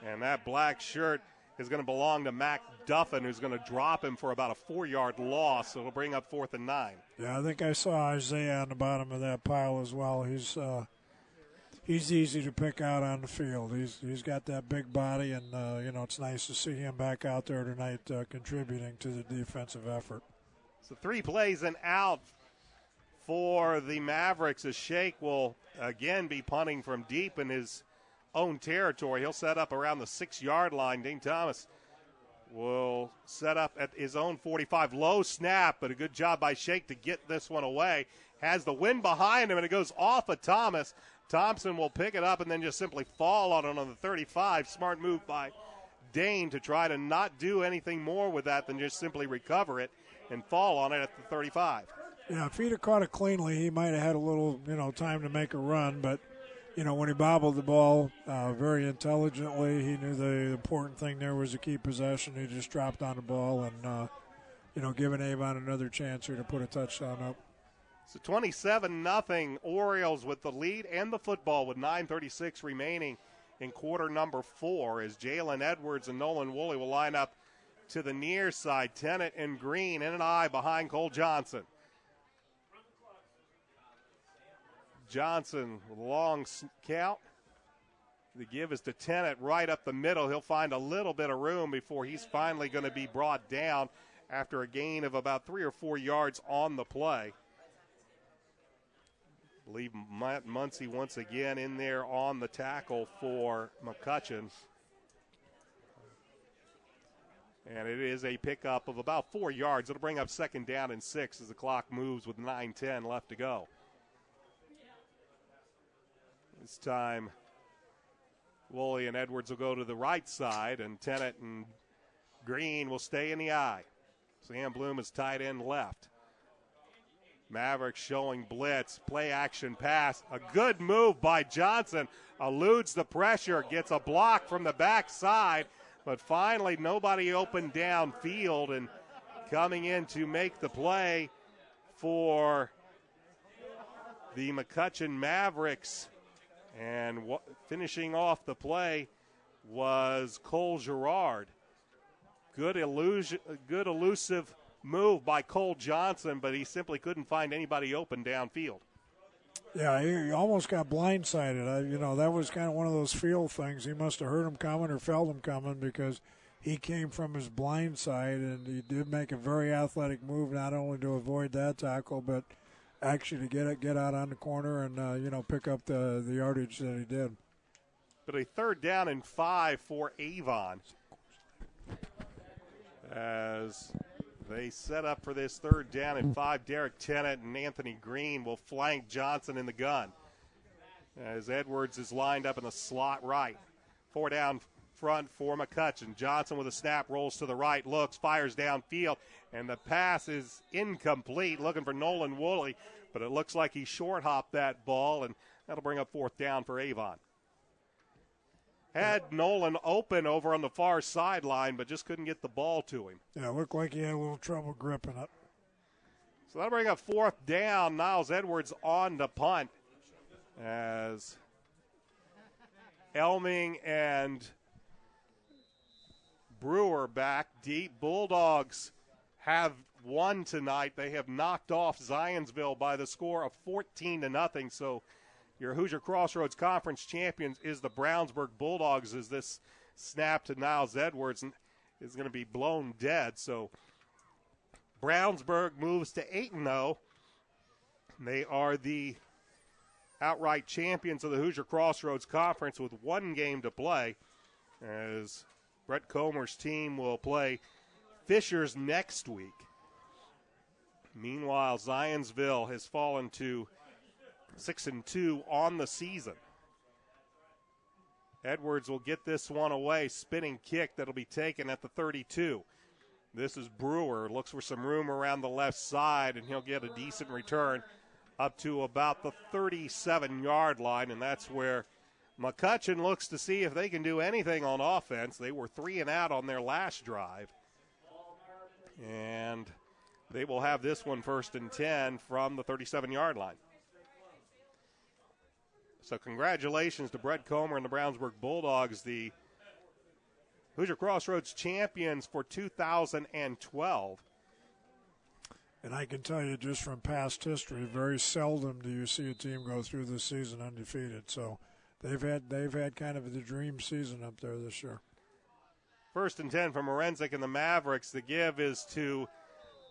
and that black shirt is going to belong to Mac Duffin, who's going to drop him for about a 4-yard loss. So it'll bring up 4th and 9. Yeah, I think I saw Isaiah on the bottom of that pile as well. He's easy to pick out on the field. He's got that big body, and it's nice to see him back out there tonight contributing to the defensive effort. So 3 plays and out for the Mavericks, as Shake will again be punting from deep in his own territory. He'll set up around the 6-yard line. Dane Thomas will set up at his own 45. Low snap, but a good job by Shake to get this one away. Has the wind behind him, and it goes off of Thomas. Thompson will pick it up and then just simply fall on it on the 35. Smart move by Dane to try to not do anything more with that than just simply recover it and fall on it at the 35. Yeah, if he'd have caught it cleanly, he might have had a little, time to make a run. But, when he bobbled the ball very intelligently, he knew the important thing there was to keep possession. He just dropped on the ball and, giving Avon another chance here to put a touchdown up. So 27-0 Orioles with the lead and the football with 9:36 remaining in quarter number 4 as Jalen Edwards and Nolan Woolley will line up to the near side. Tennant and Green in an eye behind Cole Johnson. Johnson with a long count. The give is to Tennant right up the middle. He'll find a little bit of room before he's finally going to be brought down after a gain of about 3 or 4 yards on the play. I believe Matt Muncy once again in there on the tackle for McCutcheon. And it is a pickup of about 4 yards. It'll bring up 2nd down and 6 as the clock moves with 9:10 left to go. This time, Woolley and Edwards will go to the right side, and Tennant and Green will stay in the eye. Sam Bloom is tight end left. Mavericks showing blitz, play action pass. A good move by Johnson. Eludes the pressure, gets a block from the backside, but finally nobody open downfield, and coming in to make the play for the McCutcheon Mavericks and finishing off the play was Cole Girard. Good elusive move by Cole Johnson, but he simply couldn't find anybody open downfield. Yeah, he almost got blindsided. That was kind of one of those feel things. He must have heard him coming or felt him coming, because he came from his blind side, and he did make a very athletic move, not only to avoid that tackle, but actually to get out on the corner and pick up the yardage that he did. But a 3rd down and 5 for Avon, as they set up for this 3rd down and 5. Derek Tennant and Anthony Green will flank Johnson in the gun, as Edwards is lined up in the slot right. 4 down front for McCutcheon. Johnson with a snap, rolls to the right, looks, fires downfield, and the pass is incomplete. Looking for Nolan Woolley, but it looks like he short-hopped that ball, and that'll bring up 4th down for Avon. Had Nolan open over on the far sideline, but just couldn't get the ball to him. Yeah, it looked like he had a little trouble gripping it. So that'll bring up 4th down. Niles Edwards on the punt, as Elming and Brewer back deep. Bulldogs have won tonight. They have knocked off Zionsville by the score of 14-0. So your Hoosier Crossroads Conference champions is the Brownsburg Bulldogs, as this snap to Niles Edwards is going to be blown dead. So Brownsburg moves to 8-0. They are the outright champions of the Hoosier Crossroads Conference with 1 game to play, as Brett Comer's team will play Fishers next week. Meanwhile, Zionsville has fallen to 6-2 on the season. Edwards will get this one away. Spinning kick that'll be taken at the 32. This is Brewer. Looks for some room around the left side, and he'll get a decent return up to about the 37-yard line, and that's where McCutcheon looks to see if they can do anything on offense. They were 3 and out on their last drive, and they will have this one 1st and 10 from the 37-yard line. So congratulations to Brett Comer and the Brownsburg Bulldogs, the Hoosier Crossroads champions for 2012. And I can tell you just from past history, very seldom do you see a team go through this season undefeated. So they've had kind of the dream season up there this year. 1st and 10 for Morenzik and the Mavericks. The give is to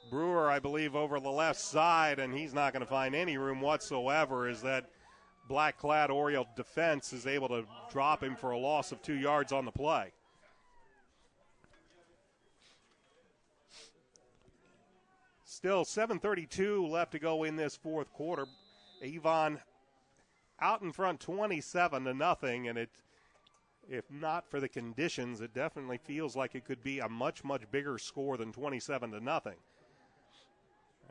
Brewer, I believe, over the left side, and he's not going to find any room whatsoever, as that black-clad Oriole defense is able to drop him for a loss of 2 yards on the play. Still 7:32 left to go in this 4th quarter. Avon out in front 27-0, and if not for the conditions, it definitely feels like it could be a much, much bigger score than 27-0,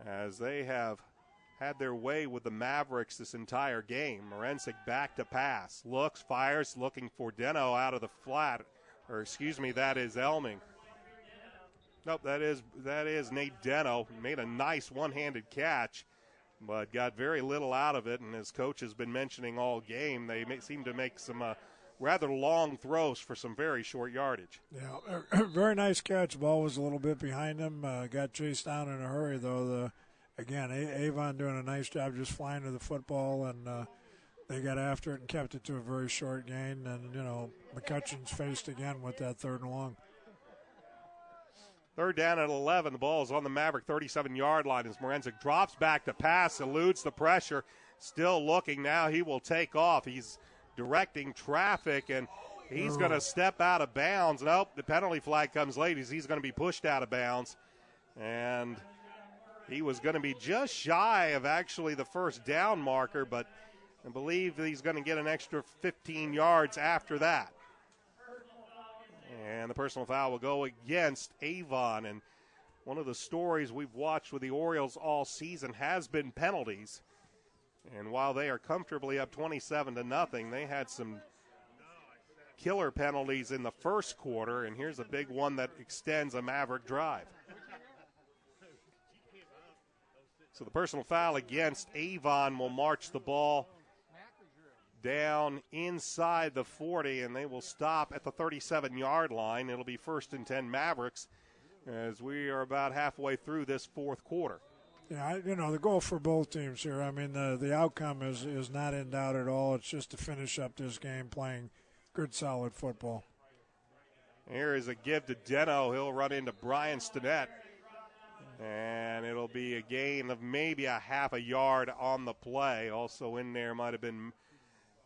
as they have had their way with the Mavericks this entire game. Morenzik back to pass. Looks, fires, looking for Deno out of the flat. That is Elming. Nope, that is Nate Deno. Made a nice one-handed catch, but got very little out of it, and as coach has been mentioning all game, they seem to make some rather long throws for some very short yardage. Yeah, very nice catch. Ball was a little bit behind him. Got chased down in a hurry, though. Again, Avon doing a nice job just flying to the football, and they got after it and kept it to a very short gain. And, McCutcheon's faced again with that 3rd and long. 3rd down at 11. The ball is on the Maverick 37-yard line as Morenzik drops back to pass, eludes the pressure. Still looking now. He will take off. He's directing traffic, and he's going to step out of bounds. Nope, the penalty flag comes late. He's going to be pushed out of bounds. And he was going to be just shy of actually the 1st down marker, but I believe he's going to get an extra 15 yards after that. And the personal foul will go against Avon. And one of the stories we've watched with the Orioles all season has been penalties. And while they are comfortably up 27-0, they had some killer penalties in the first quarter, and here's a big one that extends a Maverick drive. So the personal foul against Avon will march the ball down inside the 40, and they will stop at the 37-yard line. It'll be 1st and 10 Mavericks as we are about halfway through this fourth quarter. Yeah, the goal for both teams here, I mean, the outcome is not in doubt at all. It's just to finish up this game playing good, solid football. Here is a give to Deno. He'll run into Brian Stinnett, and it'll be a gain of maybe a half a yard on the play. Also in there might have been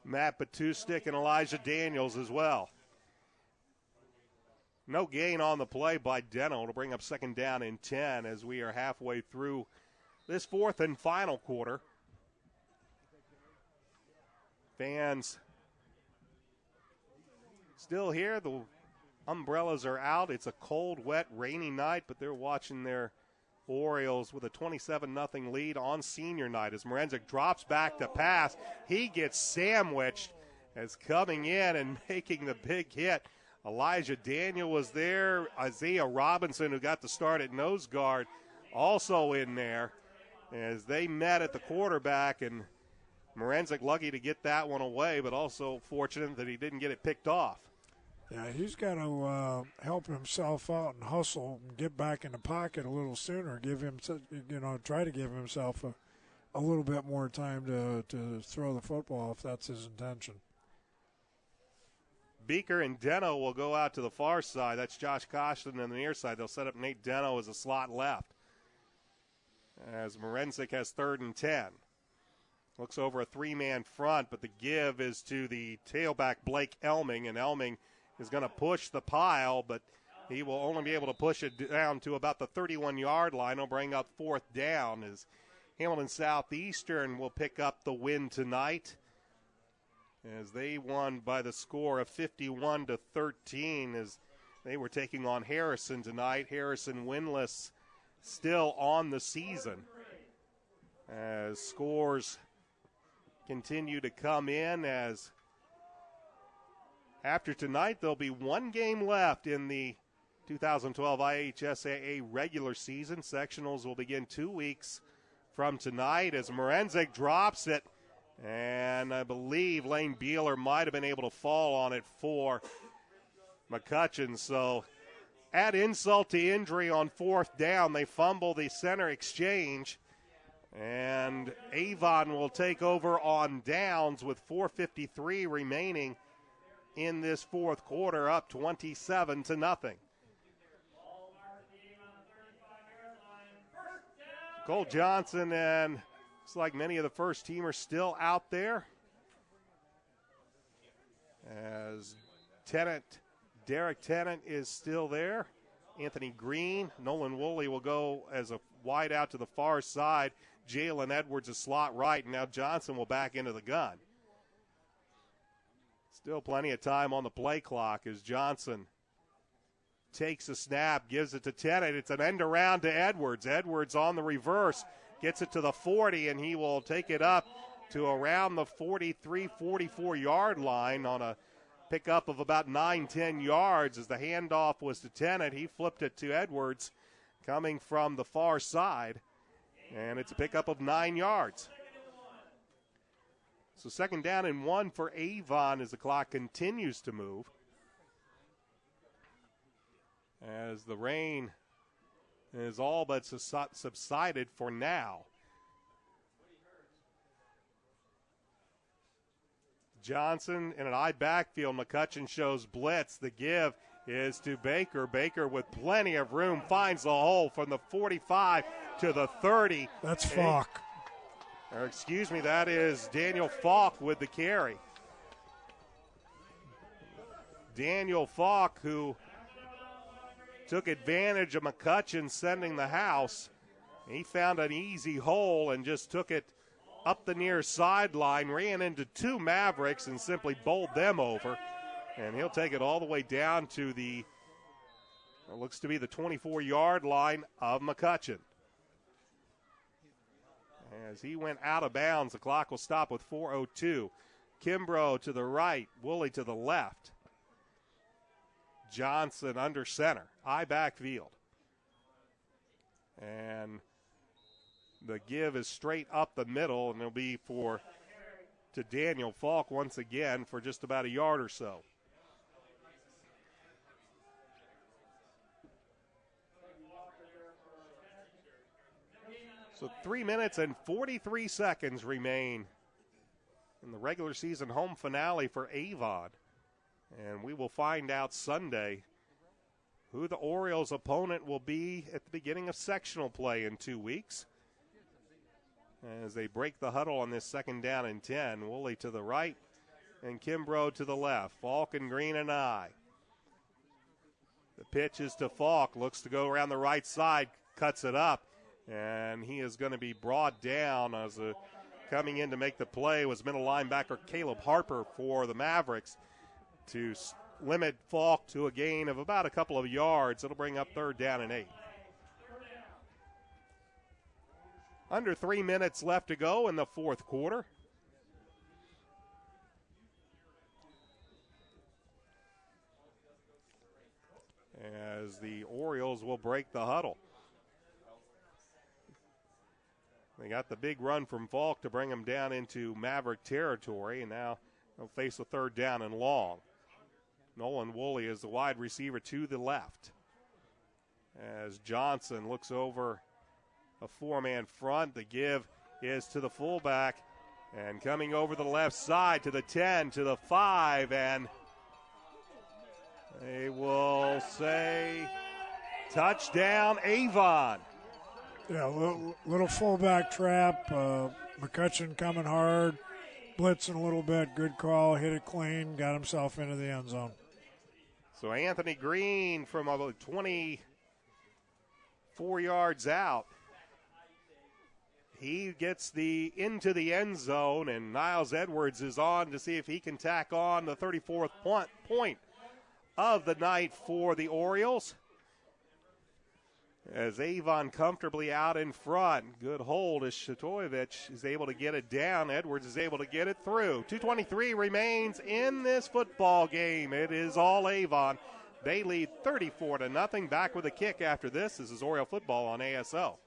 Matt Batustik and Elijah Daniels as well. No gain on the play by Deno to bring up 2nd down and 10 as we are halfway through this fourth and final quarter. Fans still here. The umbrellas are out. It's a cold, wet, rainy night, but they're watching their Orioles with a 27-0 lead on senior night as Morenzik drops back to pass. He gets sandwiched as coming in and making the big hit. Elijah Daniel was there. Isaiah Robinson, who got the start at nose guard, also in there as they met at the quarterback. And Morenzik lucky to get that one away, but also fortunate that he didn't get it picked off. Yeah, he's got to help himself out and hustle and get back in the pocket a little sooner. Try to give himself a little bit more time to throw the football if that's his intention. Beaker and Deno will go out to the far side. That's Josh Costin on the near side. They'll set up Nate Deno as a slot left. As Morenzik has 3rd and 10. Looks over a 3-man front, but the give is to the tailback Blake Elming, and Elming is going to push the pile, but he will only be able to push it down to about the 31-yard line. He'll bring up 4th down as Hamilton Southeastern will pick up the win tonight as they won by the score of 51-13 as they were taking on Harrison tonight. Harrison winless still on the season as scores continue to come in. As after tonight, there'll be one game left in the 2012 IHSAA regular season. Sectionals will begin 2 weeks from tonight as Morenzik drops it, and I believe Lane Beeler might have been able to fall on it for McCutcheon. So add insult to injury on 4th down. They fumble the center exchange, and Avon will take over on downs with 4:53 remaining in this fourth quarter, up 27-0. Cole Johnson and looks like many of the first teamers still out there. As Derek Tennant is still there. Anthony Green, Nolan Woolley will go as a wide out to the far side. Jalen Edwards a slot right, and now Johnson will back into the gun. Still plenty of time on the play clock as Johnson takes a snap, gives it to Tennant. It's an end around to Edwards. Edwards on the reverse, gets it to the 40, and he will take it up to around the 43, 44-yard line on a pickup of about 9-10 yards as the handoff was to Tennant. He flipped it to Edwards coming from the far side, and it's a pickup of 9 yards. So 2nd down and 1 for Avon as the clock continues to move. As the rain is all but subsided for now. Johnson in an I backfield. McCutcheon shows blitz. The give is to Baker. Baker with plenty of room finds the hole from the 45 to the 30. That's Falk. Or excuse me, that is Daniel Falk with the carry. Daniel Falk, who took advantage of McCutcheon sending the house. He found an easy hole and just took it up the near sideline, ran into 2 Mavericks and simply bowled them over. And he'll take it all the way down to the It looks to be the 24-yard line of McCutcheon. As he went out of bounds, the clock will stop with 4:02. Kimbrough to the right, Woolley to the left. Johnson under center, high backfield. And the give is straight up the middle, and it'll be to Daniel Falk once again for just about a yard or so. So 3 minutes and 43 seconds remain in the regular season home finale for Avon. And we will find out Sunday who the Orioles' opponent will be at the beginning of sectional play in 2 weeks. As they break the huddle on this 2nd down and 10, Woolley to the right and Kimbrough to the left. Falk and Green and I. The pitch is to Falk, looks to go around the right side, cuts it up, and he is going to be brought down. As coming in to make the play was middle linebacker Caleb Harper for the Mavericks to limit Falk to a gain of about a couple of yards. It'll bring up 3rd down and 8. Under 3 minutes left to go in the 4th quarter. As the Orioles will break the huddle. They got the big run from Falk to bring him down into Maverick territory, and now they'll face a 3rd down and long. Nolan Woolley is the wide receiver to the left. As Johnson looks over a 4-man front, the give is to the fullback, and coming over the left side to the 10, to the 5, and they will say touchdown Avon. Yeah, little fullback trap. McCutcheon coming hard, blitzing a little bit. Good call, hit it clean, got himself into the end zone. So Anthony Green from about 24 yards out. He gets into the end zone, and Niles Edwards is on to see if he can tack on the 34th point of the night for the Orioles. As Avon comfortably out in front. Good hold as Shatoyevich is able to get it down. Edwards is able to get it through. 2:23 remains in this football game. It is all Avon. They lead 34-0. Back with a kick after this. This is Oriole football on ASL.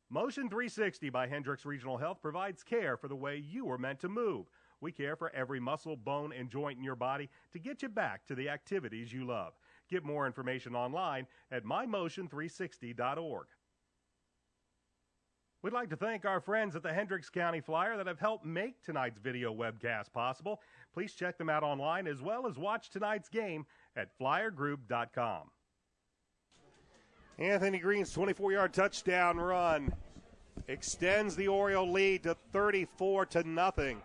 Motion 360 by Hendricks Regional Health provides care for the way you were meant to move. We care for every muscle, bone, and joint in your body to get you back to the activities you love. Get more information online at mymotion360.org. We'd like to thank our friends at the Hendricks County Flyer that have helped make tonight's video webcast possible. Please check them out online as well as watch tonight's game at flyergroup.com. Anthony Green's 24-yard touchdown run extends the Oriole lead to 34-0.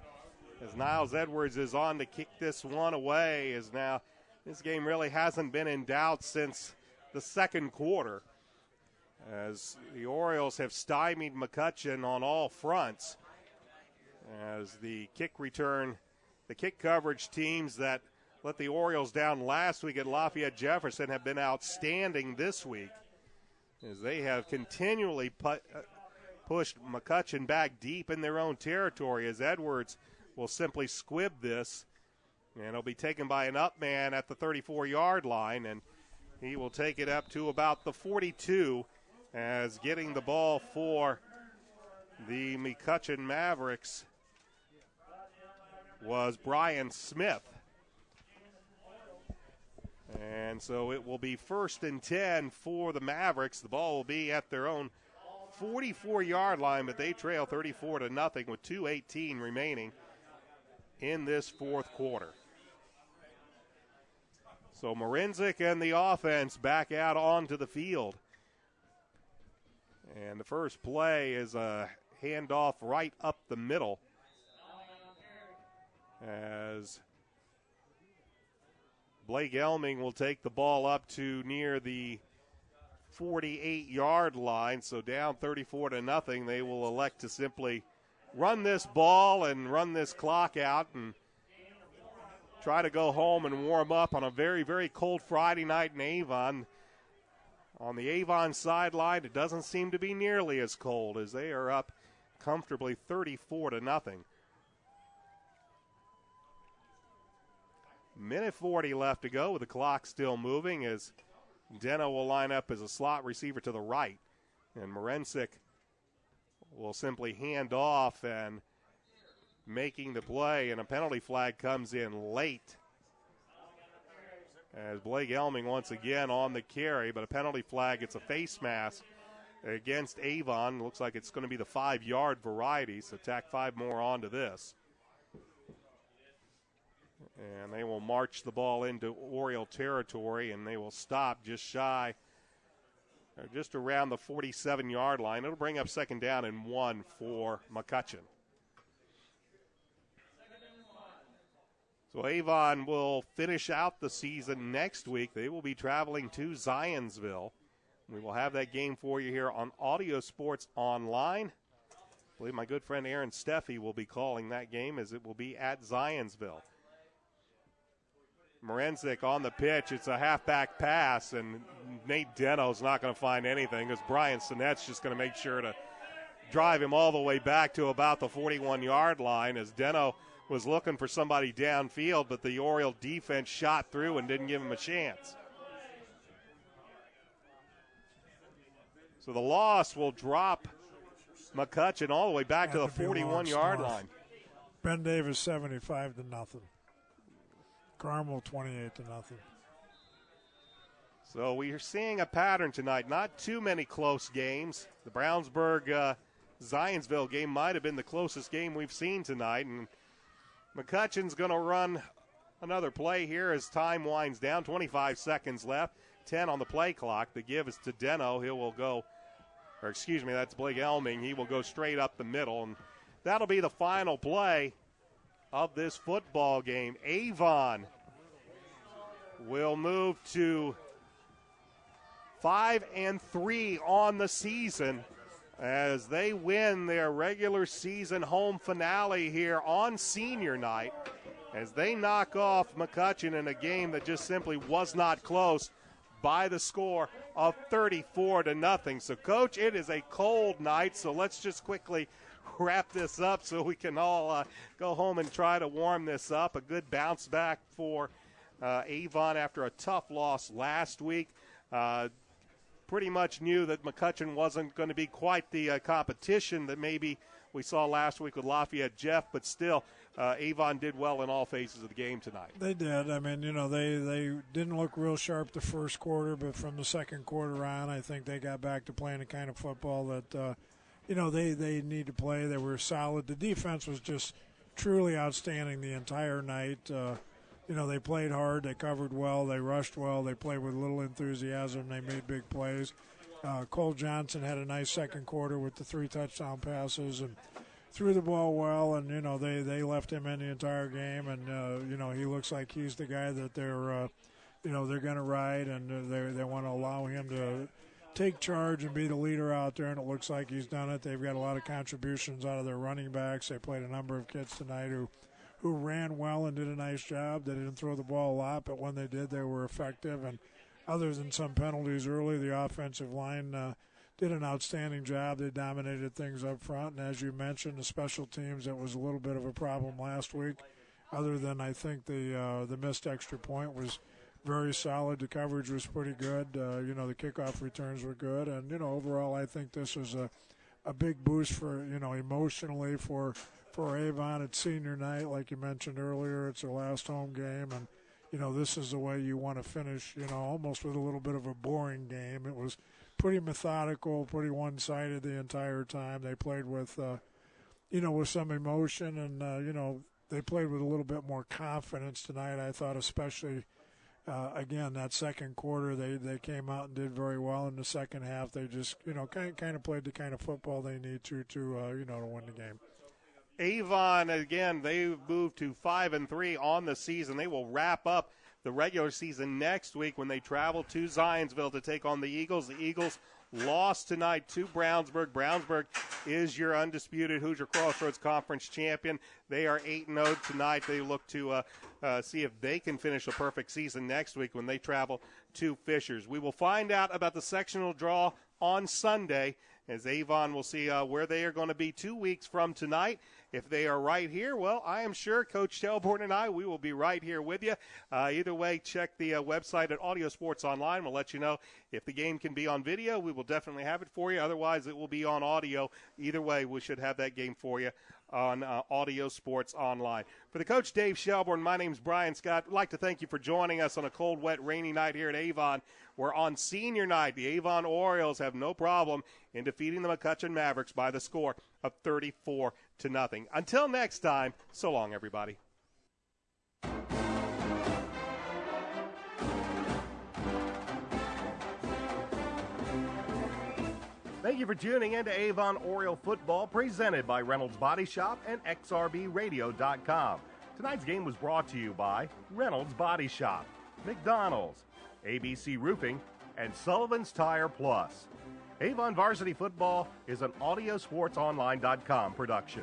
As Niles Edwards is on to kick this one away, as now this game really hasn't been in doubt since the 2nd quarter, as the Orioles have stymied McCutcheon on all fronts. As the kick return, the kick coverage teams that let the Orioles down last week at Lafayette Jefferson have been outstanding this week, as they have continually pushed McCutcheon back deep in their own territory, as Edwards will simply squib this. And it'll be taken by an up man at the 34-yard line, and he will take it up to about the 42, as getting the ball for the McCutcheon Mavericks was Brian Smith. And so it will be 1st and 10 for the Mavericks. The ball will be at their own 44-yard line, but they trail 34-0 with 2:18 remaining in this 4th quarter. So Marinzik and the offense back out onto the field. And the first play is a handoff right up the middle, as Blake Elming will take the ball up to near the 48-yard line. So down 34-0, they will elect to simply run this ball and run this clock out and try to go home and warm up on a very, very cold Friday night in Avon. On the Avon sideline, it doesn't seem to be nearly as cold as they are up comfortably 34-0. Minute 40 left to go with the clock still moving as Deno will line up as a slot receiver to the right. And Morensic will simply hand off and making the play, and a penalty flag comes in late as Blake Elming once again on the carry, but a penalty flag, it's a face mask against Avon. Looks like it's going to be the 5-yard variety, so tack 5 more onto this. And they will march the ball into Oriole territory, and they will stop just shy, or just around the 47-yard line. It'll bring up 2nd down and 1 for McCutcheon. So Avon will finish out the season next week. They will be traveling to Zionsville. We will have that game for you here on Audio Sports Online. I believe my good friend Aaron Steffi will be calling that game as it will be at Zionsville. Morensic on the pitch. It's a halfback pass, and Nate Deno's not going to find anything because Brian Sinette's just going to make sure to drive him all the way back to about the 41-yard line as Deno was looking for somebody downfield, but the Oriole defense shot through and didn't give him a chance. So the loss will drop McCutcheon all the way back to the 41-yard line. Ben Davis 75-0. Carmel 28-0. So we are seeing a pattern tonight. Not too many close games. The Brownsburg-Zionsville game might have been the closest game we've seen tonight, and McCutcheon's going to run another play here as time winds down. 25 seconds left, 10 on the play clock. The give is to Deno. He will go, or excuse me, that's Blake Elming. He will go straight up the middle, and that'll be the final play of this football game. Avon will move to 5-3 on the season as they win their regular season home finale here on senior night as they knock off McCutcheon in a game that just simply was not close by the score of 34-0. So, Coach, it is a cold night, so let's just quickly wrap this up so we can all go home and try to warm this up. A good bounce back for Avon after a tough loss last week. Pretty much knew that McCutcheon wasn't going to be quite the competition that maybe we saw last week with Lafayette Jeff, but still, Avon did well in all phases of the game tonight. They did. I mean, they didn't look real sharp the first quarter, but from the second quarter on, I think they got back to playing the kind of football that, they need to play. They were solid. The defense was just truly outstanding the entire night. They played hard, they covered well, they rushed well, they played with little enthusiasm, they made big plays. Cole Johnson had a nice second quarter with the 3 touchdown passes and threw the ball well, and, they left him in the entire game, and, he looks like he's the guy that they're going to ride, and they want to allow him to take charge and be the leader out there, and it looks like he's done it. They've got a lot of contributions out of their running backs. They played a number of kids tonight who ran well and did a nice job. They didn't throw the ball a lot, but when they did, they were effective. And other than some penalties early, the offensive line did an outstanding job. They dominated things up front. And as you mentioned, the special teams, that was a little bit of a problem last week. Other than I think the missed extra point was very solid. The coverage was pretty good. The kickoff returns were good. And, overall, I think this was a big boost for, emotionally for Avon. It's senior night, like you mentioned earlier. It's their last home game, and this is the way you want to finish. Almost with a little bit of a boring game. It was pretty methodical, pretty one-sided the entire time. They played with, with some emotion, and they played with a little bit more confidence tonight. I thought, especially again that second quarter, they came out and did very well. In the second half, they just kind of played the kind of football they need to win the game. Avon, again, they moved to 5-3 on the season. They will wrap up the regular season next week when they travel to Zionsville to take on the Eagles. The Eagles lost tonight to Brownsburg. Brownsburg is your undisputed Hoosier Crossroads Conference champion. They are 8-0 tonight. They look to see if they can finish a perfect season next week when they travel to Fishers. We will find out about the sectional draw on Sunday, as Avon will see where they are going to be 2 weeks from tonight. If they are right here, well, I am sure Coach Shelbourne and I, we will be right here with you. Either way, check the website at Audio Sports Online. We'll let you know if the game can be on video. We will definitely have it for you. Otherwise, it will be on audio. Either way, we should have that game for you on Audio Sports Online. For the coach, Dave Shelbourne, my name's Brian Scott. I'd like to thank you for joining us on a cold, wet, rainy night here at Avon. We're on senior night. The Avon Orioles have no problem in defeating the McCutcheon Mavericks by the score of 34-0. Until next time, so long, everybody. Thank you for tuning in to Avon Oriole Football, presented by Reynolds Body Shop and XRBRadio.com. Tonight's game was brought to you by Reynolds Body Shop, McDonald's, ABC Roofing, and Sullivan's Tire Plus. Avon Varsity Football is an AudioSportsOnline.com production.